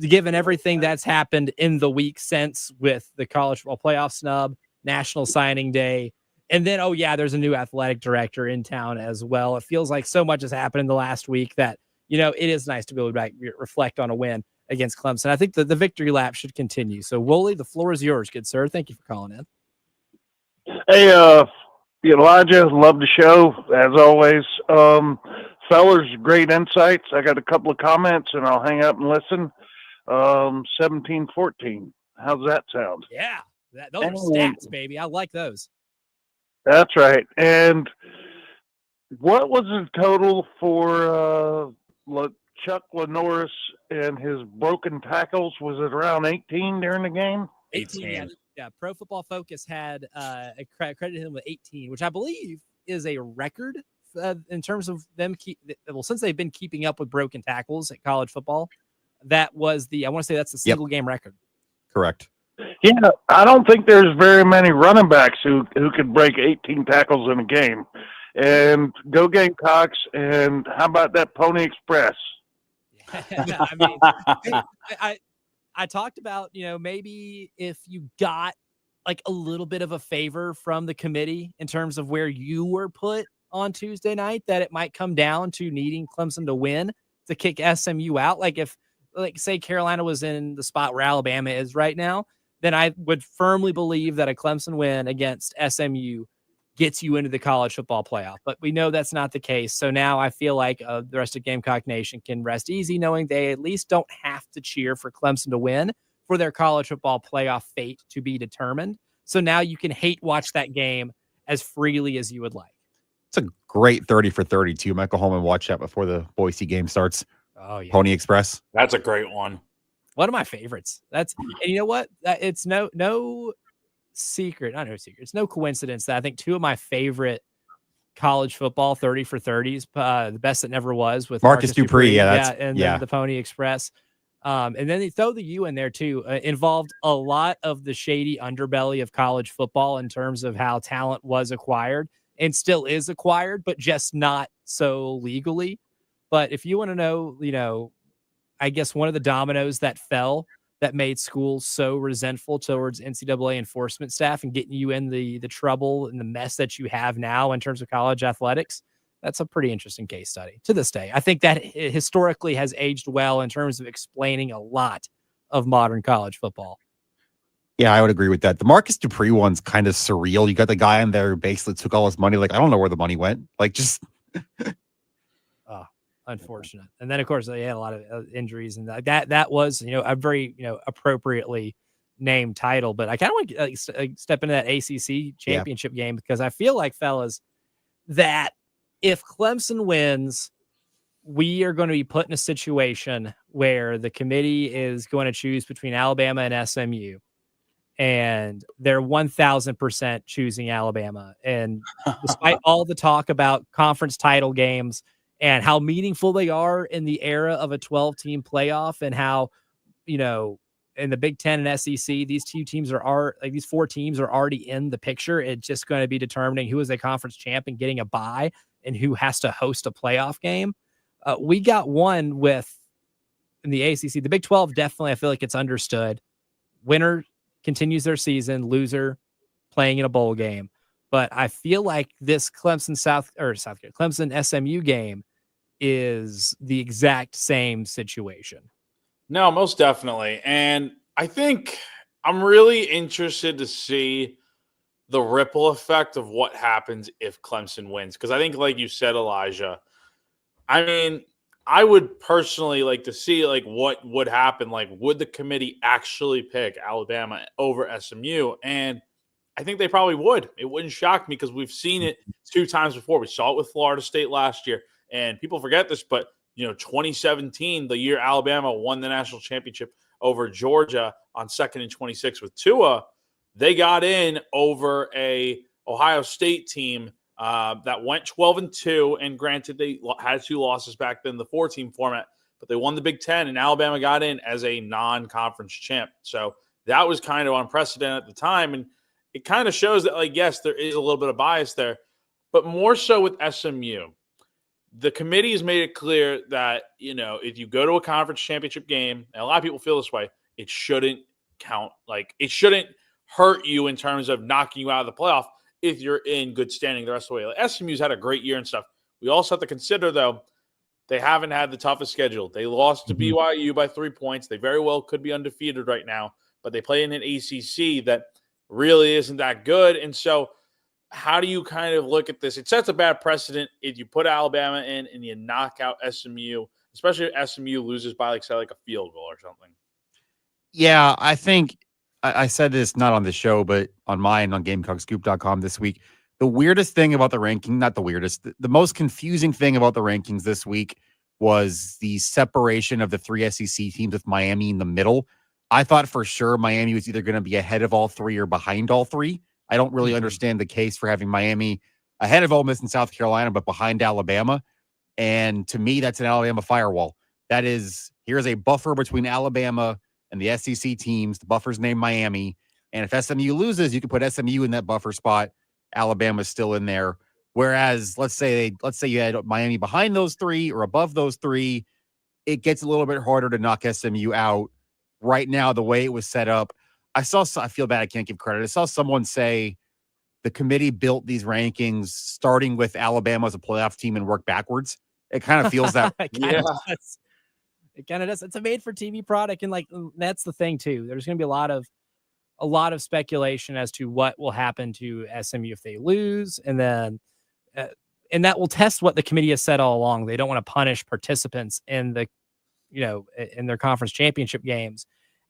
given everything that's happened in the week since with the college football playoff snub, National Signing Day, and then, oh yeah, there's a new athletic director in town as well. It feels like so much has happened in the last week that, it is nice to be able to reflect on a win against Clemson. I think that the victory lap should continue. So, Wooly, the floor is yours, good sir. Thank you for calling in. Hey, Elijah, love the show, as always. Fellas, great insights. I got a couple of comments, and I'll hang up and listen. 17-14. How's that sound? Yeah, those are stats, baby. I like those. That's right. And what was the total for Chuck Lenoris and his broken tackles? Was it around 18 during the game? 18. Yeah. Pro Football Focus had credited him with 18, which I believe is a record in terms of them. Since they've been keeping up with broken tackles at college football, that was I want to say that's the single game record. Correct. Yeah, I don't think there's very many running backs who could break 18 tackles in a game. And go Gamecocks, and how about that Pony Express? Yeah, I mean, I talked about, maybe if you got like a little bit of a favor from the committee in terms of where you were put on Tuesday night, that it might come down to needing Clemson to win to kick SMU out. Like if, say Carolina was in the spot where Alabama is right now, then I would firmly believe that a Clemson win against SMU gets you into the college football playoff. But we know that's not the case. So now I feel like the rest of Gamecock Nation can rest easy knowing they at least don't have to cheer for Clemson to win for their college football playoff fate to be determined. So now you can hate watch that game as freely as you would like. It's a great 30 for 32. Might go home and watch that before the Boise game starts. Oh, yeah. Pony Express. That's a great one. One of my favorites. And you know what? It's no secret. Not no secret. It's no coincidence that I think two of my favorite college football 30 for 30s, the best that never was with Marcus Dupree. and then the Pony Express. And then they throw the U in there too. Involved a lot of the shady underbelly of college football in terms of how talent was acquired and still is acquired, but just not so legally. But if you want to know, I guess one of the dominoes that fell that made schools so resentful towards NCAA enforcement staff and getting you in the trouble and the mess that you have now in terms of college athletics, that's a pretty interesting case study to this day. I think that historically has aged well in terms of explaining a lot of modern college football. Yeah, I would agree with that. The Marcus Dupree one's kind of surreal. You got the guy in there who basically took all his money. Like, I don't know where the money went. Like, just... Unfortunate. And then of course they had a lot of injuries and that was, a very, appropriately named title, but I kind of want to step into that ACC championship game because I feel like, fellas, that if Clemson wins, we are going to be put in a situation where the committee is going to choose between Alabama and SMU, and they're 1000% choosing Alabama. And despite all the talk about conference title games and how meaningful they are in the era of a 12-team playoff, and how, in the Big Ten and SEC, these these four teams are already in the picture. It's just going to be determining who is a conference champ and getting a bye and who has to host a playoff game. We got one in the ACC. The Big 12, definitely, I feel like it's understood. Winner continues their season, loser playing in a bowl game. But I feel like this Clemson SMU game is the exact same situation. No, most definitely. And I think I'm really interested to see the ripple effect of what happens if Clemson wins. Because I think, like you said, Elijah, I mean, I would personally like to see what would happen. Like, would the committee actually pick Alabama over SMU? And I think they probably would. It wouldn't shock me because we've seen it 2 times before. We saw it with Florida State last year. And people forget this, but 2017, the year Alabama won the national championship over Georgia on 2nd and 26 with Tua, they got in over a Ohio State team that went 12-2. And granted, they had 2 losses back then, the 4-team format, but they won the Big Ten, and Alabama got in as a non-conference champ. So that was kind of unprecedented at the time. And it kind of shows that, like, yes, there is a little bit of bias there, but more so with SMU. The committee has made it clear that, if you go to a conference championship game, and a lot of people feel this way, it shouldn't count. Like, it shouldn't hurt you in terms of knocking you out of the playoff if you're in good standing the rest of the way. Like, SMU's had a great year and stuff. We also have to consider, though, they haven't had the toughest schedule. They lost to BYU by 3 points. They very well could be undefeated right now, but they play in an ACC that really isn't that good. And so how do you kind of look at this? It sets a bad precedent if you put Alabama in and you knock out SMU, especially if SMU loses by, like a field goal or something. Yeah, I think I said this not on the show, but on mine on GamecockScoop.com this week. The weirdest thing about the ranking, not the weirdest, the most confusing thing about the rankings this week was the separation of the 3 SEC teams with Miami in the middle. I thought for sure Miami was either going to be ahead of all 3 or behind all 3. I don't really understand the case for having Miami ahead of Ole Miss and South Carolina, but behind Alabama. And to me, that's an Alabama firewall. That is, here's a buffer between Alabama and the SEC teams. The buffer's named Miami. And if SMU loses, you can put SMU in that buffer spot. Alabama's still in there. Whereas, let's say you had Miami behind those 3 or above those 3, it gets a little bit harder to knock SMU out. Right now, the way it was set up, I feel bad I can't give credit. I saw someone say the committee built these rankings starting with Alabama as a playoff team and work backwards. It kind of feels that. It kind of does. It's a made-for-TV product, and that's the thing too. There's going to be a lot of speculation as to what will happen to SMU if they lose, and then and that will test what the committee has said all along. They don't want to punish participants in the in their conference championship games.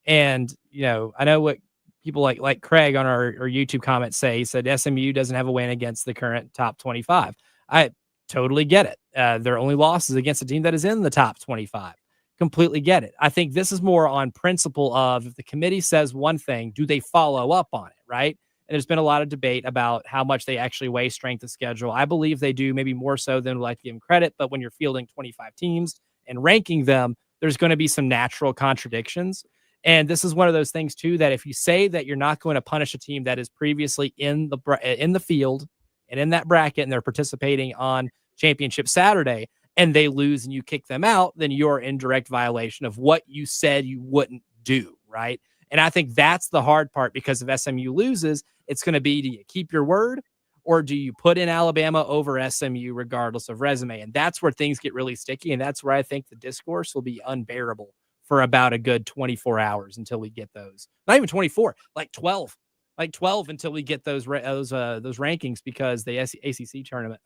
And, I know what people like Craig on our YouTube comments say. He said SMU doesn't have a win against the current top 25. I totally get it. Their only loss is against a team that is in the top 25. Completely get it. I think this is more on principle of, if the committee says one thing, do they follow up on it, right? And there's been a lot of debate about how much they actually weigh strength of schedule. I believe they do, maybe more so than we'd like to give them credit. But when you're fielding 25 teams and ranking them, there's going to be some natural contradictions. And this is one of those things too, that if you say that you're not going to punish a team that is previously in the field and in that bracket, and they're participating on championship Saturday, and they lose and you kick them out, then you're in direct violation of what you said you wouldn't do, right? And I think that's the hard part, because if SMU loses, it's going to be, do you keep your word, or do you put in Alabama over SMU regardless of resume? And that's where things get really sticky, and that's where I think the discourse will be unbearable for about a good 24 hours until we get those. Not even 24, like 12 until we get those rankings, because the ACC tournament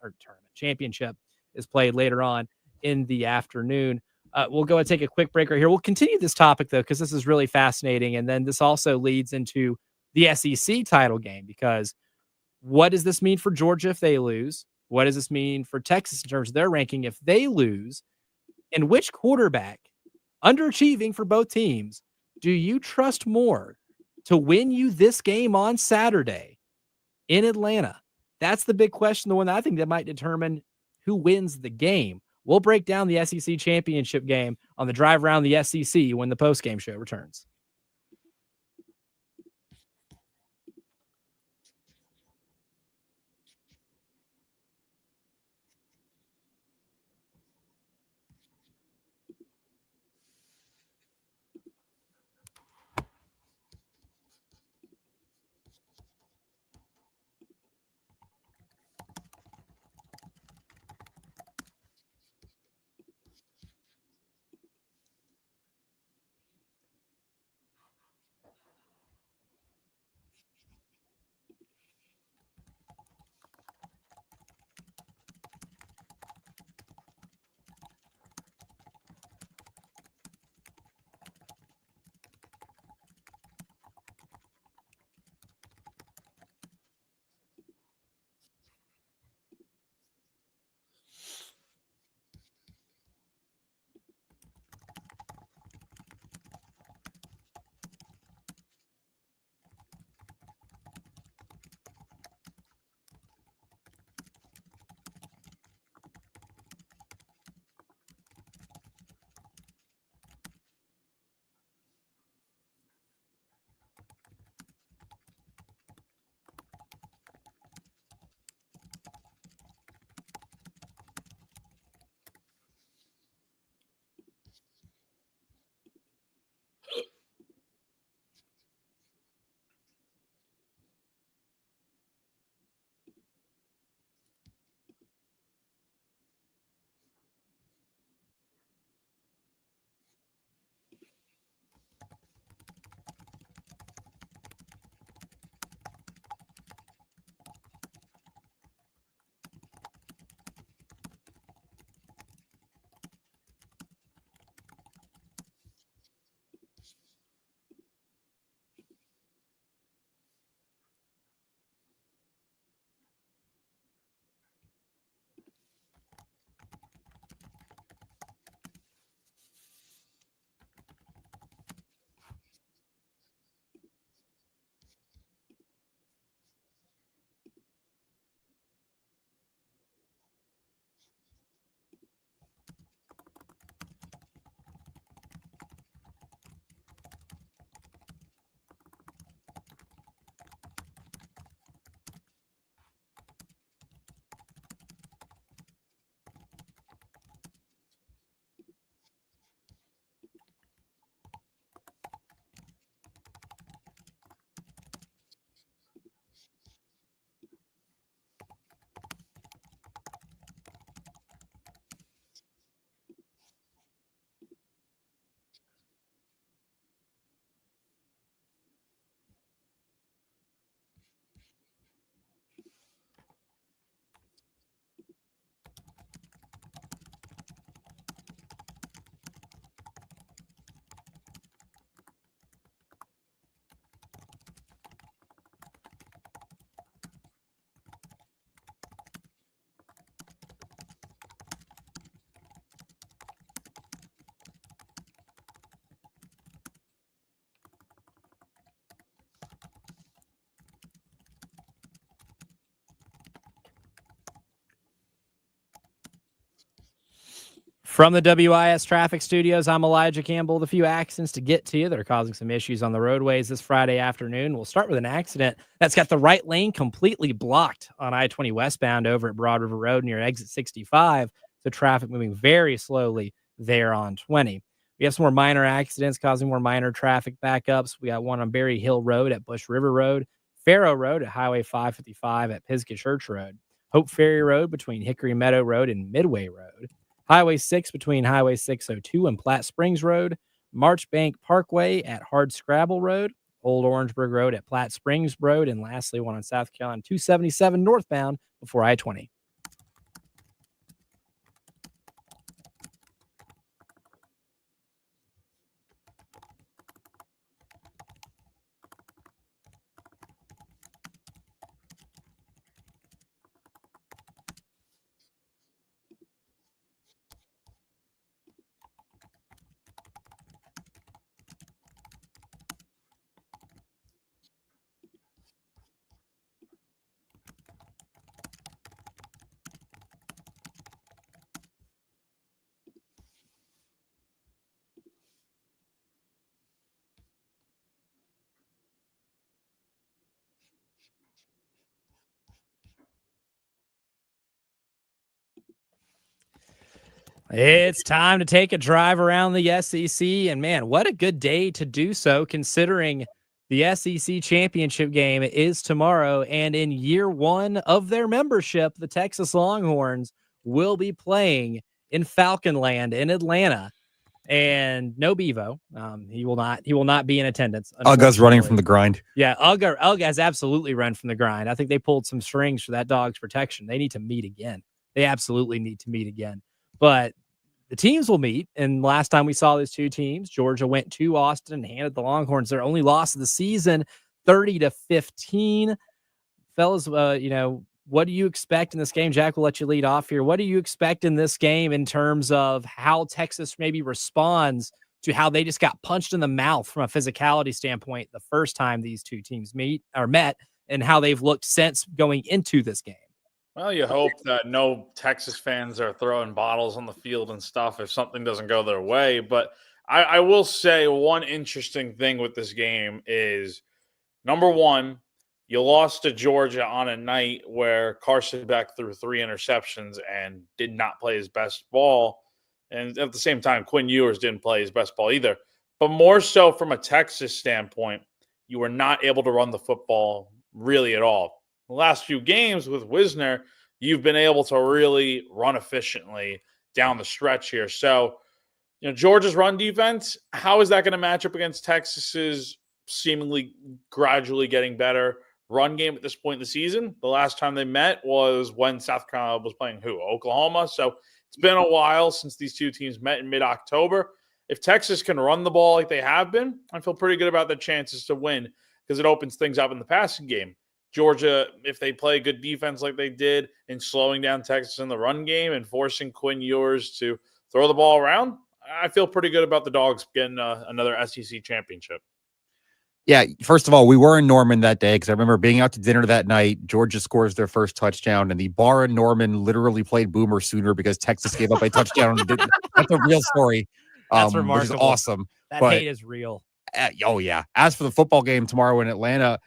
championship is played later on in the afternoon. We'll go and take a quick break right here. We'll continue this topic, though, because this is really fascinating. And then this also leads into the SEC title game, because what does this mean for Georgia if they lose? What does this mean for Texas in terms of their ranking if they lose? And which quarterback, underachieving for both teams, do you trust more to win you this game on Saturday in Atlanta? That's the big question, the one that I think that might determine who wins the game. We'll break down the SEC championship game on the drive around the SEC when the postgame show returns. From the WIS Traffic Studios, I'm Elijah Campbell with a few accidents to get to you that are causing some issues on the roadways this Friday afternoon. We'll start with an accident that's got the right lane completely blocked on I-20 westbound over at Broad River Road near exit 65. The traffic moving very slowly there on 20. We have some more minor accidents causing more minor traffic backups. We got one on Berry Hill Road at Bush River Road, Farrow Road at Highway 555 at Pisgah Church Road, Hope Ferry Road between Hickory Meadow Road and Midway Road, Highway 6 between Highway 602 and Platte Springs Road, Marchbank Parkway at Hardscrabble Road, Old Orangeburg Road at Platte Springs Road, and lastly, one on South Carolina 277 northbound before I-20. It's time to take a drive around the SEC, and man, what a good day to do so considering the SEC championship game is tomorrow, and in year one of their membership, the Texas Longhorns will be playing in Falcon Land in Atlanta, and no Bevo. He will not be in attendance. Ugga's running from the grind. Yeah, Ugga has absolutely run from the grind. I think they pulled some strings for that dog's protection. They need to meet again. They absolutely need to meet again. But the teams will meet, and last time we saw these two teams, Georgia went to Austin and handed the Longhorns their only loss of the season, 30-15. Fellas, what do you expect in this game? Jack, will let you lead off here. What do you expect in this game in terms of how Texas maybe responds to how they just got punched in the mouth from a physicality standpoint the first time these two teams met, and how they've looked since going into this game? Well, you hope that no Texas fans are throwing bottles on the field and stuff if something doesn't go their way. But I will say one interesting thing with this game is, number one, you lost to Georgia on a night where Carson Beck threw 3 interceptions and did not play his best ball. And at the same time, Quinn Ewers didn't play his best ball either. But more so from a Texas standpoint, you were not able to run the football really at all. The last few games with Wisner, you've been able to really run efficiently down the stretch here. So, Georgia's run defense, how is that going to match up against Texas's seemingly gradually getting better run game at this point in the season? The last time they met was when South Carolina was playing Oklahoma. So it's been a while since these two teams met in mid-October. If Texas can run the ball like they have been, I feel pretty good about their chances to win because it opens things up in the passing game. Georgia, if they play good defense like they did in slowing down Texas in the run game and forcing Quinn Ewers to throw the ball around, I feel pretty good about the Dogs getting another SEC championship. Yeah, first of all, we were in Norman that day because I remember being out to dinner that night. Georgia scores their first touchdown, and the bar in Norman literally played Boomer Sooner because Texas gave up a touchdown. That's a real story. That's remarkable. Which is awesome. That hate is real. Oh, yeah. As for the football game tomorrow in Atlanta,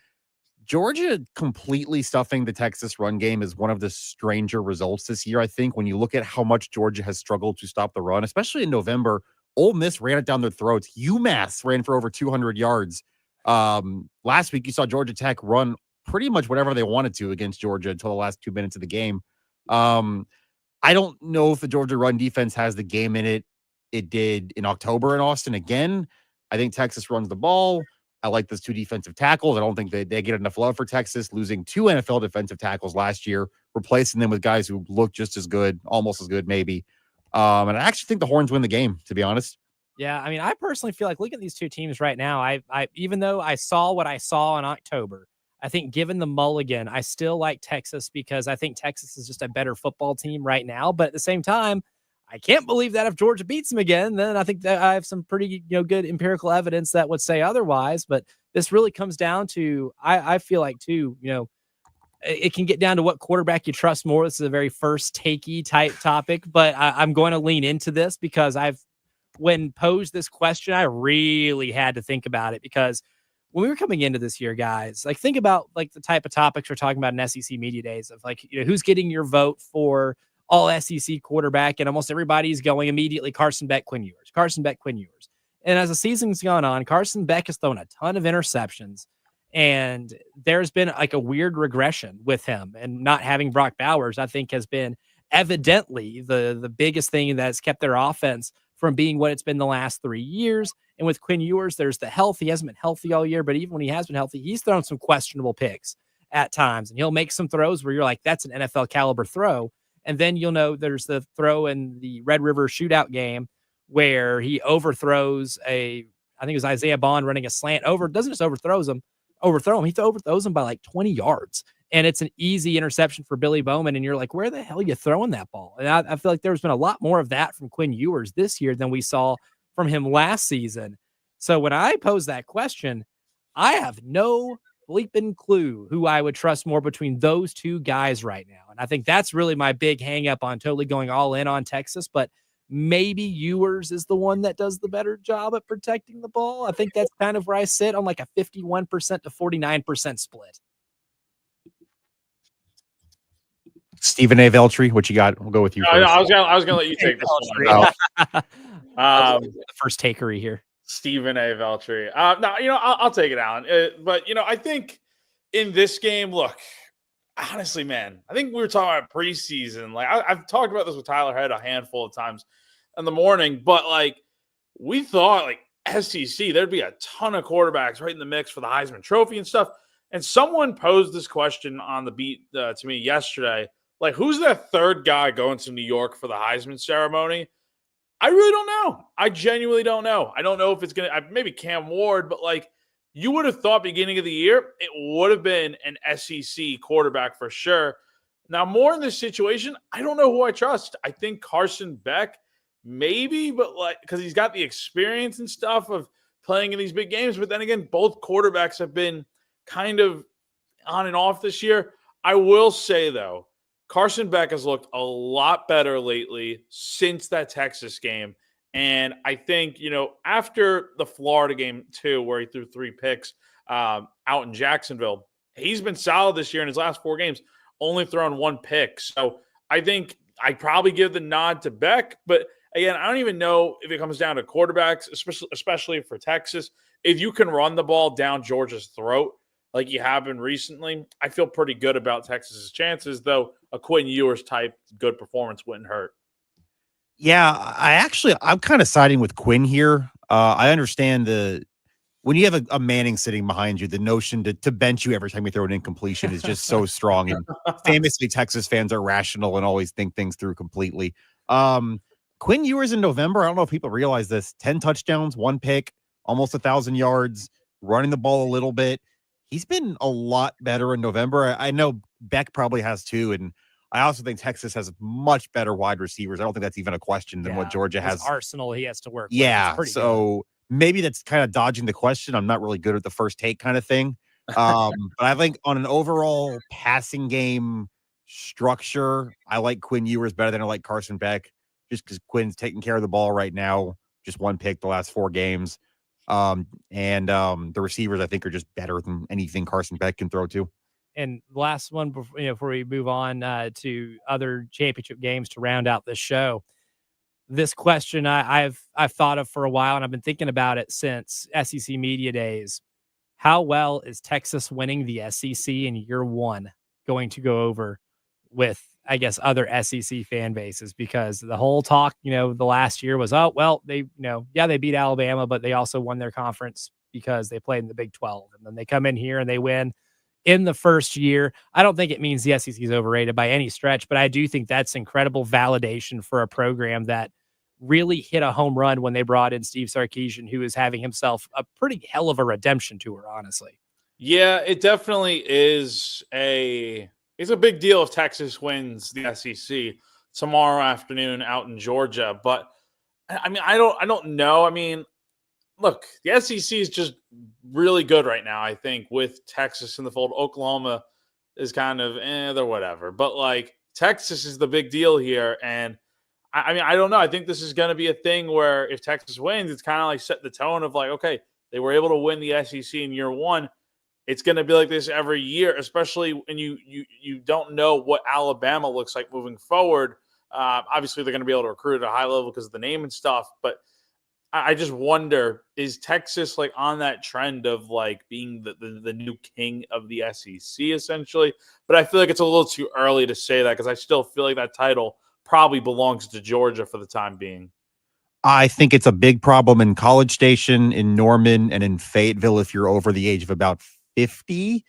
Georgia completely stuffing the Texas run game is one of the stranger results this year, I think, when you look at how much Georgia has struggled to stop the run, especially in November. Ole Miss ran it down their throats. UMass ran for over 200 yards. Last week, you saw Georgia Tech run pretty much whatever they wanted to against Georgia until the last 2 minutes of the game. I don't know if the Georgia run defense has the game in it it did in October in Austin again. I think Texas runs the ball. I like those two defensive tackles. I don't think they get enough love for Texas, losing 2 NFL defensive tackles last year, replacing them with guys who look just as good, almost as good, maybe. And I actually think the Horns win the game, to be honest. Yeah, I mean, I personally feel like looking at these two teams right now, I even though I saw what I saw in October, I think given the mulligan, I still like Texas because I think Texas is just a better football team right now. But at the same time, I can't believe that if Georgia beats them again, then I think that I have some pretty good empirical evidence that would say otherwise. But this really comes down to I feel like too, it can get down to what quarterback you trust more. This is a very first takey type topic, but I'm going to lean into this because when posed this question, I really had to think about it, because when we were coming into this year, guys, like, think about like the type of topics we're talking about in SEC media days of, like, who's getting your vote for all SEC quarterback, and almost everybody's going immediately Carson Beck, Quinn Ewers, Carson Beck, Quinn Ewers. And as the season's gone on, Carson Beck has thrown a ton of interceptions, and there's been like a weird regression with him, and not having Brock Bowers, I think, has been evidently the biggest thing that's kept their offense from being what it's been the last 3 years. And with Quinn Ewers, there's the health. He hasn't been healthy all year, but even when he has been healthy, he's thrown some questionable picks at times, and he'll make some throws where you're like, that's an NFL caliber throw. And then you'll know there's the throw in the Red River shootout game where he overthrows I think it was Isaiah Bond running a slant doesn't just overthrow him, he overthrows him by like 20 yards. And it's an easy interception for Billy Bowman. And you're like, where the hell are you throwing that ball? And I feel like there's been a lot more of that from Quinn Ewers this year than we saw from him last season. So when I pose that question, I have no bleeping clue who I would trust more between those two guys right now. And I think that's really my big hang up on totally going all in on Texas, but maybe Ewers is the one that does the better job at protecting the ball. I think that's kind of where I sit on like a 51% to 49% split. Stephen A. Veltri, what you got? We'll go with you first. No, I was gonna let you take this one. The first takery here. Stephen A. Veltri. No, I'll take it, Alan. But I think in this game, look, honestly, man, I think we were talking about preseason. Like, I've talked about this with Tyler Head a handful of times in the morning, but like, we thought like SEC, there'd be a ton of quarterbacks right in the mix for the Heisman Trophy and stuff. And someone posed this question on the beat to me yesterday, like, who's that third guy going to New York for the Heisman ceremony? I really don't know. I genuinely don't know. I don't know if it's going to, maybe Cam Ward, but like, you would have thought beginning of the year, it would have been an SEC quarterback for sure. Now, more in this situation, I don't know who I trust. I think Carson Beck, maybe, but like, because he's got the experience and stuff of playing in these big games. But then again, both quarterbacks have been kind of on and off this year. I will say, though, Carson Beck has looked a lot better lately since that Texas game. And I think, after the Florida game too, where he threw 3 picks out in Jacksonville, he's been solid this year in his last 4 games, only thrown 1 pick. So I think I'd probably give the nod to Beck. But again, I don't even know if it comes down to quarterbacks, especially for Texas. If you can run the ball down Georgia's throat like you have been recently, I feel pretty good about Texas's chances, though a Quinn Ewers type good performance wouldn't hurt. Yeah, I'm kind of siding with Quinn here. I understand when you have a Manning sitting behind you, the notion to bench you every time you throw an incompletion is just so strong. And famously, Texas fans are rational and always think things through completely. Quinn Ewers in November, I don't know if people realize this, 10 touchdowns, 1 pick, almost 1,000 yards, running the ball a little bit. He's been a lot better in November. I know Beck probably has too, and I also think Texas has much better wide receivers. I don't think that's even a question than what Georgia has. Arsenal he has to work with. Yeah, so maybe that's kind of dodging the question. I'm not really good at the first take kind of thing. But I think on an overall passing game structure, I like Quinn Ewers better than I like Carson Beck, just because Quinn's taking care of the ball right now. Just 1 pick the last 4 games. The receivers, I think, are just better than anything Carson Beck can throw to. And last one before we move on to other championship games to round out this show. This question I've thought of for a while, and I've been thinking about it since SEC media days. How well is Texas winning the SEC in year 1 going to go over with, I guess, other SEC fan bases? Because the whole talk, the last year was, they beat Alabama, but they also won their conference because they played in the Big 12. And then they come in here and they win in the first year. I don't think it means the SEC is overrated by any stretch, but I do think that's incredible validation for a program that really hit a home run when they brought in Steve Sarkisian, who is having himself a pretty hell of a redemption tour, honestly. Yeah, it definitely is it's a big deal if Texas wins the SEC tomorrow afternoon out in Georgia. But I mean, I don't know. I mean, look, the SEC is just really good right now, I think, with Texas in the fold. Oklahoma is kind of they're whatever. But like Texas is the big deal here, and I mean, I don't know. I think this is going to be a thing where if Texas wins, it's kind of like set the tone of like, okay, they were able to win the SEC in year one. It's going to be like this every year, especially when you don't know what Alabama looks like moving forward. Obviously, they're going to be able to recruit at a high level because of the name and stuff. But I just wonder, is Texas like on that trend of like being the new king of the SEC essentially? But I feel like it's a little too early to say that because I still feel like that title probably belongs to Georgia for the time being. I think it's a big problem in College Station, in Norman, and in Fayetteville if you're over the age of about 50.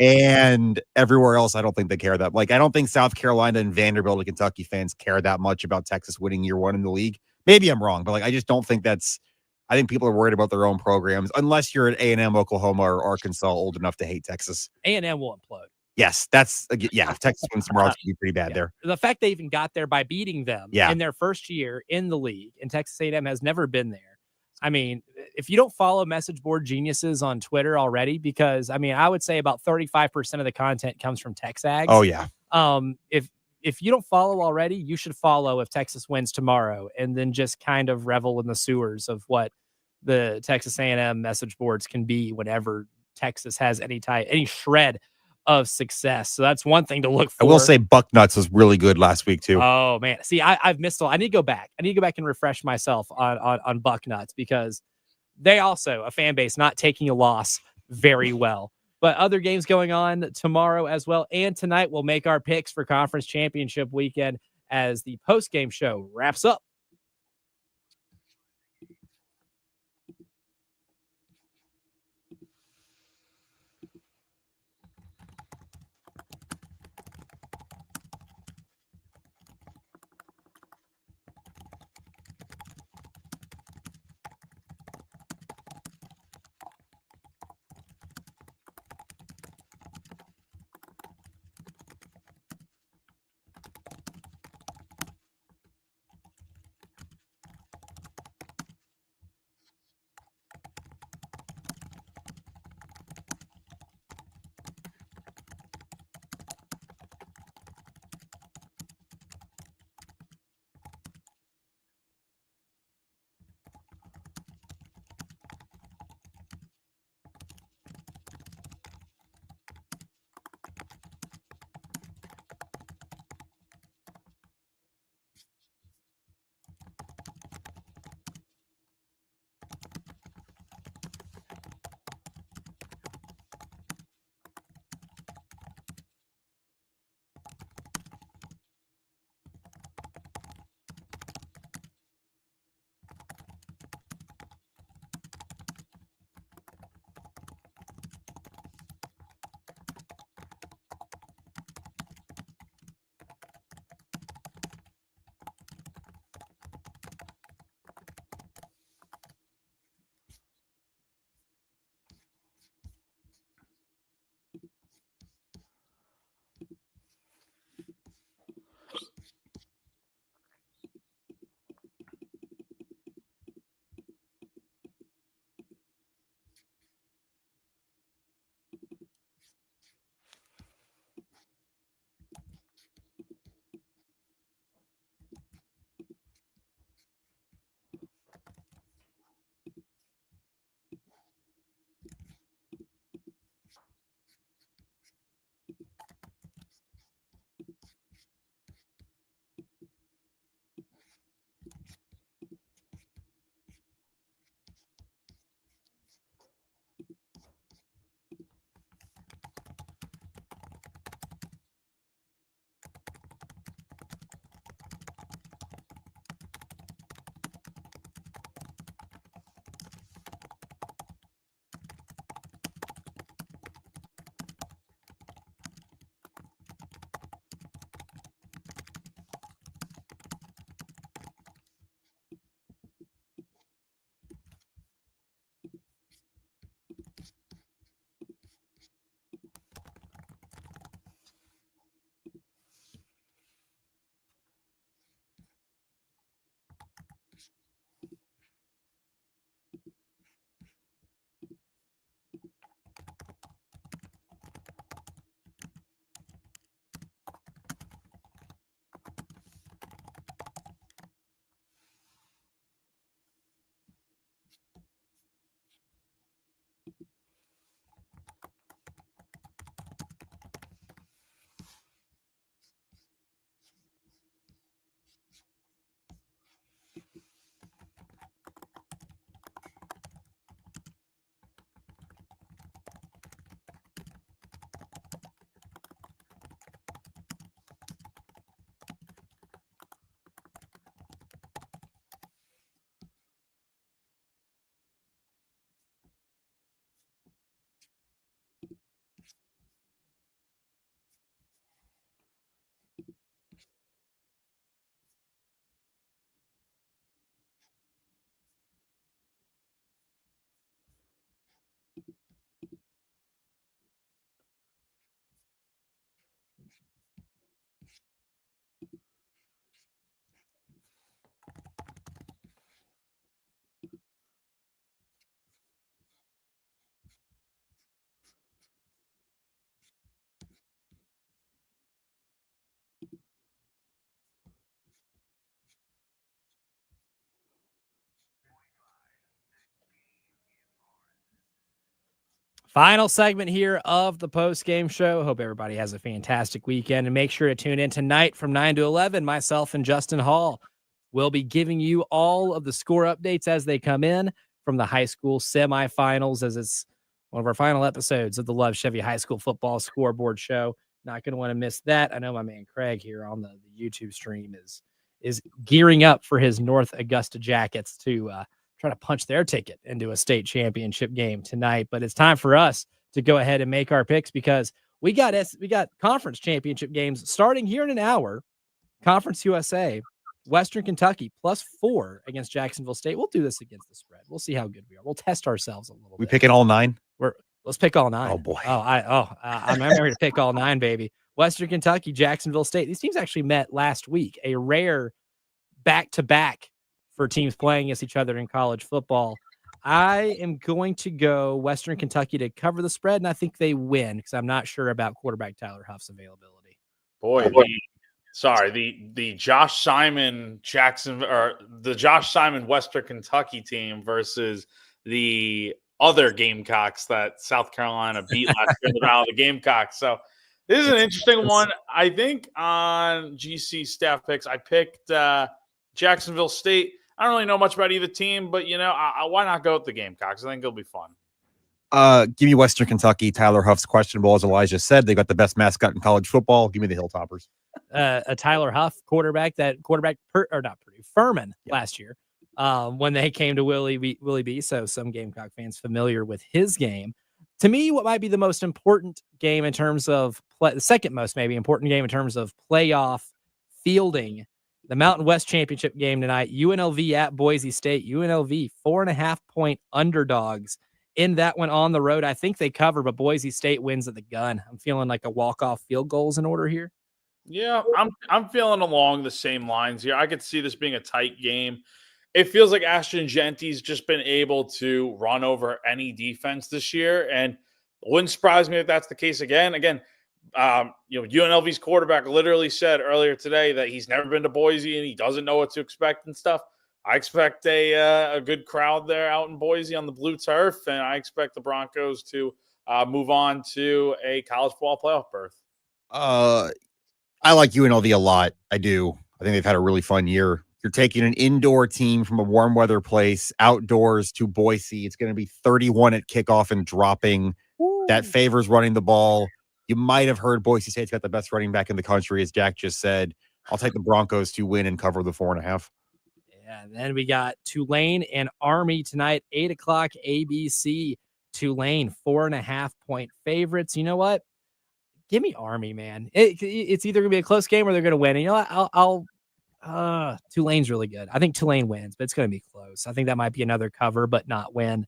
And everywhere else, I don't think they care that. Like, I don't think South Carolina and Vanderbilt and Kentucky fans care that much about Texas winning year one in the league. Maybe I'm wrong, but like, I just don't think that's. I think people are worried about their own programs, unless you're at A&M, Oklahoma, or Arkansas, old enough to hate Texas. A&M will implode. Yes, that's if Texas wins tomorrow, it's gonna be pretty bad there. The fact they even got there by beating them in their first year in the league, and Texas A&M has never been there. I mean, if you don't follow message board geniuses on Twitter already, because I mean, I would say about 35% of the content comes from Texags. Oh yeah. If you don't follow already, you should follow if Texas wins tomorrow, and then just kind of revel in the sewers of what the Texas A&M message boards can be whenever Texas has any shred of success. So that's one thing to look for. I will say Bucknuts was really good last week too. Oh man. See, I've missed I need to go back. I need to go back and refresh myself on Bucknuts because they also a fan base not taking a loss very well. But other games going on tomorrow as well. And tonight we'll make our picks for conference championship weekend as the post-game show wraps up. Final segment here of the post-game show. Hope everybody has a fantastic weekend, and make sure to tune in tonight from 9 to 11. Myself and Justin Hall will be giving you all of the score updates as they come in from the high school semifinals, as it's one of our final episodes of the Love Chevy High School Football Scoreboard Show. Not going to want to miss that. I know my man Craig here on the YouTube stream is gearing up for his North Augusta Jackets to try to punch their ticket into a state championship game tonight. But it's time for us to go ahead and make our picks, because we got conference championship games starting here in an hour. Conference USA, Western Kentucky +4 against Jacksonville State. We'll do this against the spread. We'll see how good we are. We'll test ourselves a little bit. We picking all 9? Let's pick all 9. Oh boy. I'm ready to pick all 9, baby. Western Kentucky, Jacksonville State. These teams actually met last week, a rare back-to-back for teams playing against each other in college football. I am going to go Western Kentucky to cover the spread, and I think they win because I'm not sure about quarterback Tyler Huff's availability. The Josh Simon the Josh Simon Western Kentucky team versus the other Gamecocks that South Carolina beat last year in the round of the Gamecocks. So this is an interesting one. I think on GC staff picks, I picked Jacksonville State. I don't really know much about either team, but why not go with the Gamecocks? I think it'll be fun. Give me Western Kentucky. Tyler Huff's questionable, as Elijah said. They got the best mascot in college football. Give me the Hilltoppers. A Tyler Huff Furman last year when they came to Willie B. So some Gamecock fans familiar with his game. To me, what might be the most important game in terms of the second most maybe important game in terms of playoff fielding, the Mountain West Championship game tonight, UNLV at Boise State. UNLV 4.5-point underdogs in that one on the road. I think they cover, but Boise State wins at the gun. I'm feeling like a walk-off field goals in order here. Yeah, I'm feeling along the same lines here. I could see this being a tight game. It feels like Ashton Genty's just been able to run over any defense this year, and it wouldn't surprise me if that's the case again. UNLV's quarterback literally said earlier today that he's never been to Boise and he doesn't know what to expect and stuff. I expect a good crowd there out in Boise on the blue turf, and I expect the Broncos to move on to a college football playoff berth. I like UNLV a lot. I do. I think they've had a really fun year. You're taking an indoor team from a warm weather place outdoors to Boise. It's going to be 31 at kickoff and dropping. Woo. That favors running the ball. You might have heard Boise State's got the best running back in the country, as Jack just said. I'll take the Broncos to win and cover the 4.5. Yeah, and then we got Tulane and Army tonight, 8 o'clock ABC. Tulane, 4.5-point favorites. You know what? Give me Army, man. It's either going to be a close game or they're going to win. And you know what? Tulane's really good. I think Tulane wins, but it's going to be close. I think that might be another cover, but not win.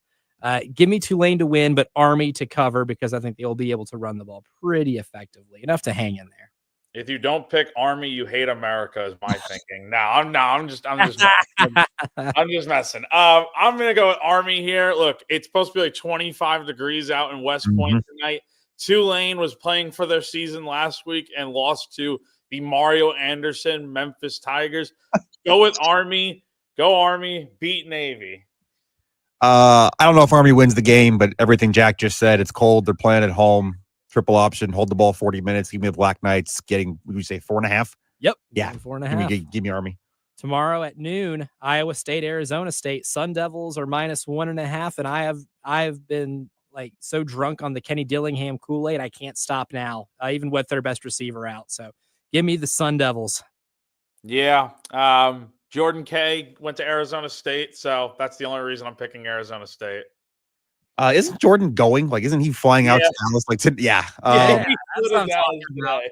Give me Tulane to win, but Army to cover, because I think they'll be able to run the ball pretty effectively, enough to hang in there. If you don't pick Army, you hate America, is my thinking. I'm just messing. I'm gonna go with Army here. Look, it's supposed to be like 25 degrees out in West Point tonight. Tulane was playing for their season last week and lost to the Mario Anderson Memphis Tigers. Go with Army. Go Army. Beat Navy. I don't know if Army wins the game, but everything Jack just said, it's cold. They're playing at home. Triple option. Hold the ball 40 minutes. Give me the Black Knights getting, would you say 4.5? Yep. Yeah. 4.5. Give me Army. Tomorrow at noon, Iowa State, Arizona State. Sun Devils are -1.5, and I have been like so drunk on the Kenny Dillingham Kool-Aid, I can't stop now, even with their best receiver out. So give me the Sun Devils. Yeah. Jordan K went to Arizona State, so that's the only reason I'm picking Arizona State. Isn't Jordan going? Like, isn't he flying out to Dallas? Like, that's what I'm talking about.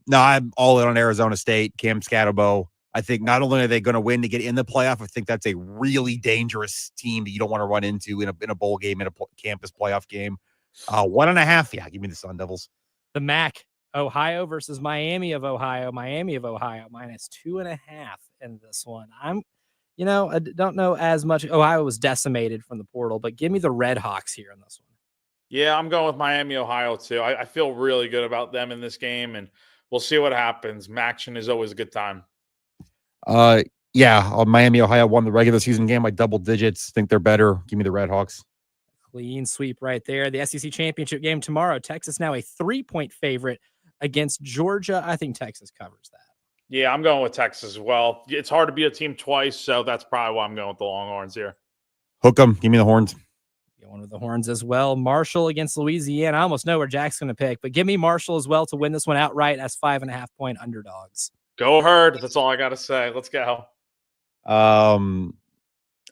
No, I'm all in on Arizona State. Cam Scatterbo. I think not only are they going to win to get in the playoff, I think that's a really dangerous team that you don't want to run into in a bowl game, in a campus playoff game. 1.5. Yeah, give me the Sun Devils. The MAC, Ohio versus Miami of Ohio. Miami of Ohio -2.5 in this one. I don't know as much. Ohio was decimated from the portal, but give me the Red Hawks here in this one. Yeah, I'm going with Miami, Ohio, too. I feel really good about them in this game, and we'll see what happens. Maction is always a good time. Miami, Ohio won the regular season game by double digits. Think they're better. Give me the Red Hawks. Clean sweep right there. The SEC championship game tomorrow. Texas now a 3-point favorite against Georgia. I think Texas covers that. Yeah, I'm going with Texas as well. It's hard to beat a team twice, so that's probably why I'm going with the Longhorns here. Hook 'em. Give me the horns. Going with the horns as well. Marshall against Louisiana. I almost know where Jack's going to pick, but give me Marshall as well to win this one outright as 5.5-point underdogs. Go Herd. That's all I got to say. Let's go.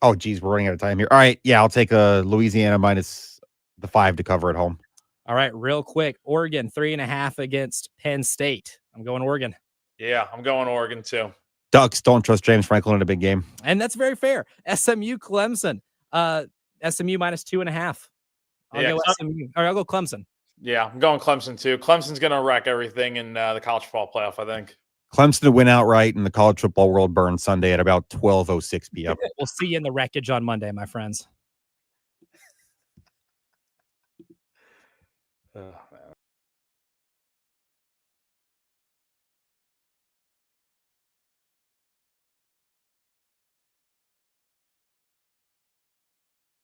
Oh, geez, we're running out of time here. All right. Yeah, I'll take Louisiana minus the 5 to cover at home. All right, real quick. Oregon, 3.5 against Penn State. I'm going Oregon. Yeah, I'm going Oregon too. Ducks, don't trust James Franklin in a big game. And that's very fair. SMU, Clemson. SMU minus 2.5. I'll go SMU. Or I'll go Clemson. Yeah, I'm going Clemson too. Clemson's going to wreck everything in the college football playoff, I think. Clemson to win outright, and the college football world burns Sunday at about 12:06 p.m. We'll see you in the wreckage on Monday, my friends.